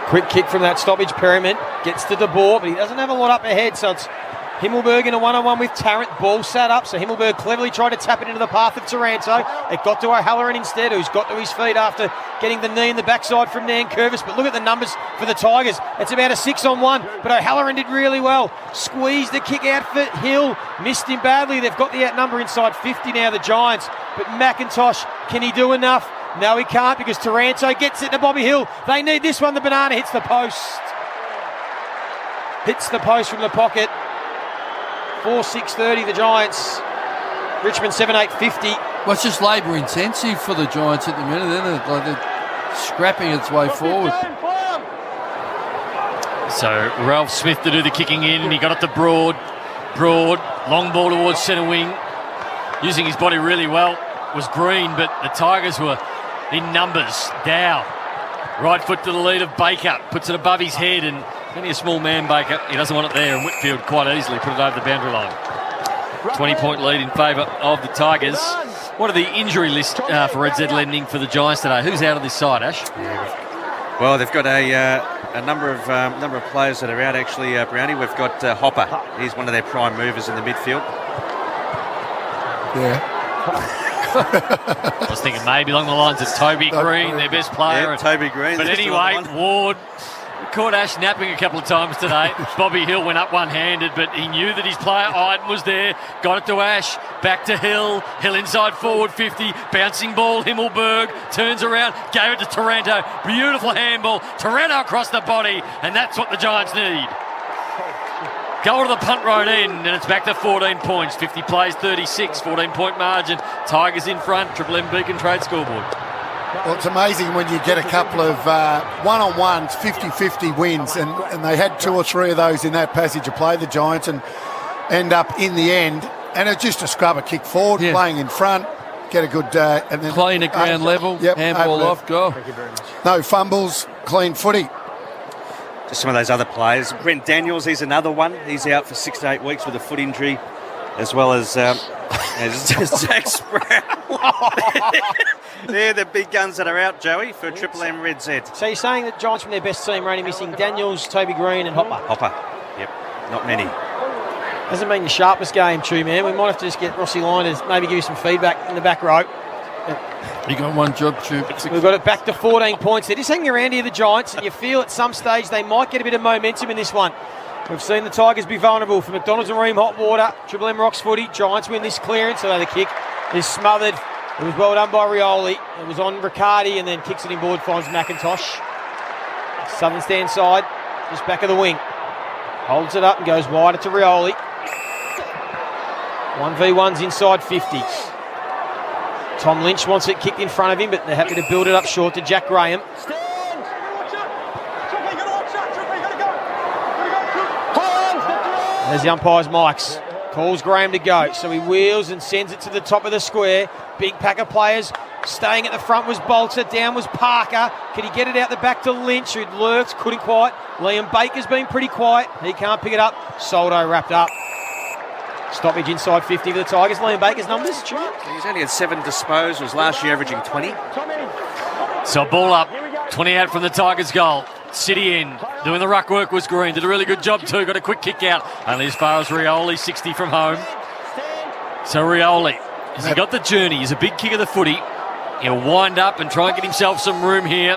Quick kick from that stoppage. Perryman gets to De Boer, but he doesn't have a lot up ahead, so it's Himmelberg in a one-on-one with Tarrant. Ball sat up, so Himmelberg cleverly tried to tap it into the path of Taranto. It got to O'Halloran instead, who's got to his feet after getting the knee in the backside from Nankervis. But look at the numbers for the Tigers. It's about a 6-on-1, but O'Halloran did really well. Squeezed the kick out for Hill. Missed him badly. They've got the outnumber inside 50 now, the Giants. But McIntosh, can he do enough? No, he can't, because Taranto gets it to Bobby Hill. They need this one. The banana hits the post. Hits the post from the pocket. 4-6-30 the Giants. Richmond 7-8-50. Well, it's just labour intensive for the Giants at the minute, isn't it? Like they're scrapping its way forward. So Ralph Smith to do the kicking in, and he got it to Broad. Broad, long ball towards centre wing. Using his body really well was Green, but the Tigers were in numbers. Dow, right foot to the lead of Baker, puts it above his head, and only a small man, Baker. He doesn't want it there, and Whitfield quite easily put it over the boundary line. 20-point lead in favour of the Tigers. What are the injury list for Red Z Lending for the Giants today? Who's out of this side, Ash? Well, they've got a number of players that are out, actually, Brownie. We've got Hopper. He's one of their prime movers in the midfield. Yeah. I was thinking maybe along the lines of Toby Green, their best player. Yeah, Toby Green. But anyway, Ward caught Ash napping a couple of times today. Bobby Hill went up one-handed, but he knew that his player Iden was there. Got it to Ash, back to Hill. Hill inside forward 50, bouncing ball. Himmelberg turns around, gave it to Taranto. Beautiful handball. Taranto across the body, and that's what the Giants need. Goal to the punt road end, and it's back to 14 points. 50 plays, 36, 14-point margin. Tigers in front. Triple M Beacon Trade scoreboard. Well, it's amazing when you get a couple of one-on-ones, 50-50 wins, and they had 2 or 3 of those in that passage of play, the Giants, and end up in the end. And it's just a scrubber kick forward, playing in front, get a good... and then playing at ground level, handball off, go. Thank you very much. No fumbles, clean footy. Just some of those other players. Brent Daniels, he's another one. He's out for 6 to 8 weeks with a foot injury, as well as Zach Sprout. They're the big guns that are out, Joey, for Triple M Red Z. So you're saying that Giants from their best team are only missing Daniels, Toby Green and Hopper? Hopper, yep. Not many. Hasn't been the sharpest game, too, man. We might have to just get Rossi Line to maybe give you some feedback in the back row. You got one job, Chew. We've got it back to 14 points. They're just hanging around here, the Giants, and you feel at some stage they might get a bit of momentum in this one. We've seen the Tigers be vulnerable for McDonald's and Ream Hot Water. Triple M Rocks footy. Giants win this clearance, so the kick is smothered. It was well done by Rioli. It was on Riccardi, and then kicks it inboard, finds McIntosh. Southern stand side, just back of the wing. Holds it up and goes wider to Rioli. 1v1's inside 50. Tom Lynch wants it kicked in front of him, but they're happy to build it up short to Jack Graham. There's the umpire's mics. Calls Graham to go, so he wheels and sends it to the top of the square. Big pack of players. Staying at the front was Bolter, down was Parker. Can he get it out the back to Lynch, who lurks, couldn't quite. Liam Baker's been pretty quiet. He can't pick it up. Soldo wrapped up. Stoppage inside 50 for the Tigers. Liam Baker's numbers, He's only had 7 disposals, last year averaging 20. So ball up, 20 out from the Tigers' goal. City in, doing the ruck work was Green. Did a really good job too, got a quick kick out. Only as far as Rioli, 60 from home. So Rioli, has he got the journey? He's a big kick of the footy. He'll wind up and try and get himself some room here.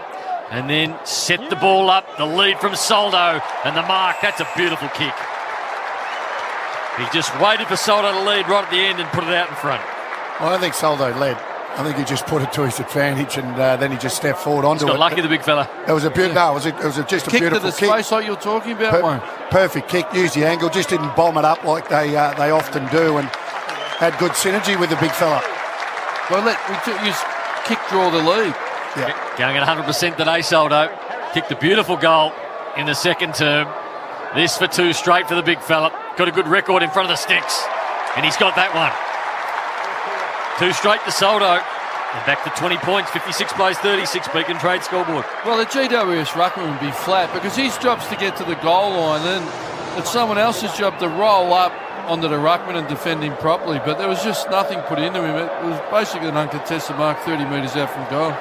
And then set the ball up, the lead from Soldo. And the mark, that's a beautiful kick. He just waited for Soldo to lead right at the end and put it out in front. Well, I don't think Soldo led. I think he just put it to his advantage, and then he just stepped forward onto it. Got lucky, the big fella. It was a beautiful. No, it was just a kick beautiful to the space like you're talking about. Perfect kick. Used the angle. Just didn't bomb it up like they often do, and had good synergy with the big fella. Well, you kick draw the lead. Yeah, going at 100% today. Soldo kicked a beautiful goal in the second term. This for 2 straight for the big fella. Got a good record in front of the sticks, and he's got that one. 2 straight to Soldo. And back to 20 points, 56 plays, 36, Beacon Trade scoreboard. Well, the GWS ruckman would be flat because his job's to get to the goal line, and it's someone else's job to roll up, onto the ruckman and defend him properly, but there was just nothing put into him. It was basically an uncontested mark 30 metres out from goal.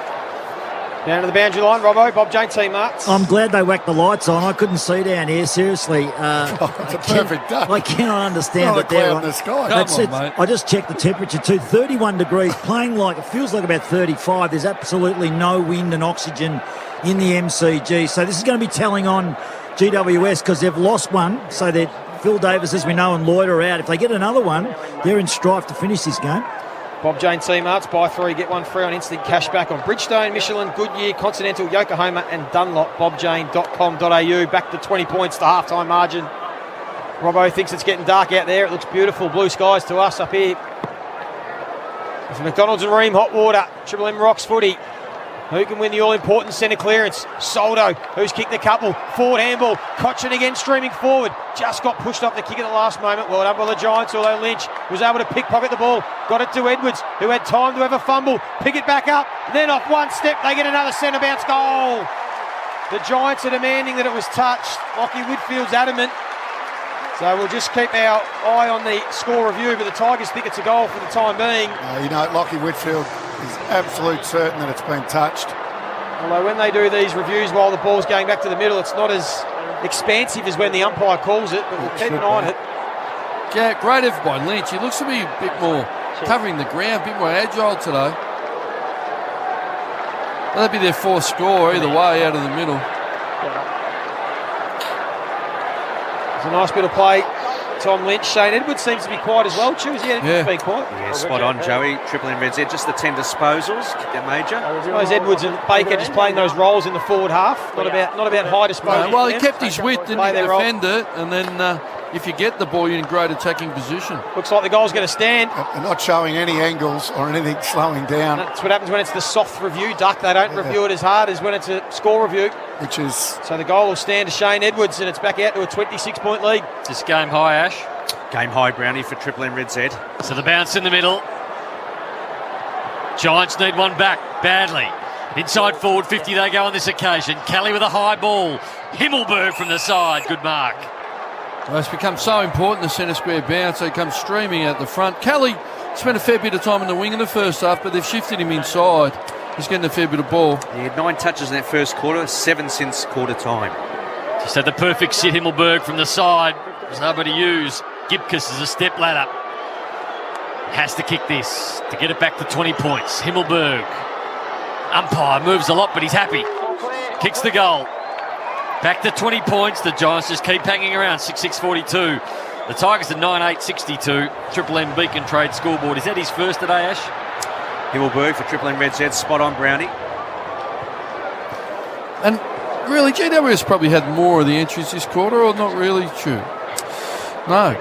Down to the boundary line, Robbo. Bob Jane team marks. I'm glad they whacked the lights on. I couldn't see down here, seriously. It's a perfect day. I cannot understand Not a cloud in the sky. Mate. I just checked the temperature too. 31 degrees, playing like, it feels like about 35. There's absolutely no wind and oxygen in the MCG. So this is going to be telling on GWS because they've lost one. So that Phil Davis, as we know, and Lloyd are out. If they get another one, they're in strife to finish this game. Bob Jane team arts, buy 3, get 1 free on instant cash back on Bridgestone, Michelin, Goodyear, Continental, Yokohama and Dunlop. bobjane.com.au. Back to 20 points, the half-time margin. Robbo thinks it's getting dark out there. It looks beautiful. Blue skies to us up here. From McDonald's and Ream, hot water. Triple M Rocks footy. Who can win the all-important centre clearance? Soldo, who's kicked the couple. Forward handball. Cochin again streaming forward. Just got pushed off the kick at the last moment. Well done by the Giants, although Lynch was able to pickpocket the ball. Got it to Edwards, who had time to have a fumble. Pick it back up. Then off one step, they get another centre bounce goal. The Giants are demanding that it was touched. Lockie Whitfield's adamant. So we'll just keep our eye on the score review, but the Tigers think it's a goal for the time being. Lockie Whitfield is absolute certain that it's been touched. Although when they do these reviews while the ball's going back to the middle, it's not as expansive as when the umpire calls it, but we'll keep an eye on it. Yeah, great effort by Lynch. He looks to be a bit more covering the ground, a bit more agile today. That'd be their fourth score either way out of the middle. It's a nice bit of play. Tom Lynch. Shane Edwards seems to be quiet as well. Chews, been quiet. Yeah, spot on, Joey. Triple M Red Z, just the 10 disposals. They're major. I suppose Edwards and Baker just playing those roles in the forward half. Not about high disposal. No, well, he kept his width, didn't he? Defend it, and then if you get the ball, you're in great attacking position. Looks like the goal's going to stand. They're not showing any angles or anything slowing down. That's what happens when it's the soft review, Duck. They don't review it as hard as when it's a score review. Which is... So the goal will stand to Shane Edwards, and it's back out to a 26-point lead. Is this game high, Ash? Game high, Brownie, for Triple M Red Z. So the bounce in the middle. Giants need one back badly. Inside forward 50 they go on this occasion. Kelly with a high ball. Himmelberg from the side. Good mark. Well, it's become so important, the centre square bounce. They come streaming out the front. Kelly spent a fair bit of time in the wing in the first half, but they've shifted him inside. He's getting a fair bit of ball. He had 9 touches in that first quarter, 7 since quarter time. Just had the perfect sit, Himmelberg from the side. There's nobody to use. Gibcus is a step ladder. Has to kick this to get it back to 20 points. Himmelberg. Umpire moves a lot, but he's happy. Kicks the goal. Back to 20 points. The Giants just keep hanging around. 6-6-42. The Tigers are 9-8-62. Triple M Beacon Trade scoreboard. Is that his first today, Ash? Himmelberg for Triple M Red Z. Spot on, Brownie. And really, GWS probably had more of the entries this quarter, or not really? True. No.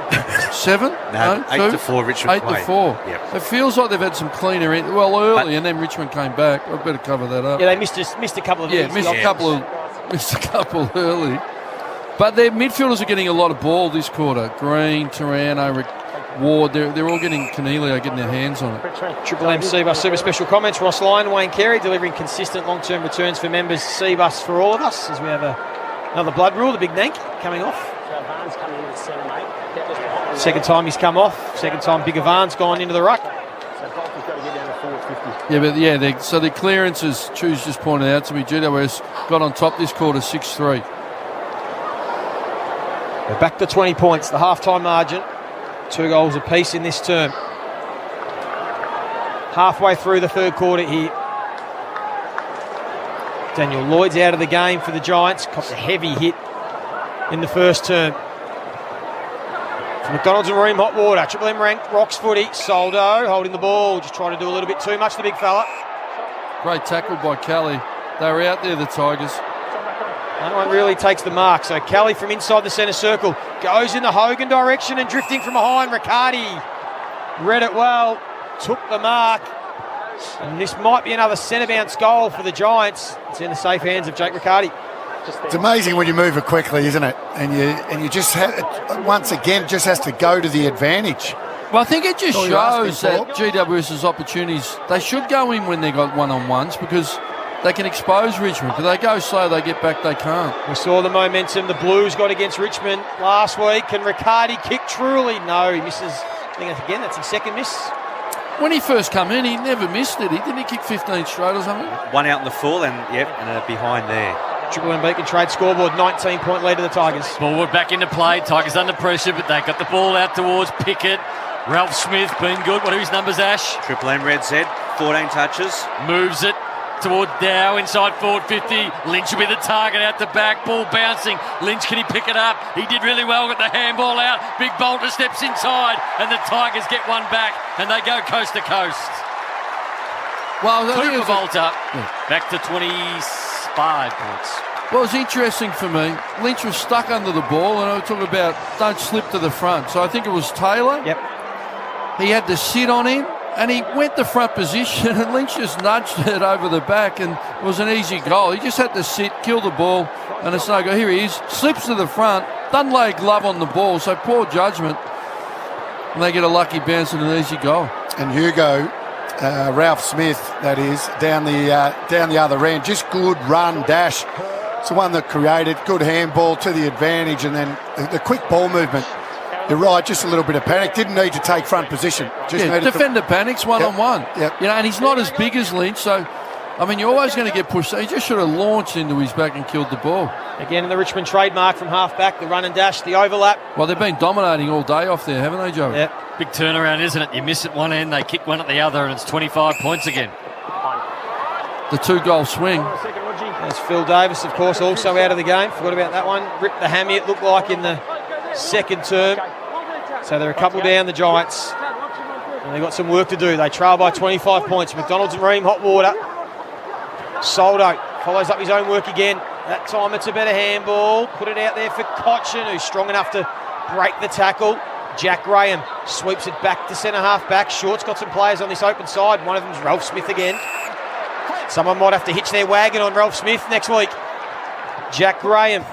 7? No, 8-4 Richmond. 8-4. Yep. It feels like they've had some cleaner early, and then Richmond came back. I better cover that up. Yeah, they missed a couple of missed a couple early. But their midfielders are getting a lot of ball this quarter. Green, Taranto, Ward, they're all getting Cornelio getting their hands on it. Triple M Cbus Super Special Comments. Ross Lyon, Wayne Carey delivering consistent long-term returns for members. Cbus for all of us as we have another blood rule, the big Nank coming off. Second time he's come off. Second time Big Ivan's gone into the ruck. So the clearances, Chews just pointed out to me, GWS got on top this quarter 6-3. We're back to 20 points, the half-time margin. 2 goals apiece in this term. Halfway through the third quarter here. Daniel Lloyd's out of the game for the Giants. Copped a heavy hit in the first term. From McDonald's and Ream, hot water. Triple M ranked Rocks footy. Soldo holding the ball. Just trying to do a little bit too much, the big fella. Great tackle by Kelly. They were out there, the Tigers. No one really takes the mark. So Kelly from inside the centre circle goes in the Hogan direction and drifting from behind. Riccardi read it well, took the mark. And this might be another centre bounce goal for the Giants. It's in the safe hands of Jake Riccardi. It's amazing when you move it quickly, isn't it? And you just once again just has to go to the advantage. Well, I think it just shows that GWS's opportunities, they should go in when they got one-on-ones, because they can expose Richmond. If they go slow, they get back, they can't. We saw the momentum the Blues got against Richmond last week. Can Riccardi kick truly? No, he misses. I think again, that's his second miss. When he first come in, he never missed it. Didn't he kick 15 straight or something? One out in the full and behind there. Triple M Beacon trade scoreboard, 19-point lead to the Tigers. Forward back into play. Tigers under pressure, but they got the ball out towards Pickett. Ralph Smith been good. What are his numbers, Ash? Triple M Red Z, 14 touches. Moves it toward Dow inside forward 50. Lynch will be the target out the back. Ball bouncing. Lynch, can he pick it up? He did really well. Got the handball out. Big Bolter steps inside, and the Tigers get one back, and they go coast to coast. Well, Cooper Bolter back to 25 points. Well, it's interesting for me. Lynch was stuck under the ball, and I was talking about don't slip to the front. So I think it was Taylor. Yep. He had to sit on him, and he went the front position, and Lynch just nudged it over the back, and it was an easy goal. He just had to sit, kill the ball, and it's no go. Here he is, slips to the front, doesn't lay a glove on the ball, so poor judgment. And they get a lucky bounce and an easy goal. And Hugo, Ralph Smith, that is, down the other end, just good run, dash. It's the one that created good handball to the advantage, and then the quick ball movement. You're right, just a little bit of panic. Didn't need to take front position. Just defender panics one-on-one. Yep. You know, and he's not as big as Lynch, so I mean, you're always going to get pushed. He just should have launched into his back and killed the ball. Again, the Richmond trademark from half-back, the run and dash, the overlap. Well, they've been dominating all day off there, haven't they, Joe? Yep. Big turnaround, isn't it? You miss at one end, they kick one at the other, and it's 25 points again. The 2-goal swing. There's Phil Davis, of course, also out of the game. Forgot about that one. Ripped the hammy, it looked like, in the second term. So they're a couple down, the Giants. And they've got some work to do. They trail by 25 points. McDonald's and Ream, hot water. Soldo follows up his own work again. That time it's a better handball. Put it out there for Cochin, who's strong enough to break the tackle. Jack Graham sweeps it back to centre-half back. Short's got some players on this open side. One of them's Ralph Smith again. Someone might have to hitch their wagon on Ralph Smith next week. Jack Graham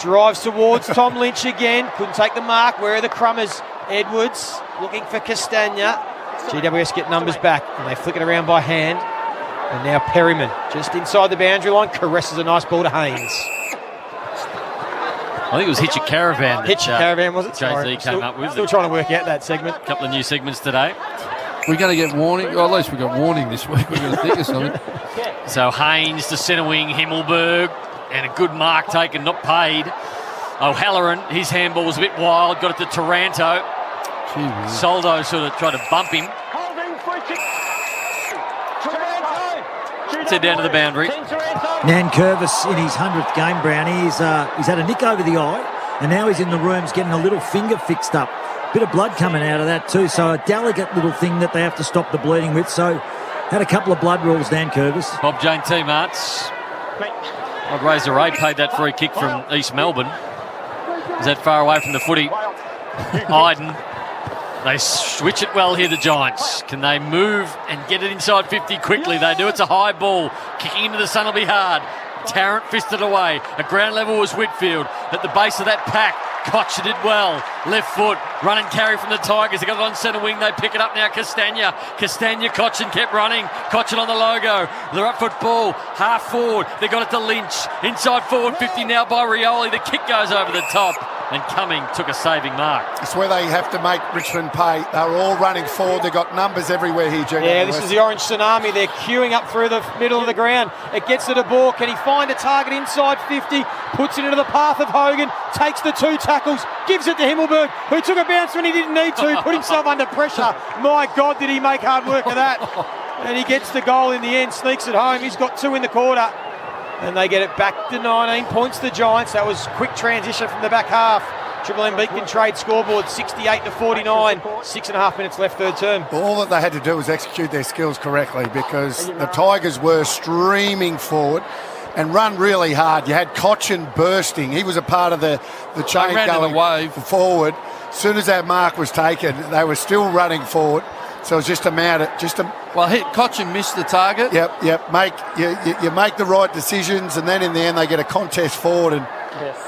drives towards Tom Lynch again. Couldn't take the mark. Where are the crummers? Edwards looking for Castagna. GWS get numbers back, and they flick it around by hand. And now Perryman, just inside the boundary line, caresses a nice ball to Haynes. I think it was Hitch a Caravan. Hitch a Caravan, was it? Jay-Z came up with. Still trying to work out that segment. A couple of new segments today. We're going to get warning. Well, at least we got warning this week. We're going to think of something. So Haynes to centre wing, Himmelberg, and a good mark taken, not paid. O'Halloran, his handball was a bit wild, got it to Taranto. Soldo sort of tried to bump him. Head down to the boundary. Nankervis in his 100th game, Brownie. He's had a nick over the eye, and now he's in the rooms getting a little finger fixed up. Bit of blood coming out of that too, so a delicate little thing that they have to stop the bleeding with. So had a couple of blood rules, Nankervis. Bob Jane teammates. Rod Razor Ray paid that free kick from East Melbourne. Is that far away from the footy? Iden. They switch it well here, the Giants. Can they move and get it inside 50 quickly? They do. It's a high ball. Kicking into the sun will be hard. Tarrant fisted away. At ground level was Whitfield. At the base of that pack, Koch did well. Left foot, run and carry from the Tigers. They got it on centre wing. They pick it up now. Castagna, Cochin kept running. Cochin on the logo. They're up foot ball. Half forward. They got it to Lynch. Inside forward 50 now by Rioli. The kick goes over the top. And Cumming took a saving mark. It's where they have to make Richmond pay. They're all running forward. They've got numbers everywhere here, GWS. Yeah, this is the orange tsunami. They're queuing up through the middle of the ground. It gets to the ball. Can he find a target inside 50? Puts it into the path of Hogan. Takes the 2 tackles. Gives it to Himmelberg, who took a bounce when he didn't need to. Put himself under pressure. My God, did he make hard work of that. And he gets the goal in the end. Sneaks it home. He's got 2 in the quarter. And they get it back to 19 points, the Giants. That was quick transition from the back half. Triple M Beacon trade scoreboard 68-49. 6.5 minutes left, third term. All that they had to do was execute their skills correctly, because the Tigers were streaming forward and run really hard. You had Cochin bursting. He was a part of the chain going wave forward. As soon as that mark was taken, they were still running forward. So it's just Cochin missed the target. Yep. You make the right decisions, and then in the end they get a contest forward. And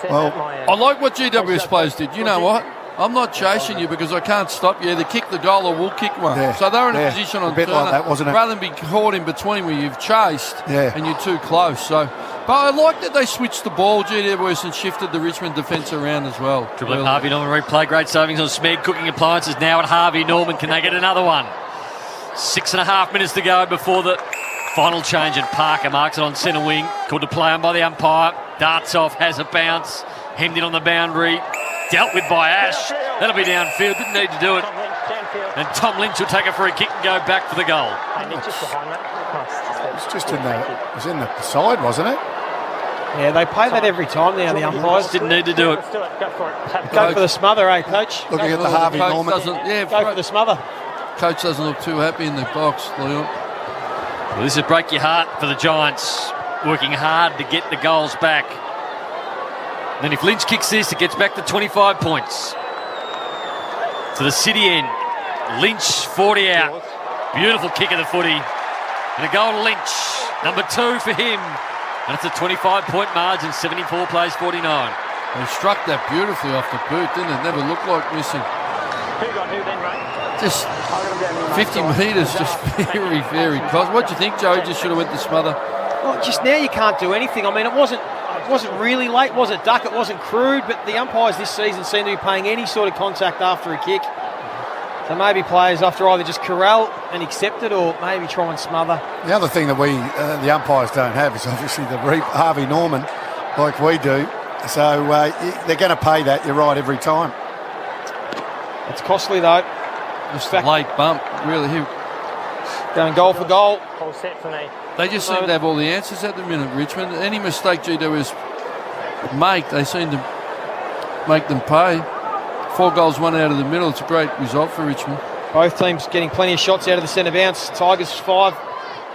I like what GWS players did. You know what? I'm not chasing you because I can't stop you. Either kick the goal or we'll kick one. Yeah. So they're in a position on a bit Turner, like that, wasn't it? rather than be caught in between where you've chased and you're too close. So, but I like that they switched the ball, GWS, and shifted the Richmond defence around as well. Triple M Harvey Norman replay. Great savings on Smeg. Cooking Appliances now at Harvey Norman. Can they get another one? 6.5 minutes to go before the final change, and Parker marks it on centre wing. Called to play on by the umpire. Darts off, has a bounce. Hemmed in on the boundary. Dealt with by Ash. That'll be downfield. Didn't need to do it. And Tom Lynch will take a free kick and go back for the goal. It's just in the side, wasn't it? Yeah, they play that every time now, the umpires. Didn't need to do it. Go for the smother, Coach? Looking at the Harvey Norman. Go for the smother. Coach doesn't look too happy in the box, Leon. Well, this would break your heart for the Giants, working hard to get the goals back. Then if Lynch kicks this, it gets back to 25 points. To the City end. Lynch, 40 out. Beautiful kick of the footy. And a goal to Lynch. Number 2 for him. And it's a 25-point margin, 74 plays 49. They struck that beautifully off the boot, didn't it? Never looked like missing. Who got who then, Ray? Just 50 metres, just very, very close. What do you think, Joe? Just should have went to smother. Well, just now you can't do anything. I mean, it wasn't really late, was it, Duck? It wasn't crude, but the umpires this season seem to be paying any sort of contact after a kick. So maybe players have to either just corral and accept it or maybe try and smother. The other thing that the umpires don't have is obviously the Harvey Norman like we do. So they're going to pay that, you're right, every time. It's costly though. Just a late bump, really. Going goal for goal. All set for me. They just seem to have all the answers at the minute, Richmond. Any mistake GWS make, they seem to make them pay. 4 goals, 1 out of the middle. It's a great result for Richmond. Both teams getting plenty of shots out of the centre bounce. Tigers 5,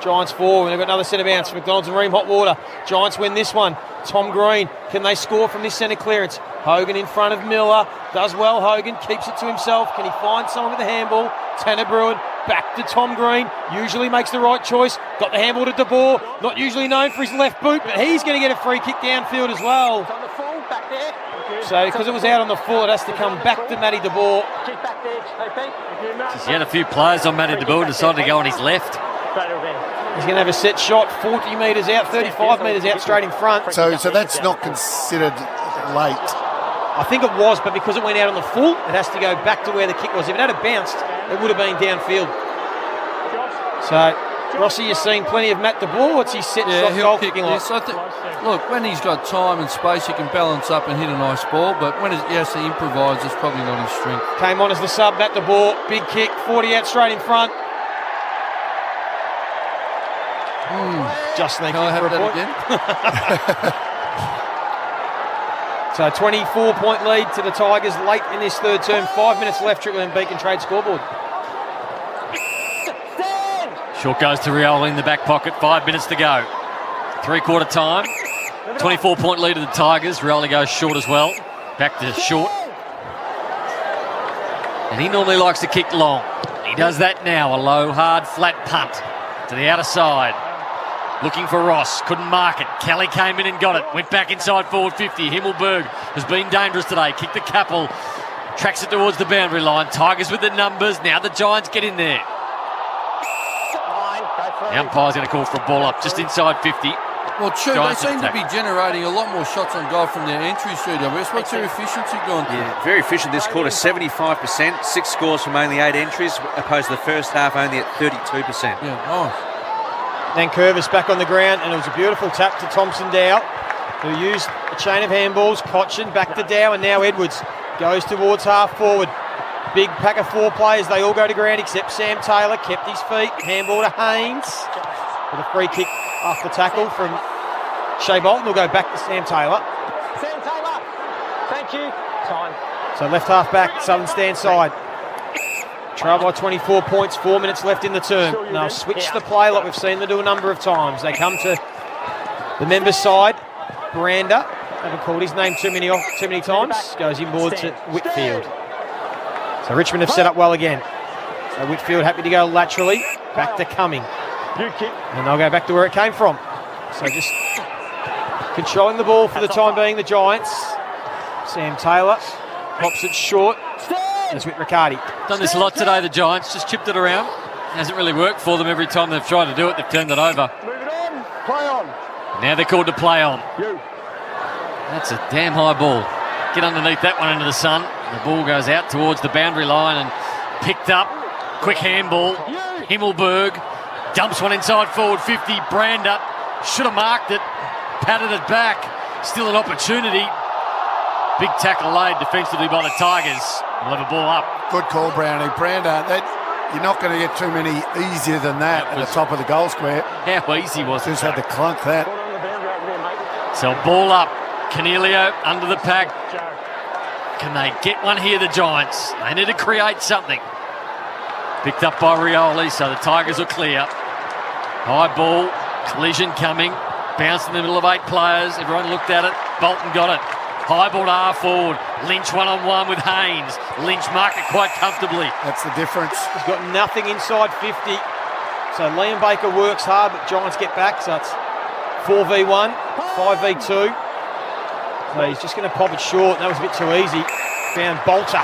Giants 4. And they've got another centre bounce for McDonald's and Ream Hot Water. Giants win this one. Tom Green, can they score from this centre clearance? Hogan in front of Miller. Does well, Hogan. Keeps it to himself. Can he find someone with the handball? Tanner Bruin. Back to Tom Green. Usually makes the right choice. Got the handball to De Boer. Not usually known for his left boot, but he's going to get a free kick downfield as well. It's on the full, back there. So because it was out on the full, it has to come back to Matty De Boer. Kick back there, JP. He had a few players on Matty De Boer, decided to go on his left. He's going to have a set shot, 40 metres out, 35 metres out, straight in front. So that's not considered late. I think it was, but because it went out on the full, it has to go back to where the kick was. If it had bounced, it would have been downfield. So, Rossi, you've seen plenty of Matt De Boer. What's his set shot goal kicking like? Look, when he's got time and space, he can balance up and hit a nice ball, but when he has to improvise, it's probably not his strength. Came on as the sub, Matt De Boer. Big kick, 40 out, straight in front. Just thank you for a point. Again? So 24-point lead to the Tigers late in this third term. 5 minutes left, Triple M Beacon Trade scoreboard. Short goes to Rioli in the back pocket. 5 minutes to go. 3/4 time. 24-point lead to the Tigers. Rioli goes short as well. Back to short. And he normally likes to kick long. He does that now. A low, hard, flat punt to the outer side. Looking for Ross, couldn't mark it. Kelly came in and got it. Went back inside forward 50. Himmelberg has been dangerous today. Kicked the Capel. Tracks it towards the boundary line. Tigers with the numbers. Now the Giants get in there. The umpire's going to call for a ball up just inside 50. Well, true, they seem to be generating a lot more shots on goal from their entries, GWS. What's their efficiency gone to? Yeah, very efficient this quarter, 75%. 6 scores from only 8 entries, opposed to the first half only at 32%. Yeah, nice. Then Curvis back on the ground, and it was a beautiful tap to Thompson Dow, who used a chain of handballs. Cotchin back to Dow, and now Edwards goes towards half forward. Big pack of 4 players. They all go to ground except Sam Taylor. Kept his feet. Handball to Haynes. With a free kick off the tackle from Shea Bolton. Will go back to Sam Taylor. Sam Taylor. Thank you. Time. So left half back, Southern stand side. Trail by 24 points, 4 minutes left in the term. And they'll switch the play like we've seen them do a number of times. They come to the members' side. Brander, haven't called his name too many times, goes inboard to Whitfield. So Richmond have set up well again. So Whitfield happy to go laterally, back to Cumming. And they'll go back to where it came from. So just controlling the ball for the time being, the Giants. Sam Taylor pops it short. Just with Riccardi. Done this a lot today, the Giants. Just chipped it around. Hasn't really worked for them. Every time they've tried to do it, they've turned it over. Move it on. Play on. Now they're called to play on. You. That's a damn high ball. Get underneath that one into the sun. The ball goes out towards the boundary line and picked up. Quick handball. Himmelberg dumps one inside forward 50. Brander should have marked it. Patted it back. Still an opportunity. Big tackle laid defensively by the Tigers. We'll have a ball up. Good call, Brownie. Brander, you're not going to get too many easier than that at the top of the goal square. How easy was it? Just had to clunk that. So ball up. Canelio under the pack. Can they get one here, the Giants? They need to create something. Picked up by Rioli, so the Tigers are clear. High ball, collision coming. Bounced in the middle of 8 players. Everyone looked at it. Bolton got it. High ball to R forward. Lynch one-on-one with Haynes. Lynch marked it quite comfortably. That's the difference. He's got nothing inside 50. So Liam Baker works hard, but Giants get back. So it's 4v1, 5v2. So he's just going to pop it short. That was a bit too easy. Found Bolter,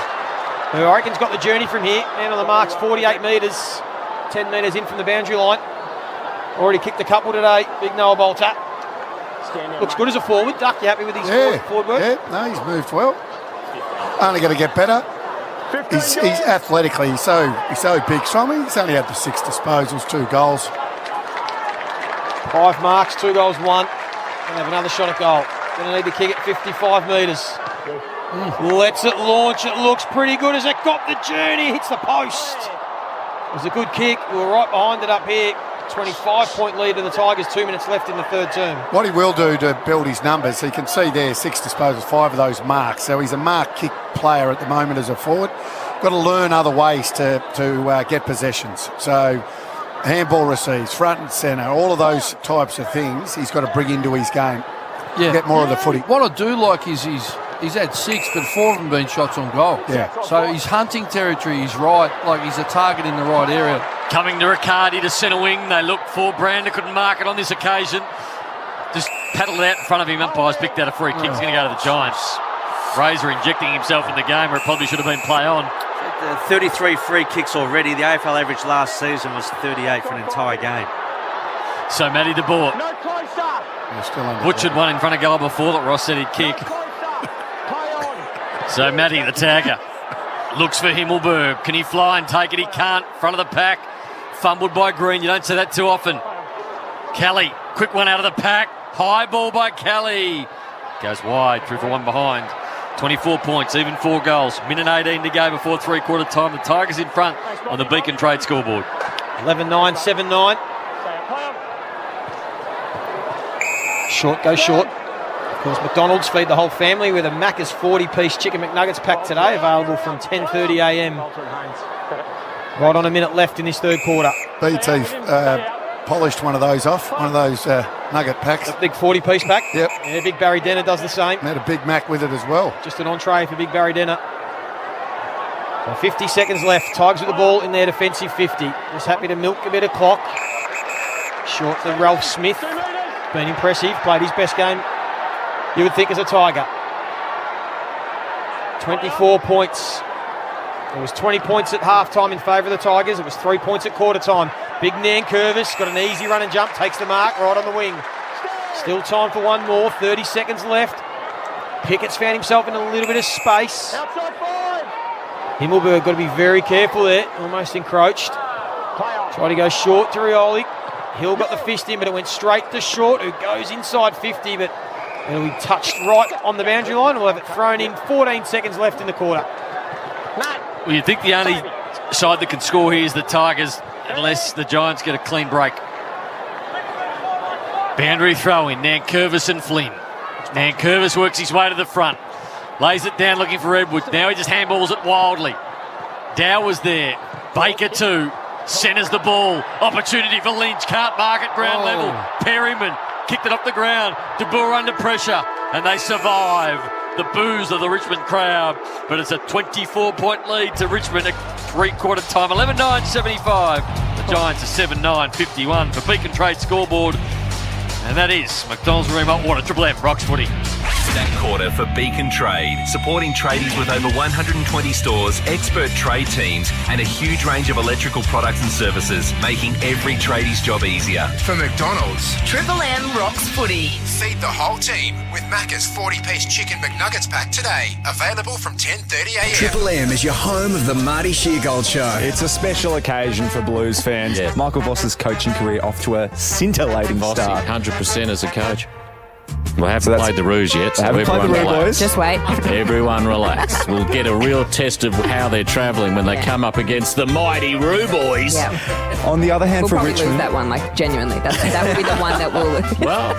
who I reckon's got the journey from here. Man on the marks, 48 metres. 10 metres in from the boundary line. Already kicked a couple today. Big Noah Bolter. Looks good as a forward. Duck, you happy with his forward work? Yeah, no, he's moved well. Only going to get better. He's athletically, he's so big. So, I mean, he's only had the 6 disposals, 2 goals. 5 marks, 2 goals, 1. Going to have another shot at goal. Going to need to kick it 55 metres. Lets it launch. It looks pretty good as it got the journey. Hits the post. It was a good kick. We were right behind it up here. 25-point lead to the Tigers, 2 minutes left in the third term. What he will do to build his numbers, he can see there 6 disposals, 5 of those marks. So he's a mark kick player at the moment as a forward. Got to learn other ways to get possessions. So handball receives, front and centre, all of those types of things he's got to bring into his game. Yeah. Get more of the footy. What I do like is he's had 6, but 4 of them been shots on goal. Yeah. So he's hunting territory. He's right, like he's a target in the right area. Coming to Riccardi to centre wing. They look for Brander. Couldn't mark it on this occasion. Just paddled it out in front of him. Umpires picked out a free kick. He's going to go to the Giants. Razor injecting himself in the game where it probably should have been play on. 33 free kicks already. The AFL average last season was 38 for an entire game. So Matty de Boer butchered one in front of goal before that Ross said he'd kick. So Matty, the tagger, looks for Himmelberg. Can he fly and take it? He can't. Front of the pack. Fumbled by Green. You don't see that too often. Kelly, quick one out of the pack. High ball by Kelly. Goes wide, through for one behind. 24 points, even 4 goals. Minute 18 to go before three-quarter time. The Tigers in front on the Beacon Trade scoreboard. 11-9, 7-9. Short, go short. Of course, McDonald's feed the whole family with a Macca's 40-piece chicken McNuggets pack today, available from 10:30am. Right on a minute left in this third quarter. BT polished one of those off, one of those nugget packs. A big 40-piece pack? Yep. Yeah, Big Barry Denner does the same. Had a Big Mac with it as well. Just an entree for Big Barry Denner. So 50 seconds left. Tigers with the ball in their defensive 50. Just happy to milk a bit of clock. Short to Ralph Smith. Been impressive. Played his best game, you would think, as a Tiger. 24 points. It was 20 points at half-time in favour of the Tigers. It was 3 points at quarter-time. Big Nankervis got an easy run and jump. Takes the mark right on the wing. Still time for one more. 30 seconds left. Pickett's found himself in a little bit of space. Himmelberg got to be very careful there. Almost encroached. Tried to go short to Rioli. Hill got the fist in, but it went straight to Short, who goes inside 50, but it'll be touched right on the boundary line. We'll have it thrown in. 14 seconds left in the quarter. Well, you think the only side that can score here is the Tigers, unless the Giants get a clean break. Boundary throw in. Nankervis and Flynn. Nankervis works his way to the front. Lays it down looking for Edwards. Now he just handballs it wildly. Dow was there. Baker too. Centres the ball. Opportunity for Lynch. Can't mark it ground level. Perryman kicked it off the ground. De Boer under pressure. And they survive. The boos of the Richmond crowd. But it's a 24-point lead to Richmond at three-quarter time. 11-9, 75. The Giants are 7-9, 51 for Beacon Trade scoreboard. And that is McDonald's Marine Hot Water. Triple M, Rocks Footy. That quarter for Beacon Trade, supporting tradies with over 120 stores, expert trade teams, and a huge range of electrical products and services, making every tradie's job easier. For McDonald's, Triple M rocks footy. feed the whole team with Macca's 40-piece chicken McNuggets pack today. Available from 10:30am. Triple M is your home of the Marty Sheargold Show. It's a special occasion for Blues fans. Yeah. Michael Voss's coaching career off to a scintillating start. 100% as a coach. We haven't played the Rouge yet, so haven't played the everyone Rouge, relax. boys. Just wait. Everyone relax. We'll get a real test of how they're travelling when they come up against the mighty Roo boys. Yeah. On the other hand, We'll for probably Richmond, lose that one, like, genuinely. That will be the one that will... Well,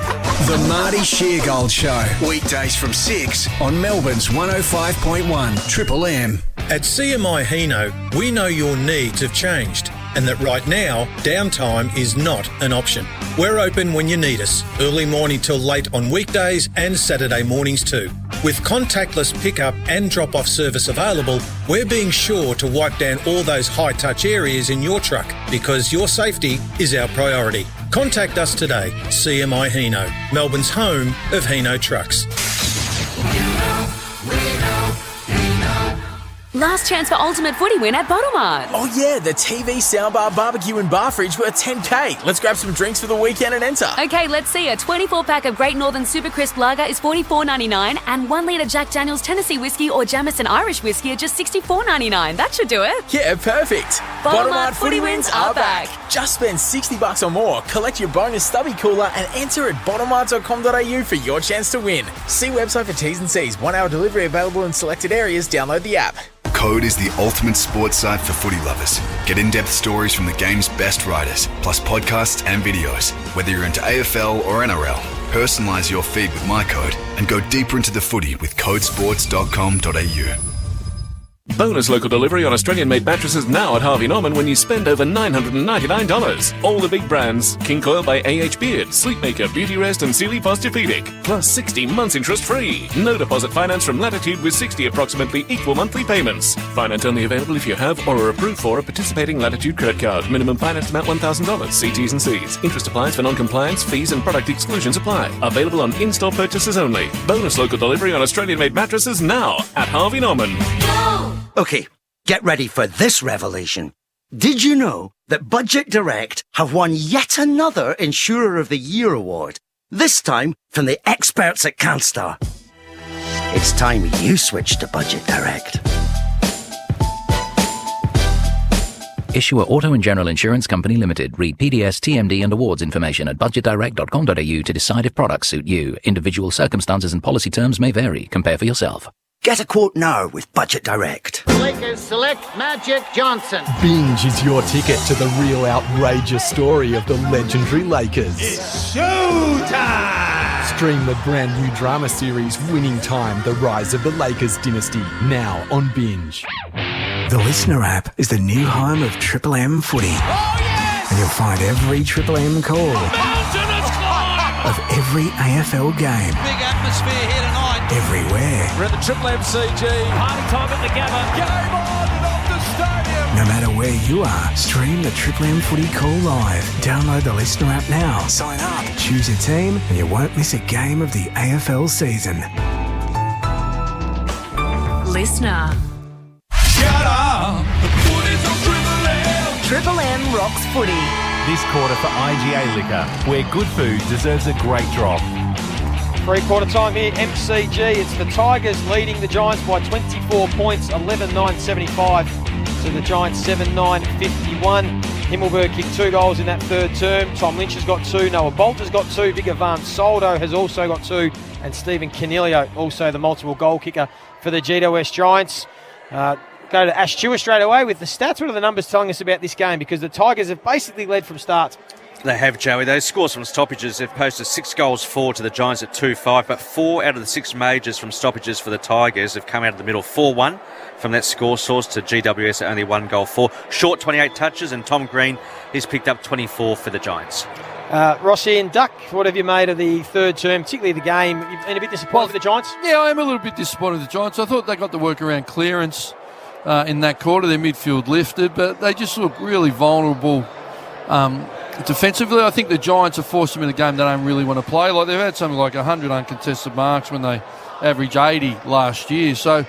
The Marty Sheargold Show. Weekdays from 6 on Melbourne's 105.1 Triple M. At CMI Hino, we know your needs have changed and that right now, downtime is not an option. We're open when you need us, early morning till late on weekdays and Saturday mornings too. With contactless pickup and drop-off service available, we're being sure to wipe down all those high-touch areas in your truck because your safety is our priority. Contact us today, CMI Hino, Melbourne's home of Hino Trucks. Last chance for ultimate footy win at Bottlemart. Oh yeah, the TV, soundbar, barbecue and bar fridge worth $10K. Let's grab some drinks for the weekend and enter. Okay, let's see. A 24-pack of Great Northern Super Crisp Lager is $44.99 and 1 litre Jack Daniel's Tennessee Whiskey or Jameson Irish Whiskey are just $64.99. That should do it. Yeah, perfect. Bottlemart footy wins are back. Just spend $60 or more, collect your bonus stubby cooler and enter at bottomart.com.au for your chance to win. See website for T's and C's. 1 hour delivery available in selected areas. Download the app. Code is the ultimate sports site for footy lovers. Get in-depth stories from the game's best writers, plus podcasts and videos. Whether you're into AFL or NRL, personalise your feed with my code and go deeper into the footy with codesports.com.au. Bonus local delivery on Australian-made mattresses now at Harvey Norman when you spend over $999. All the big brands: King Coil by A.H. Beard, Sleepmaker, Beautyrest and Sealy Posturepedic. Plus 60 months interest-free. No deposit finance from Latitude with 60 approximately equal monthly payments. Finance only available if you have or are approved for a participating Latitude credit card. Minimum finance amount $1,000. See T's and C's. Interest applies for non-compliance. Fees and product exclusions apply. Available on in-store purchases only. Bonus local delivery on Australian-made mattresses now at Harvey Norman. Okay, get ready for this revelation. Did you know that Budget Direct have won yet another Insurer of the Year award? This time from the experts at Canstar. It's time you switch to Budget Direct. Issuer Auto and General Insurance Company Limited. Read PDS, TMD and awards information at budgetdirect.com.au to decide if products suit you. Individual circumstances and policy terms may vary. Compare for yourself. Get a quote now with Budget Direct. Lakers select Magic Johnson. Binge is your ticket to the real outrageous story of the legendary Lakers. It's showtime! Stream the brand new drama series Winning Time, The Rise of the Lakers Dynasty, now on Binge. The Listener app is the new home of Triple M footy. Oh, yes! And you'll find every Triple M call of every AFL game. Big atmosphere here tonight. Everywhere. We're at the Triple MCG. Party time at the Gabba. Game on and off the stadium. No matter where you are, stream the Triple M footy call live. Download the Listener app now. Sign up. Choose your team and you won't miss a game of the AFL season. Listener. Shut up. The footy's on Triple M. Triple M rocks footy. This quarter for IGA Liquor, where good food deserves a great drop. Three-quarter time here, MCG. It's the Tigers leading the Giants by 24 points, 11-9-75 to the Giants 7-9-51. Himmelberg kicked 2 goals in that third term. Tom Lynch has got 2. Noah Bolter's got 2. Victor Van Soldo has also got 2. And Stephen Canelio, also the multiple goal kicker for the GWS Giants. Go to Ash Chewer straight away with the stats. What are the numbers telling us about this game? Because the Tigers have basically led from start. They have, Joey. Those scores from stoppages have posted 6 goals for to the Giants at 2-5, but 4 out of the 6 majors from stoppages for the Tigers have come out of the middle. 4-1 from that score source to GWS at only 1 goal for. Short 28 touches, and Tom Green has picked up 24 for the Giants. Rossi and Duck, what have you made of the third term, particularly the game? You've been a bit disappointed with the Giants? Yeah, I am a little bit disappointed with the Giants. I thought they got the work around clearance in that quarter. Their midfield lifted, but they just look really vulnerable defensively, I think the Giants have forced them in a game they don't really want to play. Like they've had something like 100 uncontested marks when they averaged 80 last year. So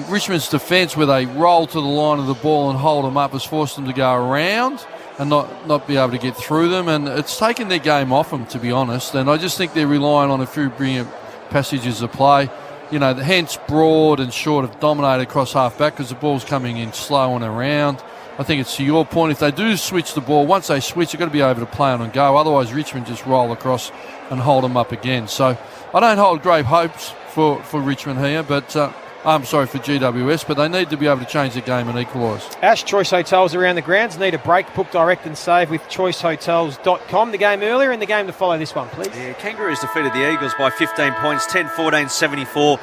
Richmond's defence, where they roll to the line of the ball and hold them up, has forced them to go around and not be able to get through them. And it's taken their game off them, to be honest. And I just think they're relying on a few brilliant passages of play. You know, hence Broad and Short have dominated across half-back because the ball's coming in slow and around. I think it's to your point, if they do switch the ball, once they switch, they've got to be able to play on and go. Otherwise, Richmond just roll across and hold them up again. So I don't hold great hopes for Richmond here, but I'm sorry for GWS, but they need to be able to change the game and equalise. Ash, Choice Hotels around the grounds need a break. Book direct and save with choicehotels.com. The game earlier and the game to follow this one, please. Yeah, Kangaroos defeated the Eagles by 15 points, 10-14-74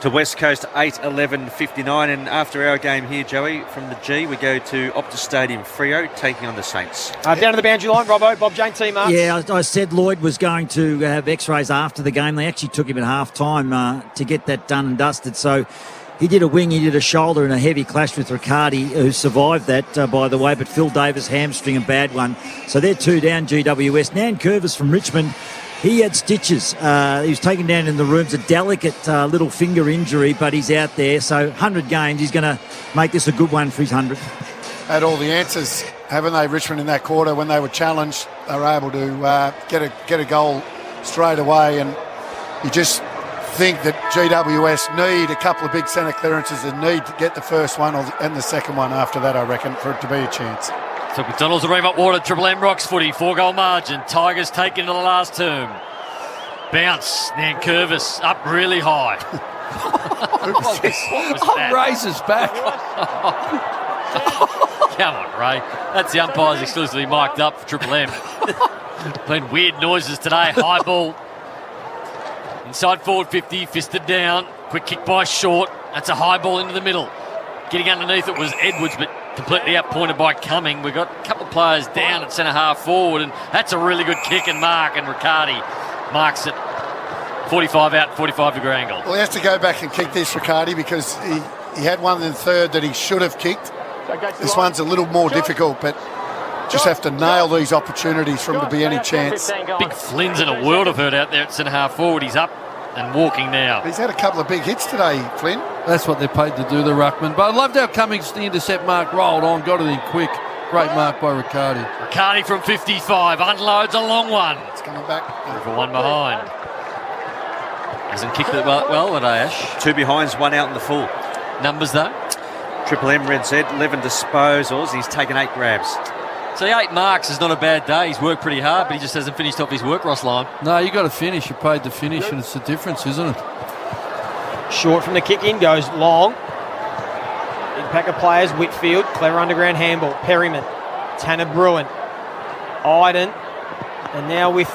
to West Coast, 8-11-59. And after our game here, Joey, from the G, we go to Optus Stadium, Freo, taking on the Saints. Down to the boundary line, Robbo, Bob Jane, T. Marks. Yeah, I said Lloyd was going to have x-rays after the game. They actually took him at half-time to get that done and dusted. So he did a wing, he did a shoulder in a heavy clash with Riccardi, who survived that, by the way. But Phil Davis, hamstring, a bad one. So they're 2 down, GWS. Nan Curvis from Richmond. He had stitches. He was taken down in the rooms, a delicate little finger injury, but he's out there. So 100 games, he's going to make this a good one for his 100th. Had all the answers, haven't they, Richmond, in that quarter? When they were challenged, they were able to get a goal straight away. And you just think that GWS need a couple of big centre clearances and need to get the first one and the second one after that, I reckon, for it to be a chance. So McDonald's will ream up water. Triple M Rocks footy. 4-goal margin. Tigers take into the last term. Bounce. Nankervis up really high. what was that? Raises back. Come on, Ray. That's the umpires exclusively mic'd up for Triple M. Playing weird noises today. High ball. Inside forward 50. Fisted down. Quick kick by Short. That's a high ball into the middle. Getting underneath it was Edwards, but completely outpointed by Cumming. We've got a couple of players down at centre-half forward, and that's a really good kick and mark, and Riccardi marks it 45 out, 45-degree angle. Well, he has to go back and kick this, Riccardi, because he had one in third that he should have kicked. This one's a little more difficult, but just have to nail these opportunities for him to be any chance. Big Flynn's in a world of hurt out there at centre-half forward. He's up and walking now. He's had a couple of big hits today, Flynn. That's what they're paid to do, the ruckman. But I loved how Cummings, the intercept mark, rolled on, got it in quick. Great mark by Riccardi. Riccardi from 55, unloads a long one. It's coming back. For one behind. Hasn't kicked it well today, Ash. 2 behinds, 1 out in the full. Numbers, though? Triple M, Red Z, 11 disposals, and he's taken 8 grabs. So 8 marks is not a bad day. He's worked pretty hard, but he just hasn't finished off his work, Ross line. No, you got to finish. You're paid to finish, and it's the difference, isn't it? Short from the kick in, goes long. Big pack of players, Whitfield, clever underground handball, Perryman, Tanner Bruin, Iden, and now with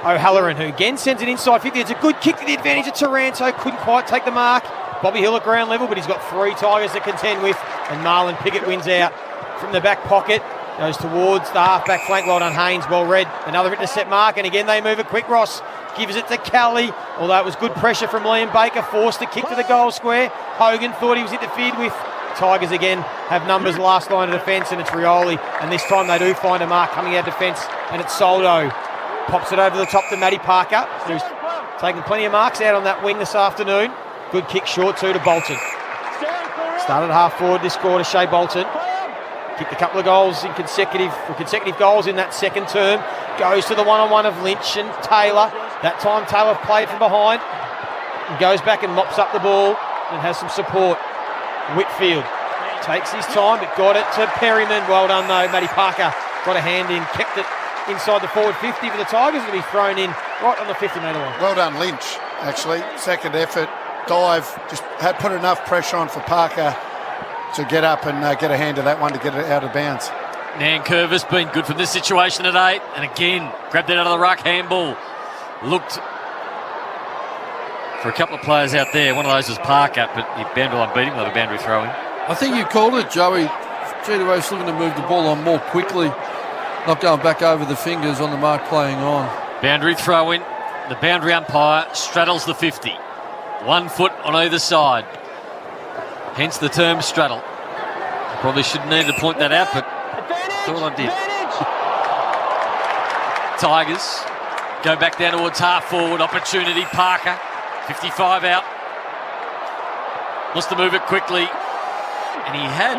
O'Halloran, who again sends it inside 50. It's a good kick to the advantage of Taranto, couldn't quite take the mark. Bobby Hill at ground level, but he's got 3 Tigers to contend with, and Marlon Pickett wins out from the back pocket. Goes towards the half-back flank. Well done, Haynes. Well read. Another intercept mark, and again they move it quick. Ross gives it to Kelly, although it was good pressure from Liam Baker. Forced the kick to the goal square. Hogan thought he was interfered with. Tigers again have numbers last line of defence, and it's Rioli. And this time they do find a mark coming out of defence, and it's Soldo. Pops it over the top to Matty Parker, who's taken plenty of marks out on that wing this afternoon. Good kick short too to Bolton. Started half forward this quarter, Shea Bolton. Kicked a couple of goals in consecutive goals in that second term. Goes to the one-on-one of Lynch and Taylor. That time Taylor played from behind. And goes back and mops up the ball and has some support. Whitfield takes his time but got it to Perryman. Well done though, Matty Parker got a hand in, kept it inside the forward 50 for the Tigers. It'll be thrown in right on the 50-metre line. Well done, Lynch, actually. Second effort, dive, just had put enough pressure on for Parker to get up and get a hand to that one to get it out of bounds. Nankervis been good from this situation at 8, and again grabbed it out of the ruck handball. Looked for a couple of players out there. One of those was Parker, but he boundary line beat him. They'll have a boundary throw in. I think you called it, Joey. GWS looking to move the ball on more quickly, not going back over the fingers on the mark playing on. Boundary throw in. The boundary umpire straddles the 50. 1 foot on either side. Hence the term straddle. I probably shouldn't need to point that out, but thought I did. Tigers go back down towards half forward. Opportunity, Parker, 55 out. Wants to move it quickly. And he had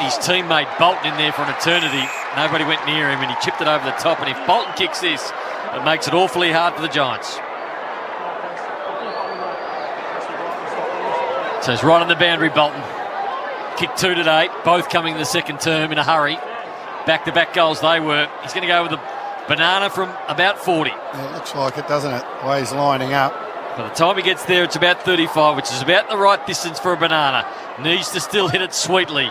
his teammate Bolton in there for an eternity. Nobody went near him and he chipped it over the top. And if Bolton kicks this, it makes it awfully hard for the Giants. So it's right on the boundary, Bolton. Kick 2 today, both coming in the second term in a hurry. Back-to-back goals they were. He's going to go with a banana from about 40. Yeah, it looks like it, doesn't it? The way he's lining up. By the time he gets there, it's about 35, which is about the right distance for a banana. Needs to still hit it sweetly.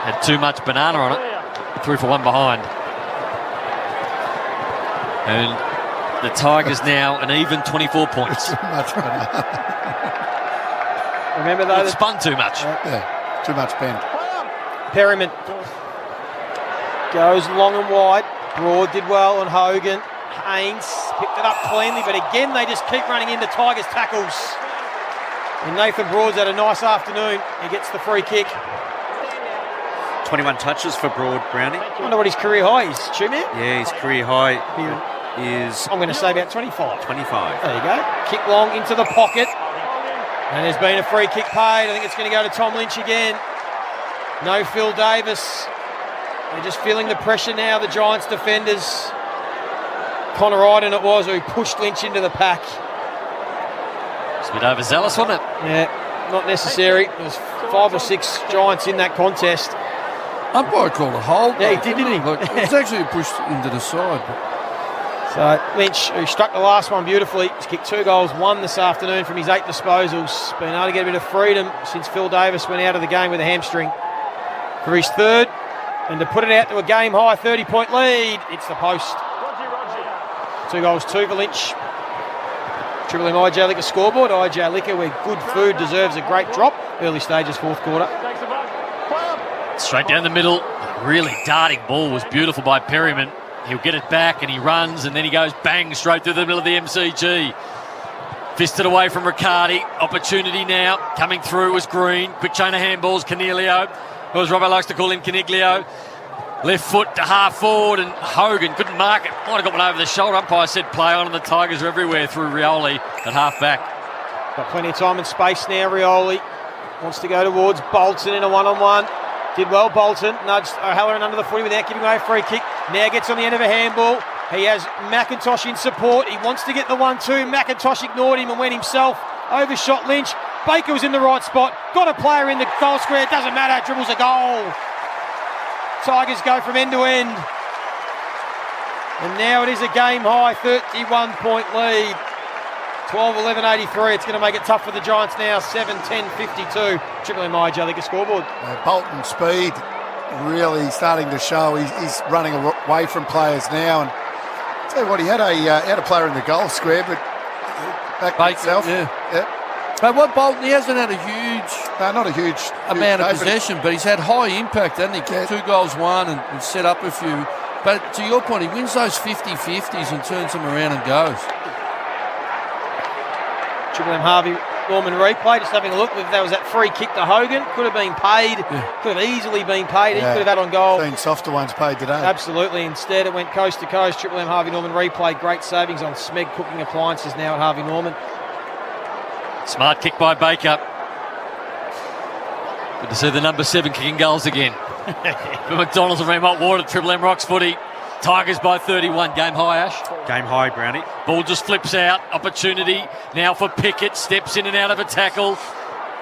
Had too much banana on it. 3 for 1 behind. And the Tigers now an even 24 points. Too much banana. Remember though, it spun too much. Yeah, too much bend. Perryman goes long and wide. Broad did well on Hogan. Haynes picked it up cleanly, but again they just keep running into Tigers tackles. And Nathan Broad's had a nice afternoon. He gets the free kick. 21 touches for Broad, Brownie. I wonder what his career high is, Two-Man? Yeah, his career high is... I'm going to say about 25. 25. There you go. Kick long into the pocket. And there's been a free kick paid. I think it's going to go to Tom Lynch again. No Phil Davis. They're just feeling the pressure now, the Giants defenders. Connor Iden it was who pushed Lynch into the pack. It's a bit overzealous, wasn't it? Yeah, not necessary. There was 5 or 6 Giants in that contest. Umpire called a hold. Yeah, he did, didn't he? Look, it was actually pushed into the side. But... So Lynch, who struck the last one beautifully, has kicked 2 goals, 1 this afternoon from his 8 disposals. Been able to get a bit of freedom since Phil Davis went out of the game with a hamstring. For his 3rd, and to put it out to a game-high 30-point lead, it's the post. 2 goals, 2 for Lynch. Triple M IJ Liquor scoreboard. IJ Liquor, where good food deserves a great drop. Early stages, 4th quarter. Straight down the middle. Really darting ball was beautiful by Perryman. He'll get it back and he runs and then he goes bang straight through the middle of the MCG. Fisted away from Riccardi. Opportunity now. Coming through was Green. Quick chain of handballs. Caniglio. Or as Robbo likes to call him, Caniglio. Left foot to half forward and Hogan couldn't mark it. Might have got one over the shoulder. Umpire said play on and the Tigers are everywhere through Rioli at half back. Got plenty of time and space now. Rioli wants to go towards Bolton in a one-on-one. Did well, Bolton. Nudged O'Halloran under the footy without giving away a free kick. Now gets on the end of a handball. He has McIntosh in support. He wants to get the 1-2. McIntosh ignored him and went himself. Overshot Lynch. Baker was in the right spot. Got a player in the goal square. It doesn't matter. Dribbles a goal. Tigers go from end to end. And now it is a game-high 31-point lead. 12-11-83. It's going to make it tough for the Giants now. 7-10-52. Triple M IJ Liquor scoreboard. Bolton's speed really starting to show. He's running away from players now. And I'll tell you what, he had a player in the goal square, but back by itself. Yeah. But what Bolton, he hasn't had a huge... not a huge amount of possession, but he's had high impact, hasn't he? Kicked 2 goals, 1 and set up a few. But to your point, he wins those 50-50s and turns them around and goes. Triple M Harvey Norman replay, just having a look. If there was that free kick to Hogan, could have been paid. Could have easily been paid. He could have had on goal. Seen softer ones paid today. Absolutely. Instead, it went coast to coast. Triple M Harvey Norman replay. Great savings on Smeg Cooking Appliances now at Harvey Norman. Smart kick by Baker. Good to see the number 7 kicking goals again. For McDonald's and Remont Water, Triple M Rocks footy. Tigers by 31. Game high, Ash. Game high, Brownie. Ball just flips out. Opportunity now for Pickett. Steps in and out of a tackle.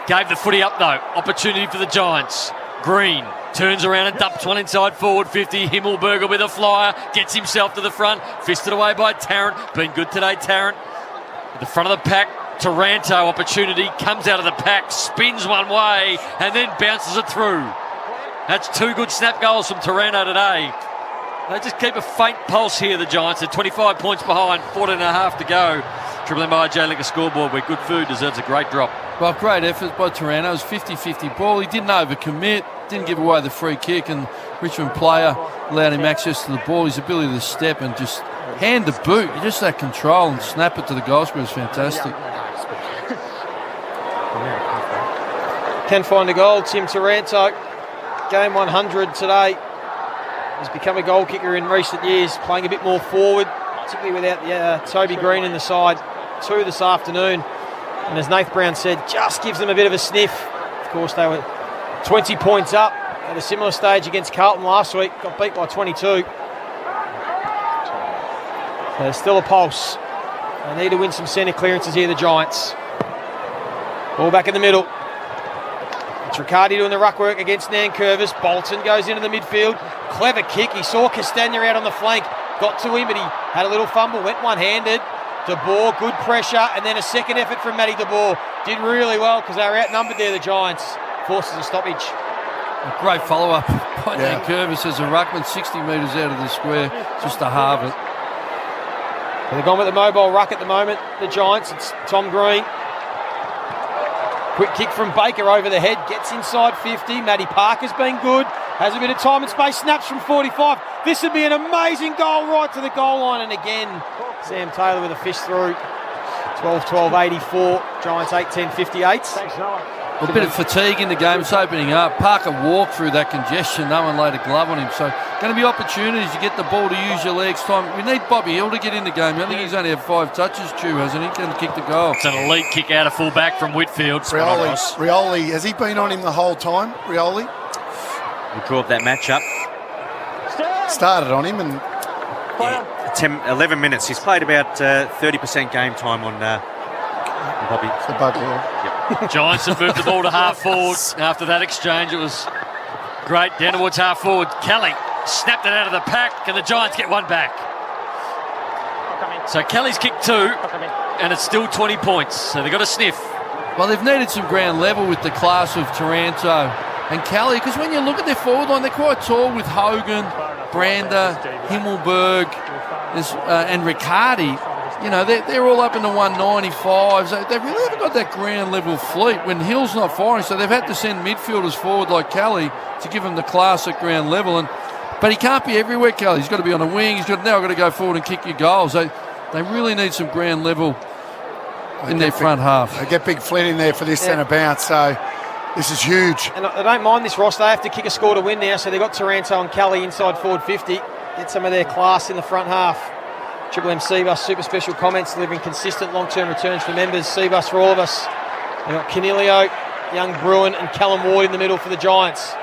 Gave the footy up, though. Opportunity for the Giants. Green turns around and dumps one inside forward 50. Himmelberger with a flyer. Gets himself to the front. Fisted away by Tarrant. Been good today, Tarrant. At the front of the pack. Taranto opportunity. Comes out of the pack. Spins one way. And then bounces it through. That's 2 good snap goals from Taranto today. They just keep a faint pulse here, the Giants. They're 25 points behind, 14 and a half to go. Triple M IJ Liquor scoreboard where good food deserves a great drop. Well, great effort by Taranto. It was 50-50 ball. He didn't overcommit, didn't give away the free kick, and Richmond player allowed him access to the ball. His ability to step and just hand the boot. Just that control and snap it to the goal square was fantastic. Can find a goal, Tim Taranto. Game 100 today. He's become a goal kicker in recent years, playing a bit more forward, particularly without Toby Green in the side. 2 this afternoon. And as Nath Brown said, just gives them a bit of a sniff. Of course, they were 20 points up at a similar stage against Carlton last week. Got beat by 22. So there's still a pulse. They need to win some centre clearances here, the Giants. Ball back in the middle. It's Riccardi doing the ruck work against Nankervis. Bolton goes into the midfield. Clever kick. He saw Castagna out on the flank. Got to him, but he had a little fumble. Went one-handed. De Boer, good pressure. And then a second effort from Matty De Boer. Did really well because they were outnumbered there, the Giants. Forces a stoppage. A great follow-up by Nankervis as a ruckman 60 metres out of the square, just to halve it. Well, they've gone with the mobile ruck at the moment, the Giants. It's Tom Green. Quick kick from Baker over the head, gets inside 50. Matty Parker's been good, has a bit of time and space, snaps from 45. This would be an amazing goal right to the goal line. And again, Sam Taylor with a fish through. 12-12-84, Giants 8-10-58. A bit of fatigue in the game. It's opening up. Parker walked through that congestion. No one laid a glove on him. So going to be opportunities to get the ball to use your legs. Time. We need Bobby Hill to get in the game. I think he's only had 5 touches, Stu, hasn't he? Can kick the goal. It's an elite kick out of full back from Whitfield. Rioli, has he been on him the whole time, Rioli? We drew up that matchup. Started on him and... 11 minutes. He's played about 30% game time on Bobby. Yep. Giants have moved the ball to half forward. After that exchange, it was great. Down towards half forward. Kelly snapped it out of the pack, and the Giants get one back. So Kelly's kicked 2, and it's still 20 points. So they've got a sniff. Well, they've needed some ground level with the class of Taranto and Kelly, because when you look at their forward line, they're quite tall with Hogan, Brander, Himmelberg, and Riccardi. You know, they're all up in the 195s. They really haven't got that ground level fleet when Hill's not firing, so they've had to send midfielders forward like Kelly to give him the class at ground level. But he can't be everywhere, Kelly. He's got to be on a wing. Now got to go forward and kick your goals. They really need some ground level in their front half. They get Big Flynn in there for this centre bounce, so this is huge. And I don't mind this, Ross. They have to kick a score to win now, so they've got Taranto and Kelly inside forward 50. Get some of their class in the front half. Triple M Seabus, super special comments, delivering consistent long-term returns for members. Seabus for all of us. They've got Canelio, Young Bruin and Callum Ward in the middle for the Giants.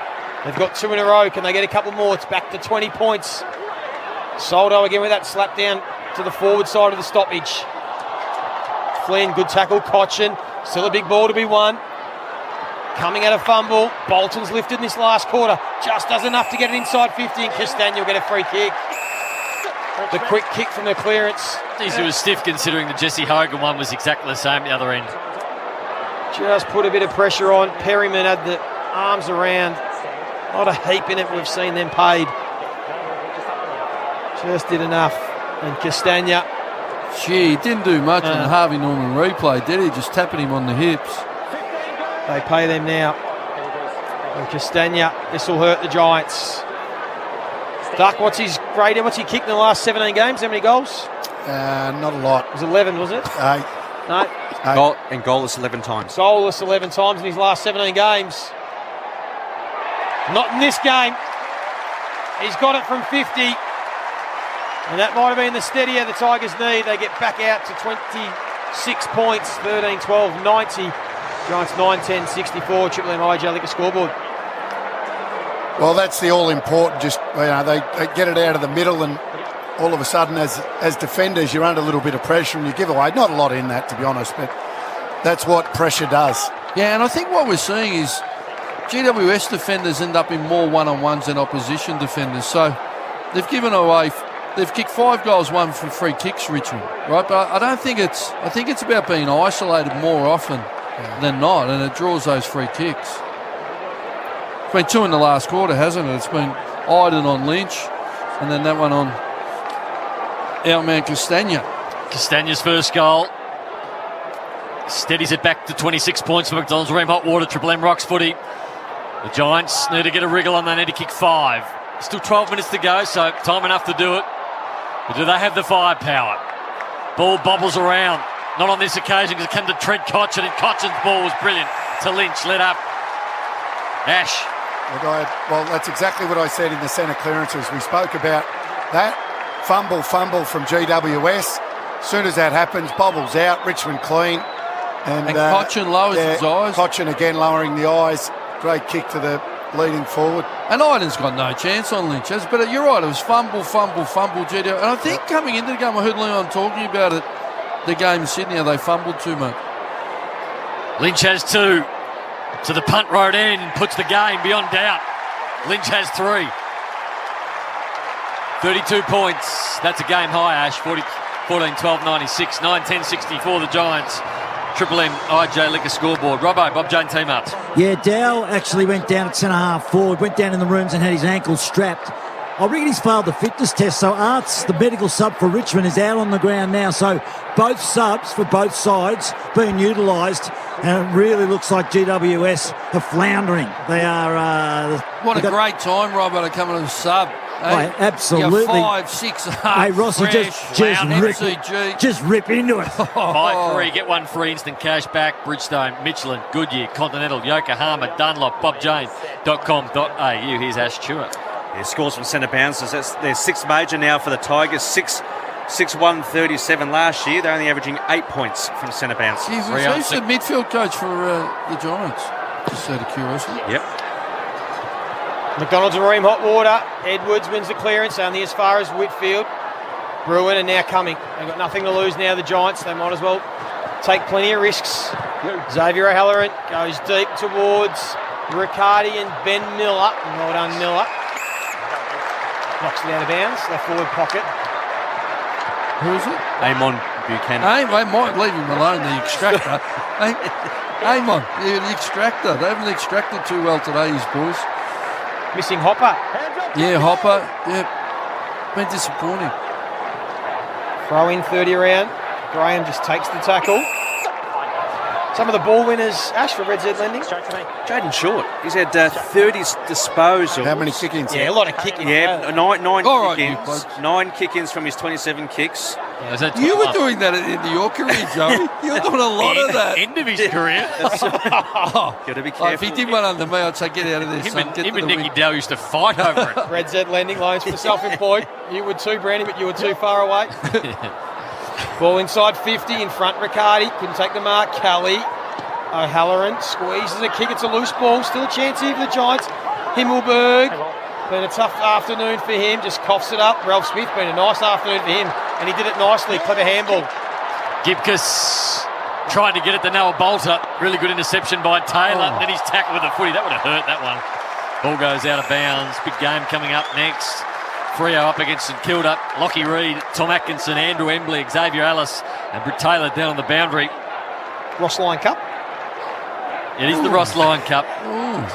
They've got 2 in a row. Can they get a couple more? It's back to 20 points. Soldo again with that slap down to the forward side of the stoppage. Flynn, good tackle. Cochin, still a big ball to be won. Coming out of fumble. Bolton's lifted in this last quarter. Just does enough to get it inside 50, and Castagna will get a free kick. The quick kick from the clearance. It was stiff considering the Jesse Hogan one was exactly the same at the other end. Just put a bit of pressure on. Perryman had the arms around. Not a heap in it. We've seen them paid. Just did enough. And Castagna. Gee, he didn't do much on the Harvey Norman replay, did he? Just tapping him on the hips. They pay them now. And Castagna, this will hurt the Giants. Duck, what's he kicked in the last 17 games? How many goals? Not a lot. It was 11, was it? 8. No. Goalless 11 times. Goalless 11 times in his last 17 games. Not in this game. He's got it from 50. And that might have been the steadier the Tigers need. They get back out to 26 points. 13-12, 90. Giants 9-10, 64. Triple M IJ Liquor scoreboard. Well, that's the all-important. Just, they get it out of the middle, and all of a sudden, as defenders, you're under a little bit of pressure and you give away. Not a lot in that, to be honest, but that's what pressure does. Yeah, and I think what we're seeing is GWS defenders end up in more one-on-ones than opposition defenders. So they've given away. They've kicked 5 goals, 1 from free kicks, Richmond, right? But I think it's about being isolated more often than not, and it draws those free kicks. It's been 2 in the last quarter, hasn't it? It's been Iden on Lynch, and then that one on our man Castagna. Castagna's first goal. Steadies it back to 26 points for McDonald's Ream Hot Water, Triple M Rocks footy. The Giants need to get a wriggle on. They need to kick 5. Still 12 minutes to go, so time enough to do it. But do they have the firepower? Ball bobbles around. Not on this occasion because it came to Trent Cochin, and Cochin's ball was brilliant to Lynch. Let up. Ash Well, that's exactly what I said in the centre clearances. We spoke about that. Fumble from GWS. As soon as that happens, bobbles out, Richmond clean. And Cochin lowers his eyes. Cochin again lowering the eyes. Great kick to the leading forward. And Iden's got no chance on Lynch. But you're right, it was fumble, GWS. And I think coming into the game, I heard Leon talking about it, the game in Sydney, how they fumbled too much. Lynch has 2. To the punt road end, puts the game beyond doubt. Lynch has 3. 32 points. That's a game high, Ash. 14-12-96. 9-10-64 the Giants. Triple M IJ Liquor scoreboard. Robbo, Bob Jane team ups. Yeah, Dow actually went down at centre-half forward, went down in the rooms and had his ankles strapped. I reckon he's failed the fitness test, so Arts, the medical sub for Richmond, is out on the ground now. So both subs for both sides being utilised, and it really looks like GWS are floundering. They are... What a great time, Robbo, to come in as sub. Hey, absolutely. 5, 6, hey, Rossi, just rip into it. Buy 3, get 1 free, instant cash back. Bridgestone, Michelin, Goodyear, Continental, Yokohama, Dunlop, bobjane.com.au. Here's Ash Stewart. Yeah, scores from centre bounces. That's their 6th major now for the Tigers. 6-1-37 last year. They're only averaging 8 points from centre bounce. Who's the midfield coach for the Giants? Just out of curiosity. Yep. McDonald's and Ream hot water. Edwards wins the clearance only as far as Whitfield. Bruin are now coming. They've got nothing to lose now, the Giants. They might as well take plenty of risks. Xavier O'Halloran goes deep towards Riccardi and Ben Miller. Well done, Miller. Knocks it out of bounds. The forward pocket. Who is it? Amon Buchanan. Amon, leave him alone, the extractor. Amon, the extractor. They haven't extracted too well today, these boys. Missing Hopper. Yeah, Hopper. Yeah, been disappointing. Throw in 30 around. Graham just takes the tackle. Some of the ball winners, Ash, for Red Z Lending. Jaden Short. He's had 30 disposals. How many kick-ins? Yeah, a lot of kick-ins. Yeah, nine All kick-ins. Right, 9 kick-ins from his 27 kicks. Yeah, you were doing that at the end of your career, Joey. You're doing a lot of that. End of his career. Got to be careful. If he did one under me, I'd say get out of there. Him and Nicky Dow used to fight over it. Red Z Lending loans for self-employed. You would too, Brandy, but you were too far away. Ball inside 50 in front. Riccardi couldn't take the mark. Kelly. O'Halloran squeezes a kick. It's a loose ball. Still a chance here for the Giants. Himmelberg. Been a tough afternoon for him. Just coughs it up. Ralph Smith, been a nice afternoon for him. And he did it nicely. Clever handball. Gibcus tried to get it to Noah Bolter. Really good interception by Taylor. Then he's tackled with the footy. That would have hurt, that one. Ball goes out of bounds. Big game coming up next. Freo up against St Kilda. Lockie Reed, Tom Atkinson, Andrew Embley, Xavier Ellis, and Britt Taylor down on the boundary. Ross Lyon Cup. It is the Ross Lyon Cup. Ooh.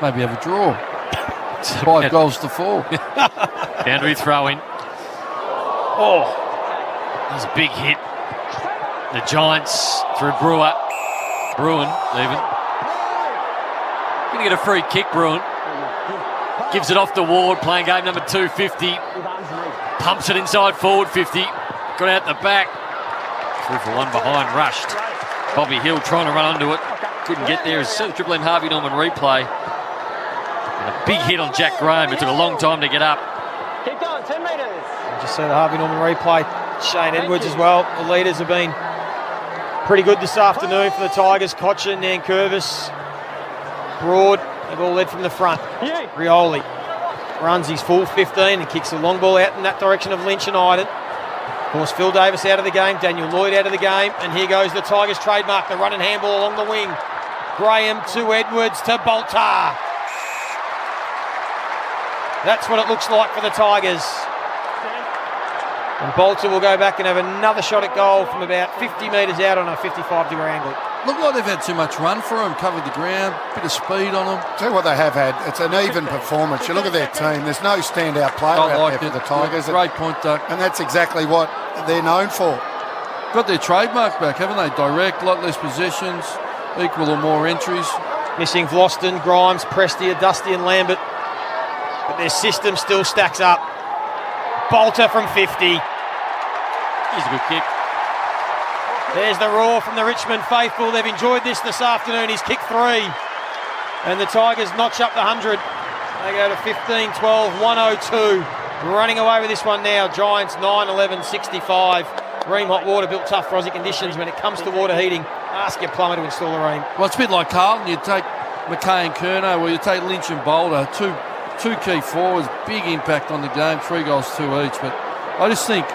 Maybe have a draw. 5 goals to 4. Boundary throw in. Oh, that was a big hit. The Giants through Bruin even. Going to get a free kick, Bruin. Gives it off to Ward, playing game number 250. Pumps it inside forward 50. Got out the back. 3 for 1 behind, rushed. Bobby Hill trying to run onto it. Couldn't get there. It's a Triple M Harvey Norman replay. And a big hit on Jack Graham. It took a long time to get up. Keep going, 10 metres. Just see the Harvey Norman replay. Shane Edwards as well. The leaders have been pretty good this afternoon for the Tigers. Cochin, Nankervis, Broad. They've all led from the front. Rioli runs his full 15 and kicks a long ball out in that direction of Lynch and Iden. Of course, Phil Davis out of the game, Daniel Lloyd out of the game, and here goes the Tigers trademark, the run and handball along the wing. Graham to Edwards to Bolter. That's what it looks like for the Tigers. And Bolter will go back and have another shot at goal from about 50 metres out on a 55-degree angle. Look like they've had too much run for them, covered the ground, bit of speed on them. Tell you what they have had, it's an even performance. You look at their team, there's no standout player out there for the Tigers. Great point, Doug. And that's exactly what they're known for. Got their trademark back, haven't they? Direct, lot less possessions, equal or more entries. Missing Vlosten, Grimes, Prestia, Dusty and Lambert. But their system still stacks up. Bolter from 50. Here's a good kick. There's the roar from the Richmond faithful. They've enjoyed this afternoon. He's kicked 3. And the Tigers notch up the 100. They go to 15, 12, 102. Running away with this one now. Giants 9, 11, 65. Ream Hot Water built tough for Aussie conditions. When it comes to water heating, ask your plumber to install a Ream. Well, it's a bit like Carlton. You take McKay and Curnow, or you take Lynch and Boulder, two key forwards, big impact on the game, 3 goals, 2 each. But I just think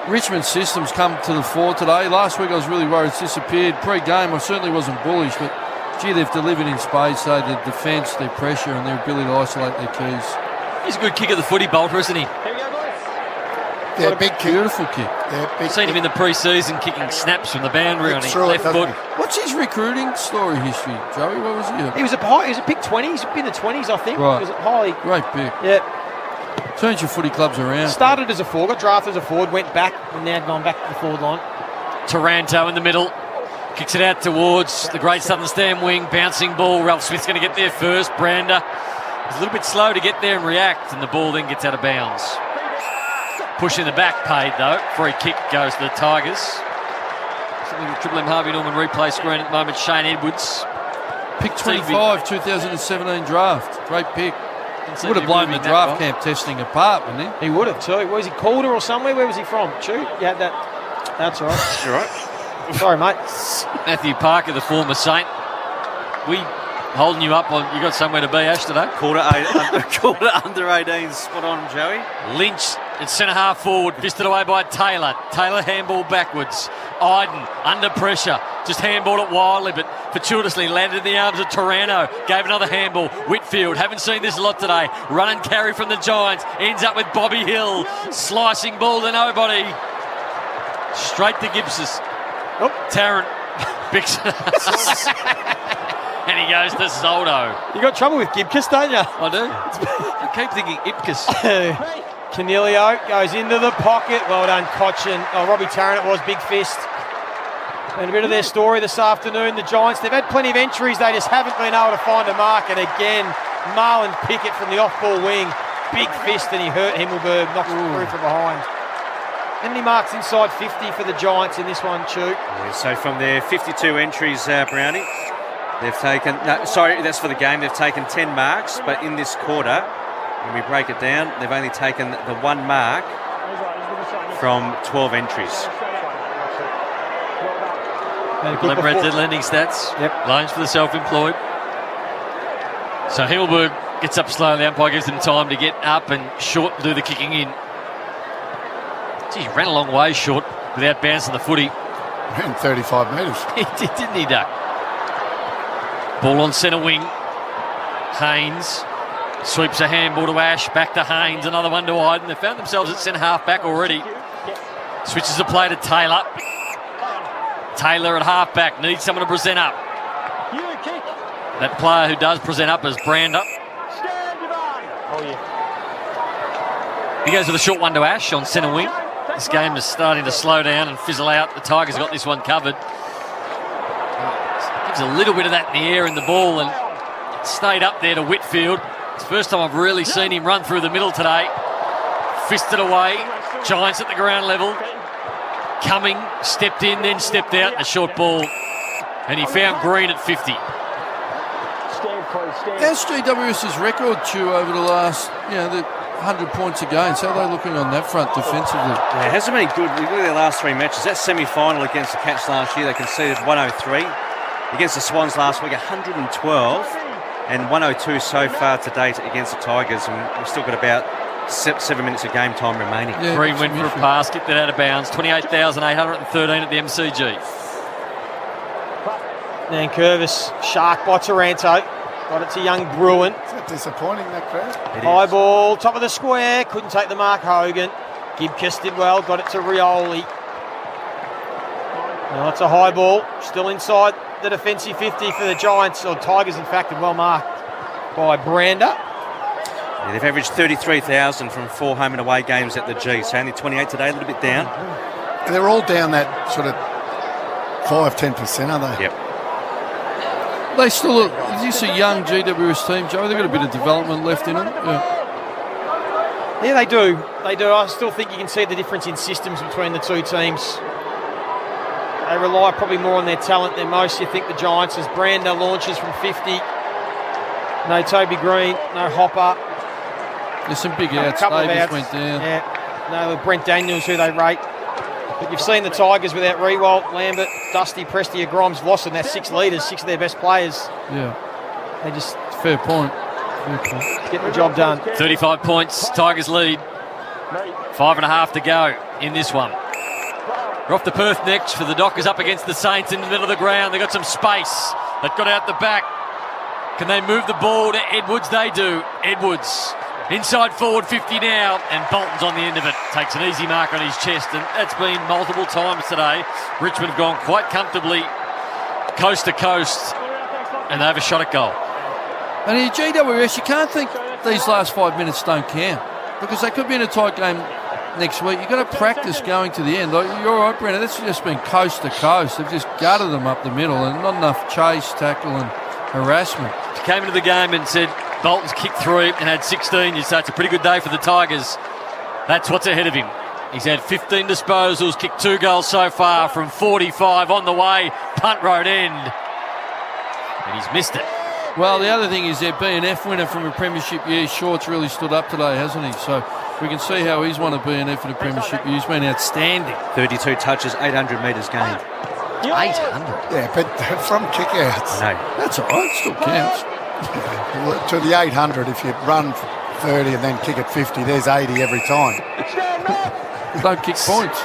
Richmond's system's come to the fore today. Last week I was really worried it's disappeared. Pre-game I certainly wasn't bullish, but gee, they've delivered in spades, so their defence, their pressure and their ability to isolate their keys. He's a good kick at the footy, Bolter, isn't he? Yeah, big kick. Beautiful kick. Yeah, I've seen him in the pre-season kicking snaps from the boundary on his left foot. What's his recruiting story history, Joey? What was he? He was a pick 20. He's been the 20s, I think. Right. He was highly great pick. Yeah. Turns your footy clubs around. Started as a forward, got drafted as a forward, went back, and now gone back to the forward line. Taranto in the middle. Kicks it out towards the Great Southern Stand wing. Bouncing ball. Ralph Smith's going to get there first. Brander is a little bit slow to get there and react, and the ball then gets out of bounds. Push in the back paid, though. Free kick goes to the Tigers. Something with Triple M Harvey Norman replay screen at the moment. Shane Edwards. Pick 25, 2017 draft. Great pick. Would have blown the draft camp testing apart, wouldn't he? He would have too. Was he Calder or somewhere? Where was he from? Shoot, you had that. That's all right. You're right. Sorry, mate. Matthew Parker, the former Saint. We holding you up on. You got somewhere to be, Ash, today? Quarter under 18, spot on, Joey. Lynch at centre half forward, fisted away by Taylor. Taylor handball backwards. Iden under pressure, just handballed it wildly, but fortuitously landed in the arms of Taranto. Gave another handball. Whitfield, haven't seen this a lot today. Run and carry from the Giants. Ends up with Bobby Hill. Slicing ball to nobody. Straight to Gibson. Tarrant picks it up. And he goes to Zoldo. You got trouble with Gibcus, don't you? I do. I keep thinking Ipkiss. Canelio goes into the pocket. Well done, Cochin. Oh, Robbie Tarrant, it was big fist. And a bit of their story this afternoon, the Giants, they've had plenty of entries, they just haven't been able to find a mark. And again, Marlon Pickett from the off-ball wing, big fist, and he hurt Himmelberg, knocks him through from behind. How many marks inside 50 for the Giants in this one, Chu? Yeah, so from their 52 entries, Brownie, they've taken, that's for the game, they've taken 10 marks, but in this quarter, when we break it down, they've only taken the 1 mark from 12 entries. Red lending stats. Yep. Loans for the self-employed. So Himmelberg gets up slowly. The umpire gives them time to get up and Short to do the kicking in. Gee, he ran a long way, Short, without bouncing the footy. Ran 35 metres. He did, didn't he, Duck? Ball on centre wing. Haynes sweeps a handball to Ash. Back to Haynes. Another one to Iden. They found themselves at centre half back already. Switches the play to Taylor. Taylor at half back needs someone to present up. That player who does present up is Brander. He goes with a short one to Ash on centre wing. This game is starting to slow down and fizzle out. The Tigers got this one covered. Gives a little bit of that in the air in the ball and it stayed up there to Whitfield. It's the first time I've really seen him run through the middle today. Fisted away. Giants at the ground level. Coming, stepped in, then stepped out. A short ball. And he found Green at 50. How's GWS's record, Chew, over the last, the 100 points against? How are they looking on that front defensively? Yeah, it hasn't been good. Look at their last 3 matches. That semi-final against the Cats last year, they conceded 103. Against the Swans last week, 112. And 102 so far to date against the Tigers. And we've still got about 7 minutes of game time remaining. Yeah, Green went for a pass, kicked it out of bounds. 28,813 at the MCG. Nankervis, shark by Taranto. Got it to young Bruin. Is that disappointing, that crowd? High ball, top of the square. Couldn't take the mark, Hogan. Gibkiss did well, got it to Rioli. Now it's a high ball, still inside the defensive 50 for the Giants, or Tigers in fact, and well marked by Brander. Yeah, they've averaged 33,000 from 4 home and away games at the G, so only 28 today, a little bit down. And they're all down that sort of 5-10%, aren't they? Yep. They still, is this a young GWS team, Joe? They've got a bit of development left in them. Yeah, they do. They do. I still think you can see the difference in systems between the two teams. They rely probably more on their talent than most. You think the Giants, as Brander launches from 50, No Toby Green, no Hopper. There's some big outs. Davis went down. Yeah. No, Brent Daniels, who they rate. But you've seen the Tigers without Rewalt, Lambert, Dusty, Prestia, Grimes, Vossen. That's 6 leaders, 6 of their best players. Yeah. They just... Fair point. Get the job done. 35 points, Tigers lead. 5.5 to go in this one. We're off to Perth next for the Dockers up against the Saints in the middle of the ground. They've got some space. They've got out the back. Can they move the ball to Edwards? They do. Edwards inside forward 50 now, and Bolton's on the end of it. Takes an easy mark on his chest, and that's been multiple times today. Richmond have gone quite comfortably coast to coast, and they have a shot at goal. And in GWS, you can't think these last 5 minutes don't count, because they could be in a tight game next week. You've got to practice going to the end. Like, you're right, Brendan, that's just been coast to coast. They've just gutted them up the middle, and not enough chase, tackle and harassment. If you came into the game and said Bolton's kicked 3 and had 16, you'd say it's a pretty good day for the Tigers. That's what's ahead of him. He's had 15 disposals, kicked 2 goals so far from 45 on the way, punt road end. And he's missed it. Well, the other thing is their B&F winner from a premiership year. Short's really stood up today, hasn't he? So we can see how he's won a B&F in a premiership year. He's been outstanding. 32 touches, 800 metres gained. 800? Yeah, but from kickouts. No. That's all right, still counts. Yeah. To the 800, if you run 30 and then kick it 50, there's 80 every time. Don't kick points.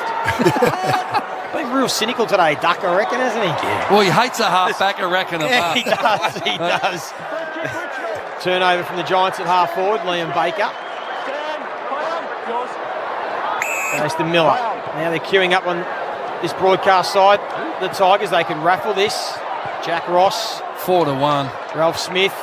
Been real cynical today, Duck, I reckon, hasn't he? Yeah. Well, he hates a half-back, I reckon. Yeah, he does, he does. Turnover from the Giants at half-forward, Liam Baker. Goes to Miller. Now they're queuing up on this broadcast side. The Tigers, they can raffle this. Jack Ross. 4-1. Ralph Smith.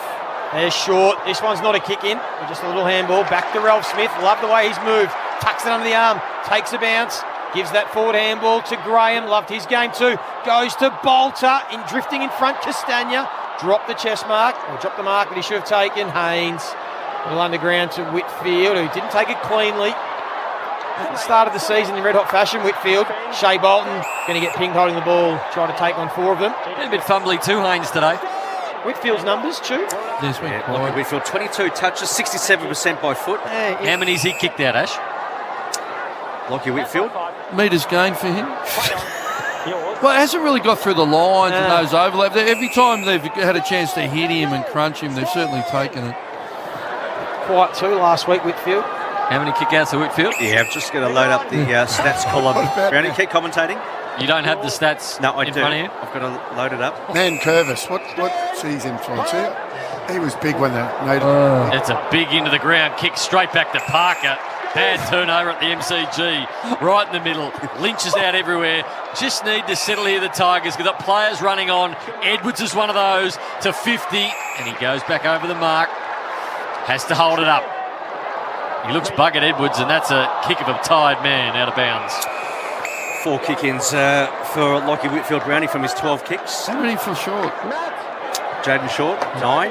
There's Short. This one's not a kick-in, just a little handball. Back to Ralph Smith. Love the way he's moved. Tucks it under the arm. Takes a bounce. Gives that forward handball to Graham. Loved his game too. Goes to Bolter. Drifting in front, Castagna. Dropped the chest mark. Or dropped the mark that he should have taken. Haynes. A little underground to Whitfield, who didn't take it cleanly. At the start of the season in red-hot fashion, Whitfield. Shea Bolton going to get pinged holding the ball. Try to take on 4 of them. Been a bit fumbly too, Haynes, today. Whitfield's numbers, too. Yes, Whitfield, 22 touches, 67% by foot. How many's he kicked out, Ash? Lockie Whitfield. Metres gained for him. Well, it hasn't really got through the lines and those overlaps. Every time they've had a chance to hit him and crunch him, they've certainly taken it. Quiet too last week, Whitfield. How many kickouts at Whitfield? Yeah, I'm just going to load up the stats column. Brownie, keep commentating. You don't have the stats in front of you? I've got to load it up. Man, Curvis, what's his influence here? He was big when they made it. It's a big into the ground kick straight back to Parker. Bad turnover at the MCG. Right in the middle. Lynch is out everywhere. Just need to settle here, the Tigers. We've got players running on. Edwards is one of those to 50. And he goes back over the mark. Has to hold it up. He looks buggered, Edwards, and that's a kick of a tired man out of bounds. 4 kick-ins for Lockie Whitfield Brownie from his 12 kicks. How many for Short? Jaden Short, 9. 9.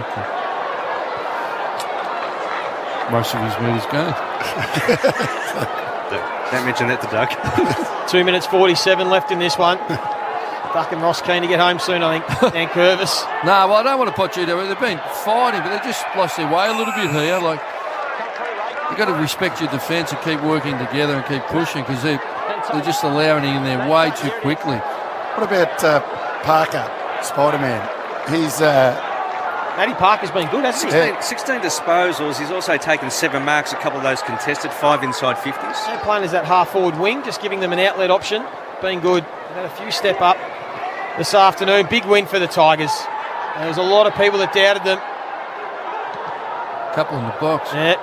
Okay. Most of his metres gained. Don't mention that to Doug. 2 minutes 47 left in this one. Duck and Ross keen to get home soon, I think. Dan Curvis. No, well, I don't want to put you there. They've been fighting, but they just lost their way a little bit here. Like, you've got to respect your defence and keep working together and keep pushing, because they're just allowing it in there way too quickly. What about Parker, Spider-Man? He's... Matty Parker's been good, hasn't he? 16 disposals. He's also taken 7 marks, a couple of those contested, 5 inside 50s. They're playing as that half-forward wing, just giving them an outlet option. Been good. They've had a few step up this afternoon. Big win for the Tigers. There was a lot of people that doubted them. Couple in the box. Yeah.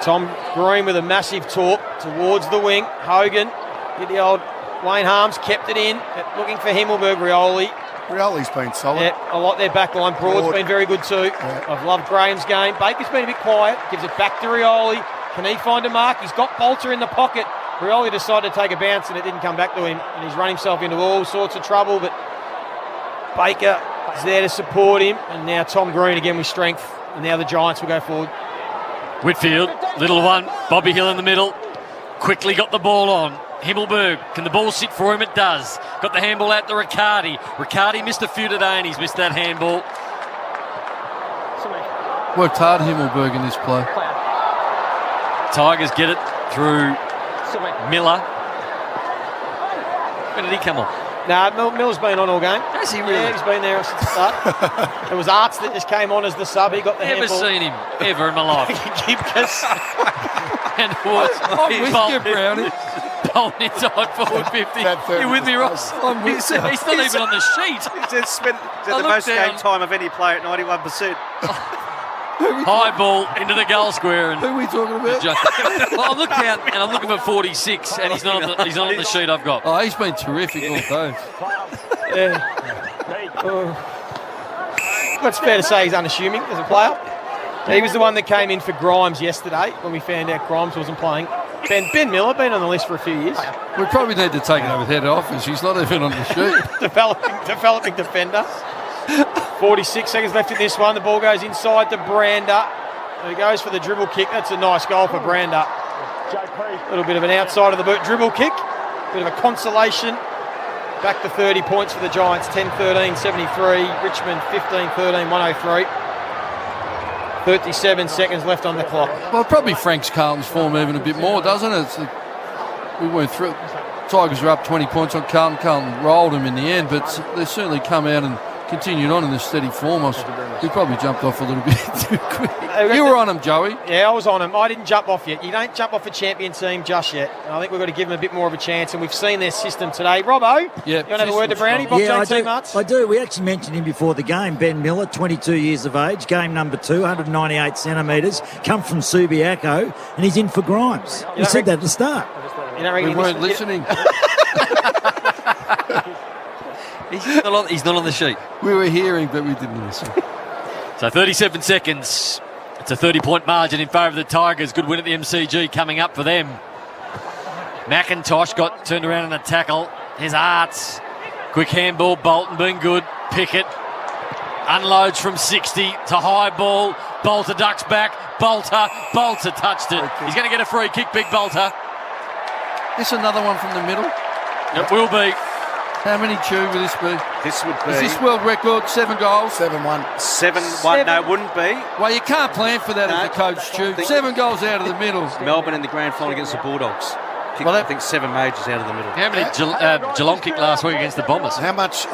Tom Green with a massive torp towards the wing. Hogan did the old Wayne Harms, kept it in. Looking for Himmelberg, Rioli. Rioli's been solid. Yeah, I like their back line. Broad's been very good too. Yeah. I've loved Graham's game. Baker's been a bit quiet. Gives it back to Rioli. Can he find a mark? He's got Bolter in the pocket. Rioli decided to take a bounce and it didn't come back to him. And he's run himself into all sorts of trouble. But Baker is there to support him. And now Tom Green again with strength. And now the Giants will go forward. Whitfield, little one. Bobby Hill in the middle. Quickly got the ball on. Himmelberg, can the ball sit for him? It does. Got the handball out to Riccardi. Riccardi missed a few today and he's missed that handball. Worked hard, Himmelberg, in this play. Tigers get it through Miller. When did he come on? Miller's been on all game. Has he really? Yeah, he's been there since the start. It was Arts that just came on as the sub. He got the Never handball. seen him ever in my life. Gibcus. And was I'm with you, Brownie. Bolton inside forward 50. You with me, Ross? I'm with you. He's not even on the sheet. He's spent the most game time of any player at 91%. High ball into the goal square. And who are we talking about? Well, I'm looking out and I'm looking for 46, and he's not on the sheet I've got. Oh, he's been terrific all day. What's fair to say he's unassuming as a player. He was the one that came in for Grimes yesterday when we found out Grimes wasn't playing. Ben Miller, been on the list for a few years. We probably need to take it over head office. He's not even on the sheet. developing defender. 46 seconds left in this one. The ball goes inside to Brander. He goes for the dribble kick. That's a nice goal for Brander. A little bit of an outside of the boot dribble kick. Bit of a consolation. Back to 30 points for the Giants. 10-13, 73. Richmond 15-13, 103. 37 seconds left on the clock. Well, probably Frank's Carlton's form even a bit more, doesn't it? We went through. Tigers were up 20 points on Carlton. Carlton rolled them in the end, but they certainly come out and continued on in this steady form. We probably jumped off a little bit too quick. You were on him, Joey. Yeah, I was on him. I didn't jump off yet. You don't jump off a champion team just yet. And I think we've got to give them a bit more of a chance, and we've seen their system today. Robbo, you want to have a word to Brownie? I do. We actually mentioned him before the game. Ben Miller, 22 years of age, game number 2, 198 centimetres, come from Subiaco, and he's in for Grimes. You said that at the start. We weren't listening. He's not on the sheet. We were hearing, but we didn't listen. So 37 seconds. It's a 30-point margin in favour of the Tigers. Good win at the MCG coming up for them. McIntosh got turned around in a tackle. Here's Arts. Quick handball. Bolton being good. Pickett unloads from 60 to high ball. Bolter ducks back. Bolter touched it. He's going to get a free kick, Big Bolter. This another one from the middle? It will be. How many chew will this be? This would be. Is this world record? 7 goals? 7-1. 7-1. No, it wouldn't be. Well, you can't plan for that as a coach, Stu. 7 goals out of the middle. Melbourne in the grand final against the Bulldogs. I think 7 majors out of the middle. How many Geelong kicked last week against the Bombers? How much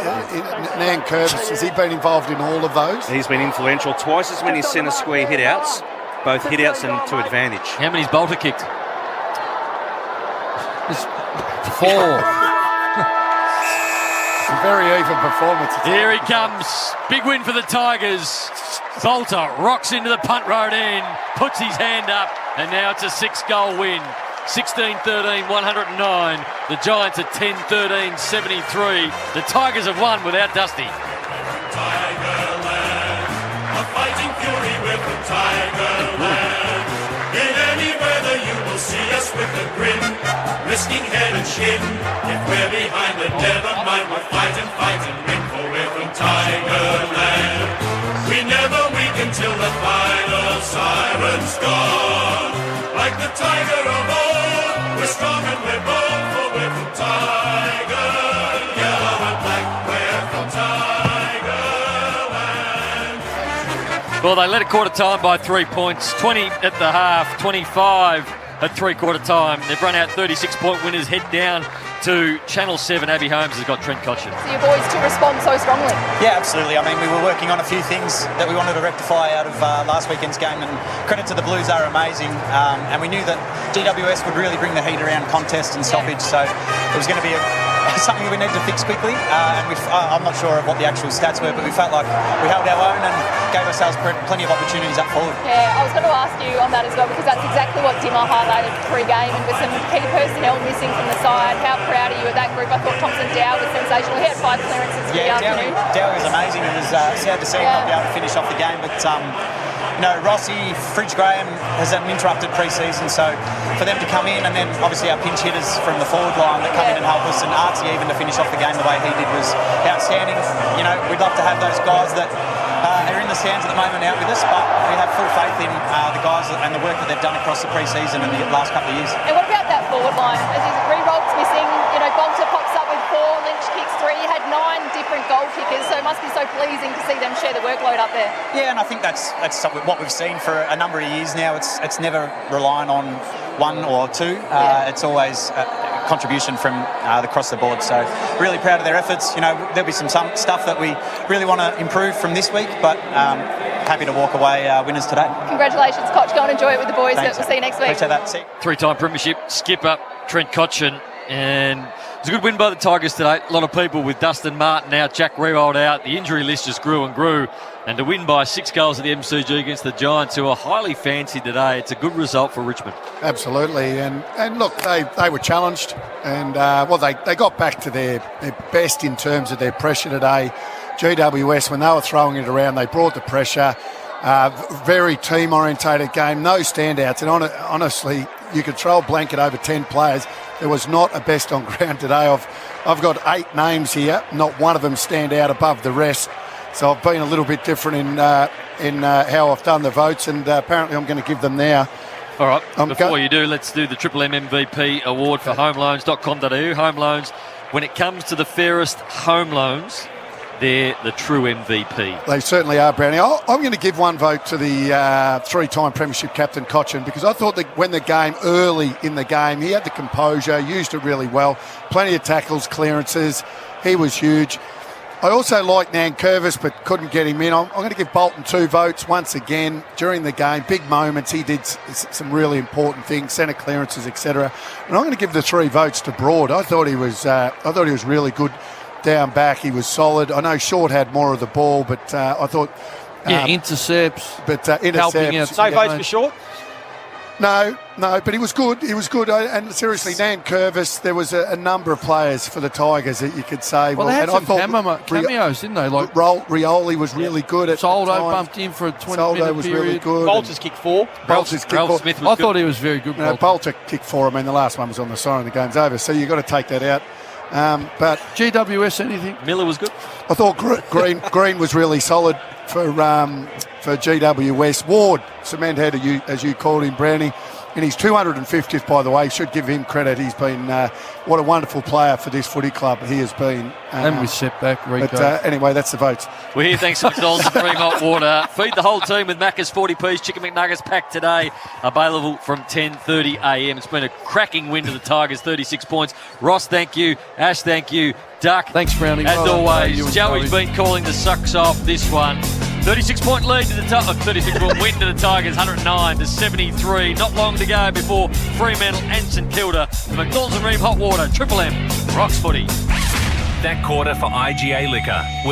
Nan Curtis, has he been involved in all of those? He's been influential. Twice as many centre square hit-outs, both hit-outs and to advantage. How many's Bolter kicked? 4. Very even performance. Here he comes. Big win for the Tigers. Bolter rocks into the punt road end, puts his hand up, and now it's a 6-goal win. 16-13, 109. The Giants at 10-13, 73. The Tigers have won without Dusty. Tigerland, a fighting fury with the Tigerland. In any weather you will see us with a grin, risking head and shin. If we're behind it, never mind, we'll fight and win, for we're from Tigerland. We never weaken till the final siren's gone. Like the tiger of old, we're strong and we're bold, for we're from Tigerland. Yellow and black, we're from Tigerland. Well, they led at quarter time by 3 points. 20 at the half, 25 at three-quarter time. They've run out 36-point winners. Head down to Channel 7. Abby Holmes has got Trent Cotchin. For your boys to respond so strongly. Yeah, absolutely. I mean, we were working on a few things that we wanted to rectify out of last weekend's game, and credit to the Blues, are amazing. And we knew that GWS would really bring the heat around contest and stoppage, so it was going to be something we needed to fix quickly. And I'm not sure of what the actual stats were, but we felt like we held our own and gave ourselves plenty of opportunities up forward. Yeah, I was going to ask you on that as well, because that's exactly what Dimmer highlighted pre-game, and with some key personnel missing from the side. How proud are you of that group? I thought Thompson Dow was sensational. He had 5 clearances for the afternoon. Dow was amazing. It was sad to see him not be able to finish off the game, but Rossi, Fridge Graham has had an interrupted pre-season, so for them to come in, and then obviously our pinch hitters from the forward line that come in and help us, and Artsy even to finish off the game the way he did was outstanding. We'd love to have those guys that are in the stands at the moment out with us, but we have full faith in the guys and the work that they've done across the pre-season and the last couple of years. And what about that forward line? As his re-roll's missing, Bolter pops up with 4, Lynch kicks 3. You had 9 different goal kickers, so it must be so pleasing to see them share the workload up there. Yeah, and I think that's what we've seen for a number of years now. It's never relying on one or two. It's always a contribution from across the board. So really proud of their efforts. You know, there'll be some stuff that we really want to improve from this week, but happy to walk away winners today. Congratulations, Koch. Go and enjoy it with the boys. Thanks, we'll see you next week. Appreciate that. See you. 3-time premiership skipper Trent Cotchin, and it's a good win by the Tigers today. A lot of people with Dustin Martin out, Jack Riewoldt out. The injury list just grew and grew. And to win by 6 goals at the MCG against the Giants, who are highly fancied today, it's a good result for Richmond. Absolutely. And look, they were challenged. And, they got back to their best in terms of their pressure today. GWS, when they were throwing it around, they brought the pressure. Very team-orientated game, no standouts. And honestly, you could throw a blanket over 10 players. There was not a best on ground today. I've got 8 names here. Not one of them stand out above the rest. So I've been a little bit different in how I've done the votes, and apparently I'm going to give them now. All right, before you do, let's do the Triple M MVP award for homeloans.com.au. Home loans, when it comes to the fairest home loans, they're the true MVP. They certainly are, Brownie. I'm going to give one vote to the 3-time premiership captain, Cotchin, because I thought that when early in the game, he had the composure, used it really well. Plenty of tackles, clearances. He was huge. I also like Nankervis, but couldn't get him in. I'm going to give Bolton 2 votes once again during the game. Big moments. He did some really important things, centre clearances, etc. And I'm going to give the 3 votes to Broad. I thought he was really good down back. He was solid. I know Short had more of the ball, but I thought intercepts. But intercepts. No votes for Short. No, but he was good. He was good. And seriously, Nankervis, there was a number of players for the Tigers that you could say. Well, they had some cameos, didn't they? Like Rioli was really good at Soldo times. bumped in for a 20-minute Soldo was period. really good. Bolter's kicked 4. Bolter's kicked 4. Smith was I good. thought he was very good. Bolter kicked 4. I mean, the last one was on the siren. The game's over. So you've got to take that out. But GWS, anything? Miller was good. I thought Green was really solid for GWS. Ward, cement head, as you called him, Brownie. And he's 250th, by the way. Should give him credit. He's been what a wonderful player for this footy club. He has been. And we set back, Rico. But anyway, that's the votes. We're here thanks to McDonald's and Cream Hot Water. Feed the whole team with Macca's 40-piece Chicken McNuggets packed today. Available from 10:30am. It's been a cracking win to the Tigers, 36 points. Ross, thank you. Ash, thank you. Duck, thanks, Brownie. As always, Joey's been calling the sucks off this one. 36-point lead to the 36-point win to the Tigers, 109-73. Not long to go before Fremantle and St Kilda. The McDonald's and Ream Hot Water, Triple M, rocks footy. That quarter for IGA Liquor.